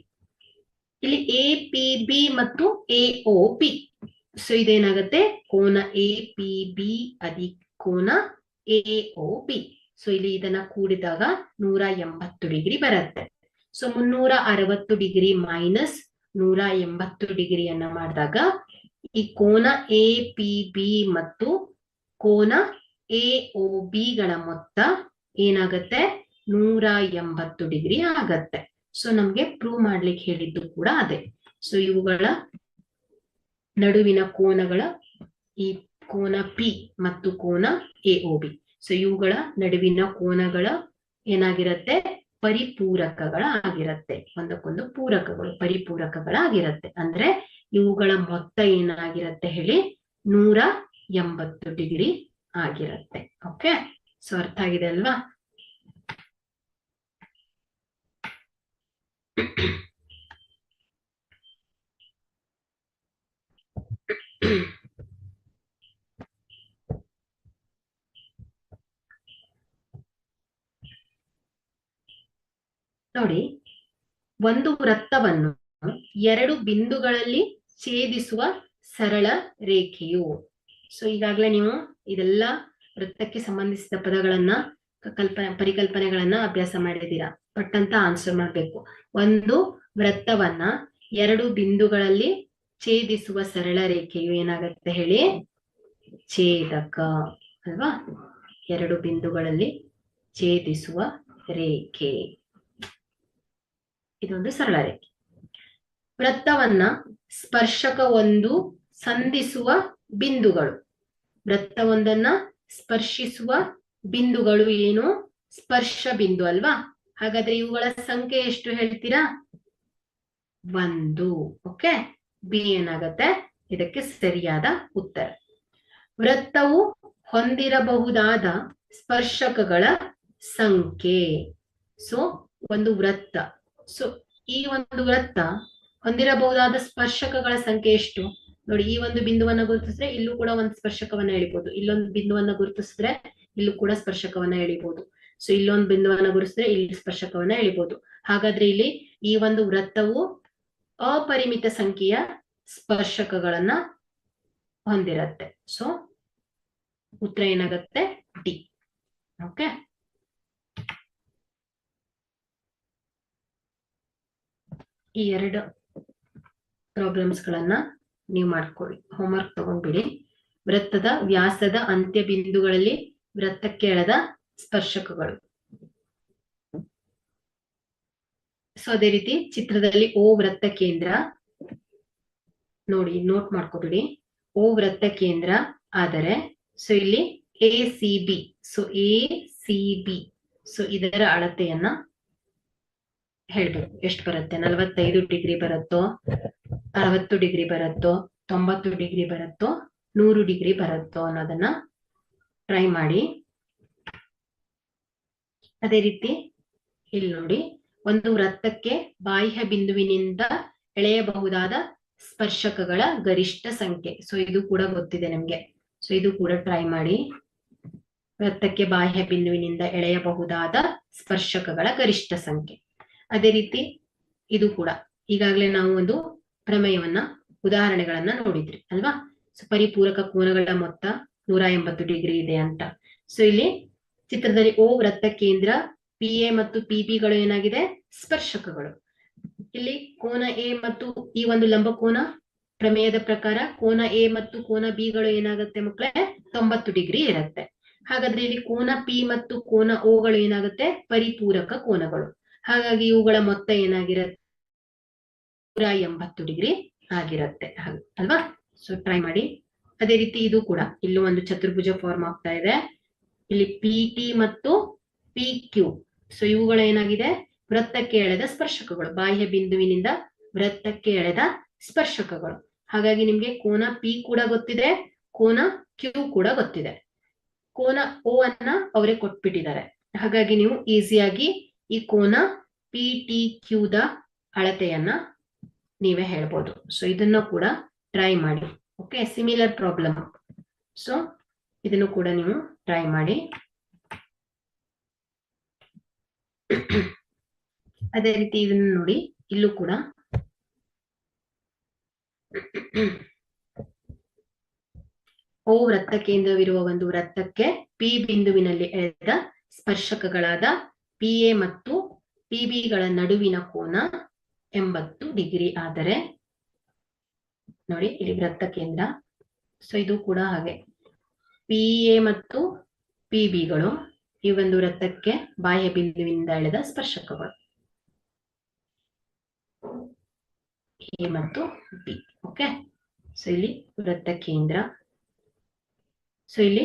ಇಲ್ಲಿ ಎ ಪಿ ಬಿ ಮತ್ತು ಎ ಒ ಪಿ. ಸೊ ಇದೇನಾಗುತ್ತೆ, ಕೋನ ಎ ಪಿ ಬಿ ಅಧಿಕ ಕೋನ ಎ ಒ ಪಿ. ಸೊ ಇಲ್ಲಿ ಇದನ್ನ ಕೂಡಿದಾಗ 180 ಡಿಗ್ರಿ ಬರುತ್ತೆ. ಸೊ 360 ಡಿಗ್ರಿ ಮೈನಸ್ 180 ಡಿಗ್ರಿಯನ್ನ ಮಾಡಿದಾಗ ಈ ಕೋನ ಎ ಪಿ ಬಿ ಮತ್ತು ಕೋನ ಎ ಒ ಬಿ ಗಳ ಮೊತ್ತ ಏನಾಗುತ್ತೆ, 180 ಡಿಗ್ರಿ ಆಗತ್ತೆ. ಸೊ ನಮ್ಗೆ ಪ್ರೂವ್ ಮಾಡ್ಲಿಕ್ಕೆ ಹೇಳಿದ್ದು ಕೂಡ ಅದೇ. ಸೊ ಇವುಗಳ ನಡುವಿನ ಕೋನಗಳ, ಈ ಕೋನ ಪಿ ಮತ್ತು ಕೋನ ಎ ಒ ಬಿ, ಸೊ ಇವುಗಳ ನಡುವಿನ ಕೋನಗಳ ಏನಾಗಿರತ್ತೆ, ಪರಿಪೂರಕಗಳಾಗಿರತ್ತೆ. ಒಂದಕ್ಕೊಂದು ಪೂರಕಗಳು, ಪರಿಪೂರಕಗಳಾಗಿರತ್ತೆ. ಅಂದ್ರೆ ಇವುಗಳ ಮೊತ್ತ ಏನಾಗಿರತ್ತೆ ಹೇಳಿ, 180 ಡಿಗ್ರಿ ಆಗಿರತ್ತೆ. ಓಕೆ, ಸೊ ಅರ್ಥ ಆಗಿದೆ ಅಲ್ವಾ? ನೋಡಿ, ಒಂದು ವೃತ್ತವನ್ನು 2 ಬಿಂದುಗಳಲ್ಲಿ ಛೇದಿಸುವ ಸರಳ ರೇಖೆಯು. ಸೊ ಈಗಾಗಲೇ ನೀವು ಇದೆಲ್ಲ ವೃತ್ತಕ್ಕೆ ಸಂಬಂಧಿಸಿದ ಪದಗಳನ್ನ, ಪರಿಕಲ್ಪನೆಗಳನ್ನ ಅಭ್ಯಾಸ ಮಾಡಿದ್ದೀರಾ. ಪಟ್ಟಂತ ಆನ್ಸರ್ ಮಾಡಬೇಕು. ಒಂದು ವೃತ್ತವನ್ನ 2 ಬಿಂದುಗಳಲ್ಲಿ ಛೇದಿಸುವ ಸರಳ ರೇಖೆಯು ಏನಾಗುತ್ತೆ ಹೇಳಿ, ಛೇದಕ ಅಲ್ವಾ? 2 ಬಿಂದುಗಳಲ್ಲಿ ಛೇದಿಸುವ ರೇಖೆ, ಇದೊಂದು ಸರಳ ರೇಖೆ. ವೃತ್ತವನ್ನ ಸ್ಪರ್ಶಕ ಒಂದು ಸಂಧಿಸುವ ಬಿಂದುಗಳು, ವೃತ್ತವೊಂದನ್ನ ಸ್ಪರ್ಶಿಸುವ ಬಿಂದುಗಳು ಏನು, ಸ್ಪರ್ಶ ಬಿಂದು ಅಲ್ವಾ? ಹಾಗಾದ್ರೆ ಇವುಗಳ ಸಂಖ್ಯೆ ಎಷ್ಟು ಹೇಳ್ತೀರಾ, 1. ಓಕೆ, ಬಿ ಏನಾಗತ್ತೆ ಇದಕ್ಕೆ ಸರಿಯಾದ ಉತ್ತರ. ವೃತ್ತವು ಹೊಂದಿರಬಹುದಾದ ಸ್ಪರ್ಶಕಗಳ ಸಂಖ್ಯೆ. ಸೊ ಒಂದು ವೃತ್ತ, ಸೊ ಈ ಒಂದು ವೃತ್ತ ಹೊಂದಿರಬಹುದಾದ ಸ್ಪರ್ಶಕಗಳ ಸಂಖ್ಯೆ ಎಷ್ಟು ನೋಡಿ. ಈ ಒಂದು ಬಿಂದುವನ್ನ ಗುರುತಿಸಿದ್ರೆ ಇಲ್ಲೂ ಕೂಡ ಒಂದು ಸ್ಪರ್ಶಕವನ್ನ ಎಳಿಬಹುದು, ಇಲ್ಲೊಂದು ಬಿಂದುವನ್ನ ಗುರುತಿಸಿದ್ರೆ ಇಲ್ಲೂ ಕೂಡ ಸ್ಪರ್ಶಕವನ್ನ ಎಳಿಬಹುದು. ಸೊ ಇಲ್ಲೊಂದು ಬಿಂದುವನ್ನ ಗುರುತಿಸಿದ್ರೆ ಇಲ್ಲಿ ಸ್ಪರ್ಶಕವನ್ನ ಎಳಿಬಹುದು. ಹಾಗಾದ್ರೆ ಇಲ್ಲಿ ಈ ಒಂದು ವೃತ್ತವು ಅಪರಿಮಿತ ಸಂಖ್ಯೆಯ ಸ್ಪರ್ಶಕಗಳನ್ನ ಹೊಂದಿರತ್ತೆ. ಸೊ ಉತ್ತರ ಏನಾಗುತ್ತೆ, ಡಿ. ಓಕೆ, ಈ 2 ಪ್ರಾಬ್ಲಮ್ಸ್ ಗಳನ್ನ ನೀವು ಮಾಡ್ಕೊಳ್ಳಿ, ಹೋಮ್ವರ್ಕ್ ತಗೊಂಡ್ಬಿಡಿ. ವೃತ್ತದ ವ್ಯಾಸದ ಅಂತ್ಯ ಬಿಂದುಗಳಲ್ಲಿ ವೃತ್ತಕ್ಕೆ ಎಳೆದ ಸ್ಪರ್ಶಕಗಳು. ಸೊ ಅದೇ ರೀತಿ ಚಿತ್ರದಲ್ಲಿ ಓ ವೃತ್ತ ಕೇಂದ್ರ ನೋಡಿ, ನೋಟ್ ಮಾಡ್ಕೊಬಿಡಿ. ಓ ವೃತ್ತ ಕೇಂದ್ರ ಆದರೆ ಸೊ ಇಲ್ಲಿ A C B, so A C B, so ಇದರ ಅಳತೆಯನ್ನ ಹೇಳ್ಬೇಕು. ಎಷ್ಟು ಬರುತ್ತೆ, 45 ಡಿಗ್ರಿ ಬರುತ್ತೋ, 60 ಡಿಗ್ರಿ ಬರುತ್ತೋ, 90 ಡಿಗ್ರಿ ಬರುತ್ತೋ, 100 ಡಿಗ್ರಿ ಬರುತ್ತೋ ಅನ್ನೋದನ್ನ ಟ್ರೈ ಮಾಡಿ. ಅದೇ ರೀತಿ ಇಲ್ಲಿ ನೋಡಿ, ಒಂದು ವೃತ್ತಕ್ಕೆ ಬಾಹ್ಯ ಬಿಂದುವಿನಿಂದ ಎಳೆಯಬಹುದಾದ ಸ್ಪರ್ಶಕಗಳ ಗರಿಷ್ಠ ಸಂಖ್ಯೆ. ಸೊ ಇದು ಕೂಡ ಗೊತ್ತಿದೆ ನಿಮ್ಗೆ, ಸೊ ಇದು ಕೂಡ ಟ್ರೈ ಮಾಡಿ. ವೃತ್ತಕ್ಕೆ ಬಾಹ್ಯ ಬಿಂದುವಿನಿಂದ ಎಳೆಯಬಹುದಾದ ಸ್ಪರ್ಶಕಗಳ ಗರಿಷ್ಠ ಸಂಖ್ಯೆ. ಅದೇ ರೀತಿ ಇದು ಕೂಡ ಈಗಾಗಲೇ ನಾವು ಒಂದು ಪ್ರಮೇಯವನ್ನ, ಉದಾಹರಣೆಗಳನ್ನ ನೋಡಿದ್ರಿ ಅಲ್ವಾ? ಸೊ ಪರಿಪೂರಕ ಕೋನಗಳ ಮೊತ್ತ 180 ಡಿಗ್ರಿ ಇದೆ ಅಂತ. ಸೊ ಇಲ್ಲಿ ಚಿತ್ರದಲ್ಲಿ ಓ ವೃತ್ತ ಕೇಂದ್ರ, ಪಿ ಎ ಮತ್ತು ಪಿ ಬಿ ಗಳು ಏನಾಗಿದೆ, ಸ್ಪರ್ಶಕಗಳು. ಇಲ್ಲಿ ಕೋನ ಎ ಮತ್ತು ಈ ಒಂದು ಲಂಬಕೋನ ಪ್ರಮೇಯದ ಪ್ರಕಾರ ಕೋನ ಎ ಮತ್ತು ಕೋನ ಬಿ ಗಳು ಏನಾಗುತ್ತೆ ಮಕ್ಕಳೇ, 90 ಡಿಗ್ರಿ ಇರುತ್ತೆ. ಹಾಗಾದ್ರೆ ಇಲ್ಲಿ ಕೋನ ಪಿ ಮತ್ತು ಕೋನ ಓ ಗಳು ಏನಾಗುತ್ತೆ, ಪರಿಪೂರಕ ಕೋನಗಳು. ಹಾಗಾಗಿ ಇವುಗಳ ಮೊತ್ತ ಏನಾಗಿರುತ್ತೆ, 180 ಡಿಗ್ರಿ ಆಗಿರುತ್ತೆ ಅಲ್ವಾ? ಸೊ ಟ್ರೈ ಮಾಡಿ. ಅದೇ ರೀತಿ ಇದು ಕೂಡ, ಇಲ್ಲೂ ಒಂದು ಚತುರ್ಭುಜ ಫಾರ್ಮ್ ಆಗ್ತಾ ಇದೆ. ಇಲ್ಲಿ ಪಿ ಟಿ ಮತ್ತು ಪಿ ಕ್ಯೂ, ಸೊ ಇವುಗಳು ಏನಾಗಿದೆ, ವೃತ್ತಕ್ಕೆ ಎಳೆದ ಸ್ಪರ್ಶಕಗಳು, ಬಾಹ್ಯ ಬಿಂದುವಿನಿಂದ ವೃತ್ತಕ್ಕೆ ಎಳೆದ ಸ್ಪರ್ಶಕಗಳು. ಹಾಗಾಗಿ ನಿಮ್ಗೆ ಕೋನ ಪಿ ಕೂಡ ಗೊತ್ತಿದೆ, ಕೋನ ಕ್ಯೂ ಕೂಡ ಗೊತ್ತಿದೆ. ಕೋನ ಓ ಅನ್ನ ಅವರೇ ಕೊಟ್ಬಿಟ್ಟಿದ್ದಾರೆ. ಹಾಗಾಗಿ ನೀವು ಈಸಿಯಾಗಿ ಈ ಕೋನ ಪಿ ಟಿ ಕ್ಯೂ ದ ಅಳತೆಯನ್ನ ನೀವೇ ಹೇಳ್ಬೋದು. ಸೊ ಇದನ್ನ ಕೂಡ ಟ್ರೈ ಮಾಡಿ. Okay, similar problem. ಸೊ ಇದನ್ನು ಕೂಡ ನೀವು ಟ್ರೈ ಮಾಡಿ. ಅದೇ ರೀತಿ ಇದನ್ನ ನೋಡಿ, ಇಲ್ಲೂ ಕೂಡ ಓ ವೃತ್ತ ಕೇಂದ್ರವಿರುವ ಒಂದು ವೃತ್ತಕ್ಕೆ ಪಿ ಬಿಂದುವಿನಲ್ಲಿ ಎಳೆದ ಸ್ಪರ್ಶಕಗಳಾದ ಪಿ ಎ ಮತ್ತು ಪಿ ಬಿಗಳ ನಡುವಿನ ಕೋನ 80 ಡಿಗ್ರಿ ಆದರೆ, ನೋಡಿ ಇಲ್ಲಿ ವೃತ್ತ ಕೇಂದ್ರ, ಸೊ ಇದು ಕೂಡ ಹಾಗೆ ಪಿ ಎ ಮತ್ತು ಪಿ ಬಿಗಳು ಈ ಒಂದು ವೃತ್ತಕ್ಕೆ ಬಾಹ್ಯ ಬಿಂದುವಿನಿಂದ ಎಳೆದ ಸ್ಪರ್ಶಕಗಳು ಎ ಮತ್ತು ಬಿ. ಓಕೆ, ಸೊ ಇಲ್ಲಿ ವೃತ್ತ ಕೇಂದ್ರ, ಸೊ ಇಲ್ಲಿ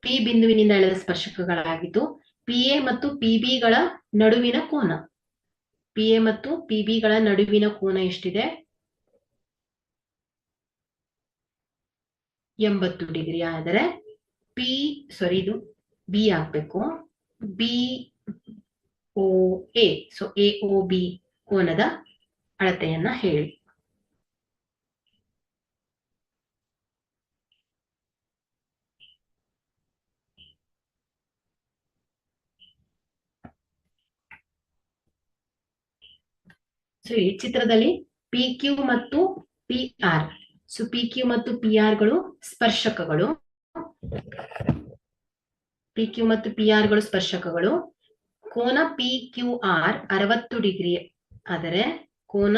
ಪಿ ಬಿಂದುವಿನಿಂದ ಎಳೆದ ಸ್ಪರ್ಶಕಗಳಾಗಿದ್ದು ಪಿ ಎ ಮತ್ತು ಪಿ ಬಿಗಳ ನಡುವಿನ ಕೋನ, ಪಿ ಎ ಮತ್ತು ಪಿ ಬಿಗಳ ನಡುವಿನ ಕೋನ ಎಷ್ಟಿದೆ? 80 ಡಿಗ್ರಿ ಆದರೆ ಇದು ಬಿ ಆಗ್ಬೇಕು, B O A, so A O B ಕೋನದ ಅಳತೆಯನ್ನ ಹೇಳಿ. ಸೊ ಈ ಚಿತ್ರದಲ್ಲಿ ಪಿ ಕ್ಯೂ ಮತ್ತು P R, so P Q ಮತ್ತು ಪಿ ಆರ್ ಗಳು ಸ್ಪರ್ಶಕಗಳು, ಪಿ ಕ್ಯೂ ಮತ್ತು ಪಿ ಆರ್ ಗಳು ಸ್ಪರ್ಶಕಗಳು. ಕೋನ ಪಿ ಕ್ಯೂ ಆರ್ 60 ಡಿಗ್ರಿ ಆದರೆ, ಕೋನ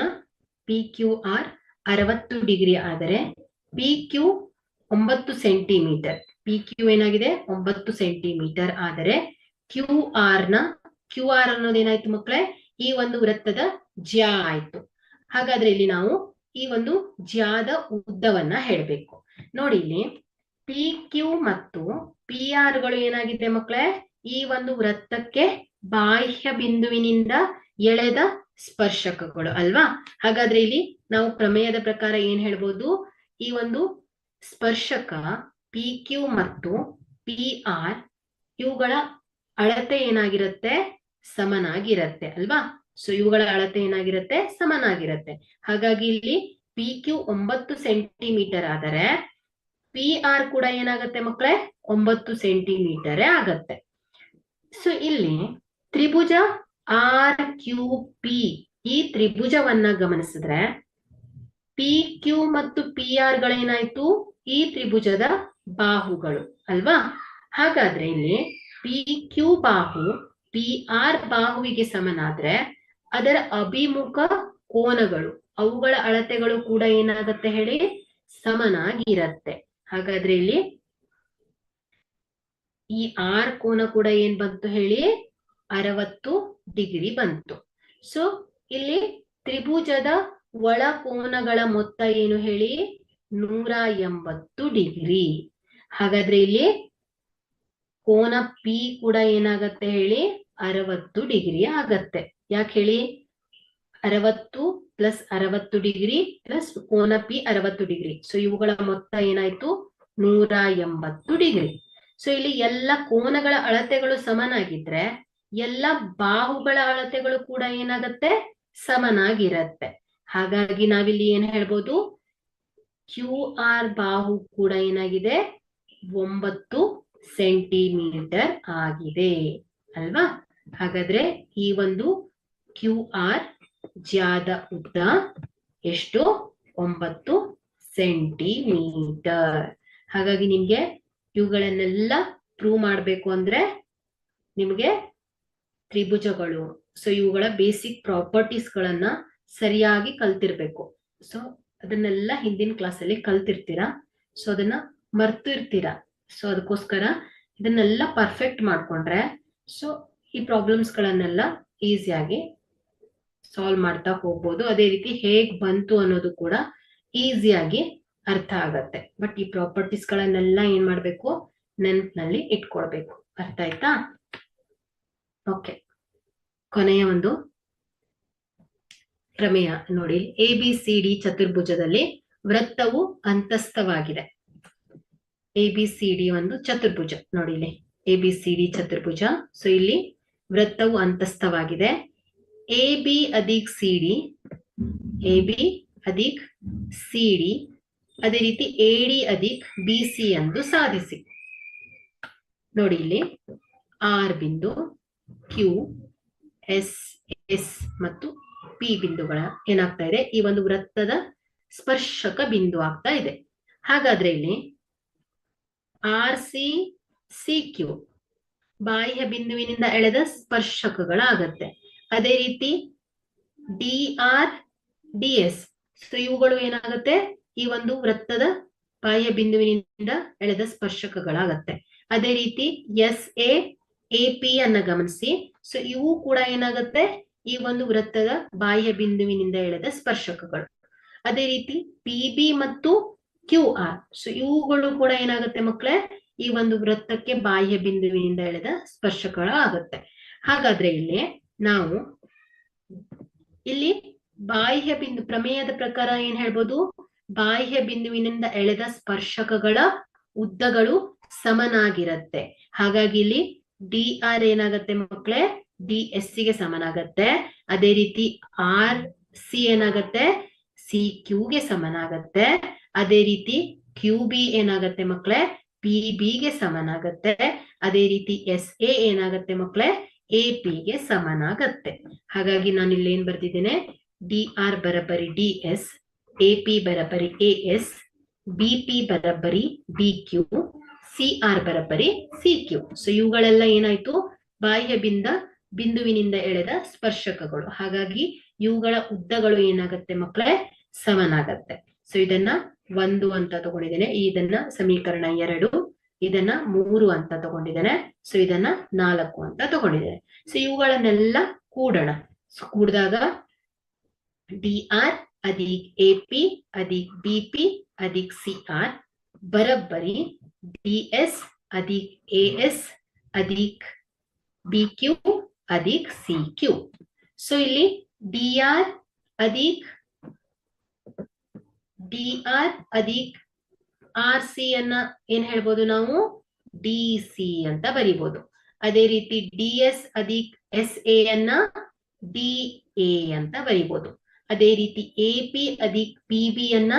ಪಿ ಕ್ಯೂ ಆರ್ 60 ಡಿಗ್ರಿ ಆದರೆ P Q 9 centimetre, P Q ಏನಾಗಿದೆ 9 ಸೆಂಟಿಮೀಟರ್ ಆದರೆ ಕ್ಯೂ ಆರ್ ಅನ್ನೋದೇನಾಯ್ತು ಮಕ್ಕಳೇ? ಈ ಒಂದು ವೃತ್ತದ ಜ್ಯಾ ಆಯ್ತು. ಹಾಗಾದ್ರೆ ಇಲ್ಲಿ ನಾವು ಈ ಒಂದು ಜ್ಯಾದ ಉದ್ದವನ್ನ ಹೇಳ್ಬೇಕು. ನೋಡಿ ಇಲ್ಲಿ ಪಿ ಕ್ಯೂ ಮತ್ತು ಪಿ ಆರ್ ಗಳು ಏನಾಗಿದೆ ಮಕ್ಕಳೇ? ಈ ಒಂದು ವೃತ್ತಕ್ಕೆ ಬಾಹ್ಯ ಬಿಂದುವಿನಿಂದ ಎಳೆದ ಸ್ಪರ್ಶಕಗಳು ಅಲ್ವಾ? ಹಾಗಾದ್ರೆ ಇಲ್ಲಿ ನಾವು ಪ್ರಮೇಯದ ಪ್ರಕಾರ ಏನ್ ಹೇಳ್ಬೋದು? ಈ ಒಂದು ಸ್ಪರ್ಶಕ ಪಿ ಕ್ಯೂ ಮತ್ತು ಪಿ ಆರ್ ಇವುಗಳ ಅಳತೆ ಏನಾಗಿರುತ್ತೆ? ಸಮನಾಗಿರತ್ತೆ ಅಲ್ವಾ? ಸೊ ಇವುಗಳ ಅಳತೆ ಏನಾಗಿರುತ್ತೆ? ಸಮನಾಗಿರತ್ತೆ. ಹಾಗಾಗಿ ಇಲ್ಲಿ ಪಿ ಕ್ಯೂ 9 ಸೆಂಟಿಮೀಟರ್ ಆದರೆ ಪಿ ಆರ್ ಕೂಡ ಏನಾಗತ್ತೆ ಮಕ್ಕಳೇ? 9 ಸೆಂಟಿಮೀಟರ್ ಆಗತ್ತೆ. ಸೊ ಇಲ್ಲಿ ತ್ರಿಭುಜ ಆರ್ ಕ್ಯೂ ಪಿ, ಈ ತ್ರಿಭುಜವನ್ನ ಗಮನಿಸಿದ್ರೆ ಪಿ ಕ್ಯೂ ಮತ್ತು ಪಿ ಆರ್ ಗಳೇನಾಯ್ತು? ಈ ತ್ರಿಭುಜದ ಬಾಹುಗಳು ಅಲ್ವಾ? ಹಾಗಾದ್ರೆ ಇಲ್ಲಿ ಪಿ ಕ್ಯೂ ಬಾಹು ಪಿ ಆರ್ ಬಾಹುವಿಗೆ ಸಮನಾದ್ರೆ ಅದರ ಅಭಿಮುಖ ಕೋನಗಳು, ಅವುಗಳ ಅಳತೆಗಳು ಕೂಡ ಏನಾಗತ್ತೆ ಹೇಳಿ? ಸಮನಾಗಿರತ್ತೆ. ಹಾಗಾದ್ರೆ ಇಲ್ಲಿ ಈ ಆರ್ ಕೋನ ಕೂಡ ಏನ್ ಬಂತು ಹೇಳಿ? 60 ಡಿಗ್ರಿ ಬಂತು. ಸೊ ಇಲ್ಲಿ ತ್ರಿಭುಜದ ಒಳ ಕೋನಗಳ ಮೊತ್ತ ಏನು ಹೇಳಿ? 180 ಡಿಗ್ರಿ. ಹಾಗಾದ್ರೆ ಇಲ್ಲಿ ಕೋನ ಪಿ ಕೂಡ ಏನಾಗತ್ತೆ ಹೇಳಿ? 60 ಡಿಗ್ರಿ ಆಗತ್ತೆ. ಯಾಕೆ ಹೇಳಿ? 60 ಪ್ಲಸ್ 60 ಡಿಗ್ರಿ ಪ್ಲಸ್ ಕೋನ ಪಿ 60 ಡಿಗ್ರಿ. ಸೊ ಇವುಗಳ ಮೊತ್ತ ಏನಾಯ್ತು? 180 ಡಿಗ್ರಿ. ಸೊ ಇಲ್ಲಿ ಎಲ್ಲ ಕೋನಗಳ ಅಳತೆಗಳು ಸಮನಾಗಿದ್ರೆ ಎಲ್ಲ ಬಾಹುಗಳ ಅಳತೆಗಳು ಕೂಡ ಏನಾಗತ್ತೆ? ಸಮನಾಗಿರತ್ತೆ. ಹಾಗಾಗಿ ನಾವಿಲ್ಲಿ ಏನ್ ಹೇಳ್ಬೋದು? ಕ್ಯೂ ಆರ್ ಬಾಹು ಕೂಡ ಏನಾಗಿದೆ? 9 ಸೆಂಟಿಮೀಟರ್ ಆಗಿದೆ ಅಲ್ವಾ? ಹಾಗಾದ್ರೆ ಈ ಒಂದು ಕ್ಯೂ ಆರ್ ಜ್ಯಾದ ಉದ್ದ ಎಷ್ಟು? 9 ಸೆಂಟಿಮೀಟರ್. ಹಾಗಾಗಿ ನಿಮ್ಗೆ ಇವುಗಳನ್ನೆಲ್ಲ ಪ್ರೂವ್ ಮಾಡ್ಬೇಕು ಅಂದ್ರೆ ನಿಮ್ಗೆ ತ್ರಿಭುಜಗಳು, ಸೊ ಇವುಗಳ ಬೇಸಿಕ್ ಪ್ರಾಪರ್ಟೀಸ್ ಗಳನ್ನ ಸರಿಯಾಗಿ ಕಲ್ತಿರ್ಬೇಕು. ಸೊ ಅದನ್ನೆಲ್ಲ ಹಿಂದಿನ ಕ್ಲಾಸಲ್ಲಿ ಕಲ್ತಿರ್ತೀರಾ, ಸೊ ಅದನ್ನ ಮರ್ತು ಇರ್ತೀರಾ. ಸೊ ಅದಕ್ಕೋಸ್ಕರ ಇದನ್ನೆಲ್ಲ ಪರ್ಫೆಕ್ಟ್ ಮಾಡ್ಕೊಂಡ್ರೆ ಸೊ ಈ ಪ್ರಾಬ್ಲಮ್ಸ್ ಗಳನ್ನೆಲ್ಲ ಈಸಿಯಾಗಿ ಸಾಲ್ವ್ ಮಾಡ್ತಾ ಹೋಗ್ಬೋದು. ಅದೇ ರೀತಿ ಹೇಗ್ ಬಂತು ಅನ್ನೋದು ಕೂಡ ಈಸಿಯಾಗಿ ಅರ್ಥ ಆಗತ್ತೆ. ಬಟ್ ಈ ಪ್ರಾಪರ್ಟೀಸ್ ಗಳನ್ನೆಲ್ಲ ಏನ್ ಮಾಡ್ಬೇಕು? ನೆನಪಿನಲ್ಲಿ ಇಟ್ಕೊಳ್ಬೇಕು. ಅರ್ಥ ಆಯ್ತಾ? ಓಕೆ, ಕೊನೆಯ ಒಂದು ಪ್ರಮೇಯ ನೋಡಿ. ABCD ಚತುರ್ಭುಜದಲ್ಲಿ ವೃತ್ತವು ಅಂತಸ್ಥವಾಗಿದೆ. ABCD ಒಂದು ಚತುರ್ಭುಜ ನೋಡಿ ಇಲ್ಲಿ ABCD ಚತುರ್ಭುಜ. ಸೊ ಇಲ್ಲಿ ವೃತ್ತವು ಅಂತಸ್ಥವಾಗಿದೆ. AB ಅಧಿಕ್ CD, AB ಅಧಿಕ್ CD, ಅದೇ ರೀತಿ AD ಅಧಿಕ್ BC ಎಂದು ಸಾಧಿಸಿ. ನೋಡಿ ಇಲ್ಲಿ ಆರ್ ಬಿಂದು, ಕ್ಯೂ, ಎಸ್, ಎಸ್ ಮತ್ತು ಪಿ ಬಿಂದುಗಳ ಏನಾಗ್ತಾ ಇದೆ? ಈ ಒಂದು ವೃತ್ತದ ಸ್ಪರ್ಶಕ ಬಿಂದು ಆಗ್ತಾ ಇದೆ. ಹಾಗಾದ್ರೆ ಇಲ್ಲಿ RC CQ ಬಾಹ್ಯ ಬಿಂದುವಿನಿಂದ ಎಳೆದ ಸ್ಪರ್ಶಕಗಳಾಗತ್ತೆ. ಅದೇ ರೀತಿ DR DS, ಸೊ ಇವುಗಳು ಏನಾಗುತ್ತೆ, ಈ ಒಂದು ವೃತ್ತದ ಬಾಹ್ಯ ಬಿಂದುವಿನಿಂದ ಎಳೆದ ಸ್ಪರ್ಶಕಗಳಾಗತ್ತೆ. ಅದೇ ರೀತಿ SA AP ಅನ್ನ ಗಮನಿಸಿ. ಸೊ ಇವು ಕೂಡ ಏನಾಗುತ್ತೆ, ಈ ಒಂದು ವೃತ್ತದ ಬಾಹ್ಯ ಬಿಂದುವಿನಿಂದ ಎಳೆದ ಸ್ಪರ್ಶಕಗಳು. ಅದೇ ರೀತಿ PB ಮತ್ತು QR, ಸೊ ಇವುಗಳು ಕೂಡ ಏನಾಗುತ್ತೆ ಮಕ್ಕಳೇ, ಈ ಒಂದು ವೃತ್ತಕ್ಕೆ ಬಾಹ್ಯ ಬಿಂದುವಿನಿಂದ ಎಳೆದ ಸ್ಪರ್ಶಕಗಳು ಆಗುತ್ತೆ. ಹಾಗಾದ್ರೆ ನಾವು ಇಲ್ಲಿ ಬಾಹ್ಯ ಬಿಂದು ಪ್ರಮೇಯದ ಪ್ರಕಾರ ಏನ್ ಹೇಳ್ಬೋದು, ಬಾಹ್ಯ ಬಿಂದುವಿನಿಂದ ಎಳೆದ ಸ್ಪರ್ಶಕಗಳ ಉದ್ದಗಳು ಸಮನಾಗಿರತ್ತೆ. ಹಾಗಾಗಿ ಇಲ್ಲಿ DR ಏನಾಗತ್ತೆ ಮಕ್ಕಳೇ, DS ಗೆ ಸಮನಾಗತ್ತೆ. ಅದೇ ರೀತಿ RC ಏನಾಗತ್ತೆ, CQ ಗೆ ಸಮನಾಗತ್ತೆ. ಅದೇ ರೀತಿ QB ಏನಾಗತ್ತೆ ಮಕ್ಕಳೇ, PB ಗೆ ಸಮನಾಗತ್ತೆ. ಅದೇ ರೀತಿ SA ಏನಾಗತ್ತೆ ಮಕ್ಕಳೇ, AP ಗೆ ಸಮನಾಗತ್ತೆ. ಹಾಗಾಗಿ ನಾನು ಇಲ್ಲಿ ಏನ್ ಬರ್ತಿದ್ದೇನೆ, DR ಬರಬರಿ DS, AP ಬರಬರಿ AS, BP ಬರಬರಿ BQ, CR ಬರಬರಿ CQ. So ಇವುಗಳೆಲ್ಲ ಏನಾಯ್ತು, ಬಾಹ್ಯ ಬಿಂದುವಿನಿಂದ ಎಳೆದ ಸ್ಪರ್ಶಕಗಳು. ಹಾಗಾಗಿ ಇವುಗಳ ಉದ್ದಗಳು ಏನಾಗತ್ತೆ ಮಕ್ಕಳೇ, ಸಮನಾಗತ್ತೆ. ಸೊ ಇದನ್ನ 1 ಅಂತ ತಗೊಂಡಿದ್ದೇನೆ, ಇದನ್ನ ಸಮೀಕರಣ 2, ಇದನ್ನ 3 ಅಂತ ತಗೊಂಡಿದ್ದೇನೆ. ಸೊ ಇದನ್ನ 4 ಅಂತ ತಗೊಂಡಿದ್ದೇನೆ. ಸೊ ಇವುಗಳನ್ನೆಲ್ಲ ಕೂಡೋಣ. ಕೂಡಿದಾಗ DR अधिक AP अधिक BP अधिक CR बराबरी DS अधिक AS अधिक BQ अधिक CQ. ಸೊ ಇಲ್ಲಿ DR अधिक RC ಅನ್ನ ಏನ್ ಹೇಳ್ಬೋದು ನಾವು, DC ಅಂತ ಬರಿಬಹುದು. ಅದೇ ರೀತಿ DS अधिक SA ಅನ್ನ DA ಅಂತ ಬರಿಬಹುದು. ಅದೇ ರೀತಿ AP अधिक PB ಅನ್ನ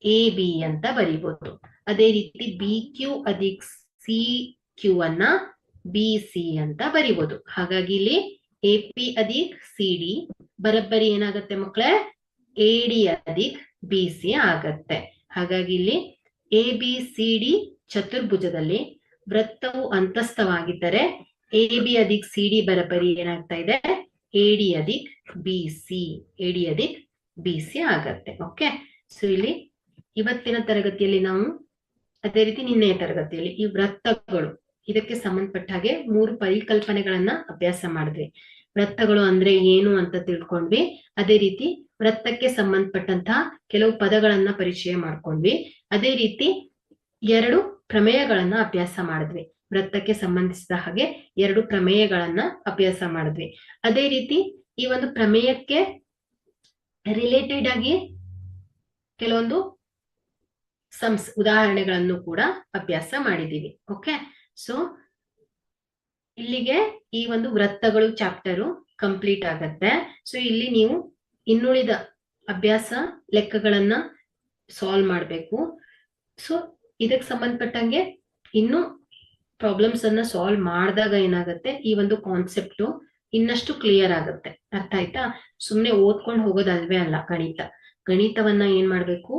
AB ಅಂತ ಬರಿಬಹುದು. ಅದೇ ರೀತಿ BQ अधिक CQ ಅನ್ನ BC ಅಂತ ಬರಿಬಹುದು. ಹಾಗಾಗಿ ಇಲ್ಲಿ AP अधिक CD ಬರಬ್ಬರಿ ಏನಾಗುತ್ತೆ ಮಕ್ಕಳೇ, AD अधिक BC ಆಗತ್ತೆ. ಹಾಗಾಗಿ ಇಲ್ಲಿ ABCD ಚತುರ್ಭುಜದಲ್ಲಿ ವೃತ್ತವು ಅಂತಸ್ಥವಾಗಿದ್ದರೆ AB अधिक CD ಬರಬ್ಬರಿ ಏನಾಗ್ತಾ ಇದೆ, AD अधिक BC ಆಗತ್ತೆ. ಓಕೆ, ಸೊ ಇಲ್ಲಿ ಇವತ್ತಿನ ತರಗತಿಯಲ್ಲಿ ನಾವು, ಅದೇ ರೀತಿ ನಿನ್ನೆಯ ತರಗತಿಯಲ್ಲಿ ಈ ವೃತ್ತಗಳು, ಇದಕ್ಕೆ ಸಂಬಂಧಪಟ್ಟ ಹಾಗೆ 3 ಪರಿಕಲ್ಪನೆಗಳನ್ನ ಅಭ್ಯಾಸ ಮಾಡಿದ್ವಿ. ವೃತ್ತಗಳು ಅಂದ್ರೆ ಏನು ಅಂತ ತಿಳ್ಕೊಂಡ್ವಿ. ಅದೇ ರೀತಿ ವೃತ್ತಕ್ಕೆ ಸಂಬಂಧಪಟ್ಟಂತಹ ಕೆಲವು ಪದಗಳನ್ನ ಪರಿಚಯ ಮಾಡ್ಕೊಂಡ್ವಿ. ಅದೇ ರೀತಿ 2 ಪ್ರಮೇಯಗಳನ್ನ ಅಭ್ಯಾಸ ಮಾಡಿದ್ವಿ. ವೃತ್ತಕ್ಕೆ ಸಂಬಂಧಿಸಿದ ಹಾಗೆ 2 ಪ್ರಮೇಯಗಳನ್ನ ಅಭ್ಯಾಸ ಮಾಡಿದ್ವಿ. ಅದೇ ರೀತಿ ಈ ಒಂದು ಪ್ರಮೇಯಕ್ಕೆ ರಿಲೇಟೆಡ್ ಆಗಿ ಕೆಲವೊಂದು ಉದಾಹರಣೆಗಳನ್ನು ಕೂಡ ಅಭ್ಯಾಸ ಮಾಡಿದೀವಿ. ಓಕೆ, ಸೊ ಇಲ್ಲಿಗೆ ಈ ಒಂದು ವೃತ್ತಗಳು ಚಾಪ್ಟರು ಕಂಪ್ಲೀಟ್ ಆಗತ್ತೆ. ಸೊ ಇಲ್ಲಿ ನೀವು ಇನ್ನುಳಿದ ಅಭ್ಯಾಸ ಲೆಕ್ಕಗಳನ್ನ ಸಾಲ್ವ್ ಮಾಡಬೇಕು. ಸೊ ಇದಕ್ಕೆ ಸಂಬಂಧಪಟ್ಟಂಗೆ ಇನ್ನು ಪ್ರಾಬ್ಲಮ್ಸ್ ಅನ್ನ ಸಾಲ್ವ್ ಮಾಡಿದಾಗ ಏನಾಗುತ್ತೆ, ಈ ಒಂದು ಕಾನ್ಸೆಪ್ಟ್ ಇನ್ನಷ್ಟು ಕ್ಲಿಯರ್ ಆಗುತ್ತೆ. ಅರ್ಥ ಆಯ್ತಾ? ಸುಮ್ನೆ ಓದ್ಕೊಂಡು ಹೋಗೋದಲ್ವೇ ಅಲ್ಲ, ಗಣಿತವನ್ನ ಏನ್ ಮಾಡ್ಬೇಕು,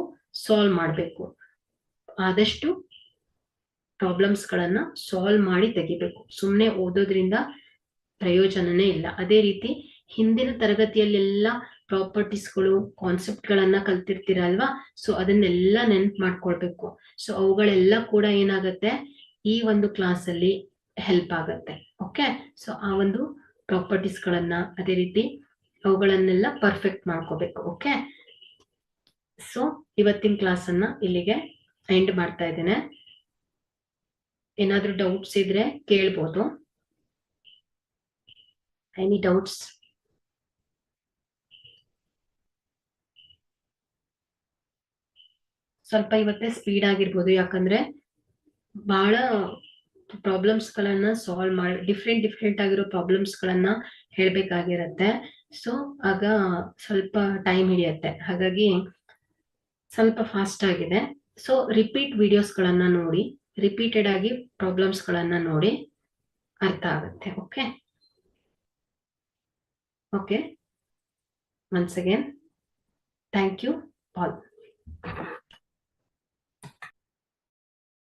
ಸಾಲ್ವ್ ಮಾಡ್ಬೇಕು. ಆದಷ್ಟು ಪ್ರಾಬ್ಲಮ್ಸ್ ಗಳನ್ನ ಸಾಲ್ವ್ ಮಾಡಿ ತೆಗಿಬೇಕು. ಸುಮ್ನೆ ಓದೋದ್ರಿಂದ ಪ್ರಯೋಜನನೇ ಇಲ್ಲ. ಅದೇ ರೀತಿ ಹಿಂದಿನ ತರಗತಿಯಲ್ಲೆಲ್ಲ ಪ್ರಾಪರ್ಟೀಸ್ಗಳು, ಕಾನ್ಸೆಪ್ಟ್ ಗಳನ್ನ ಕಲ್ತಿರ್ತೀರಲ್ವಾ, ಸೊ ಅದನ್ನೆಲ್ಲ ನೆನ್ಪು ಮಾಡ್ಕೊಳ್ಬೇಕು. ಸೊ ಅವುಗಳೆಲ್ಲ ಕೂಡ ಏನಾಗತ್ತೆ, ಈ ಒಂದು ಕ್ಲಾಸ್ ಅಲ್ಲಿ ಹೆಲ್ಪ್ ಆಗತ್ತೆ. ಓಕೆ, ಸೊ ಆ ಒಂದು ಪ್ರಾಪರ್ಟೀಸ್ ಗಳನ್ನ, ಅದೇ ರೀತಿ ಅವುಗಳನ್ನೆಲ್ಲ ಪರ್ಫೆಕ್ಟ್ ಮಾಡ್ಕೋಬೇಕು. ಓಕೆ, ಸೊ ಇವತ್ತಿನ ಕ್ಲಾಸ್ ಅನ್ನ ಇಲ್ಲಿಗೆ ಎಂಡ್ ಮಾಡ್ತಾ ಇದ್ದೇನೆ. ಏನಾದ್ರೂ ಡೌಟ್ಸ್ ಇದ್ರೆ ಕೇಳ್ಬೋದು. Any doubts? ಸ್ವಲ್ಪ ಇವತ್ತೇ ಸ್ಪೀಡ್ ಆಗಿರ್ಬೋದು, ಯಾಕಂದ್ರೆ ಬಹಳ ಪ್ರಾಬ್ಲಮ್ಸ್ ಗಳನ್ನ ಸಾಲ್ವ್ ಮಾಡಿ ಡಿಫ್ರೆಂಟ್ ಆಗಿರೋ ಪ್ರಾಬ್ಲಮ್ಸ್ ಗಳನ್ನ ಹೇಳ್ಬೇಕಾಗಿರತ್ತೆ. ಸೊ ಆಗ ಸ್ವಲ್ಪ ಟೈಮ್ ಹಿಡಿಯತ್ತೆ. ಹಾಗಾಗಿ ಸ್ವಲ್ಪ ಫಾಸ್ಟ್ ಆಗಿದೆ. ಸೊ ರಿಪೀಟ್ ವಿಡಿಯೋಸ್ ಗಳನ್ನ ನೋಡಿ, ರಿಪೀಟೆಡ್ ಆಗಿ ಪ್ರಾಬ್ಲಮ್ಸ್ ಗಳನ್ನ ನೋಡಿ ಅರ್ಥ ಆಗುತ್ತೆ. Okay, okay, once again thank you all.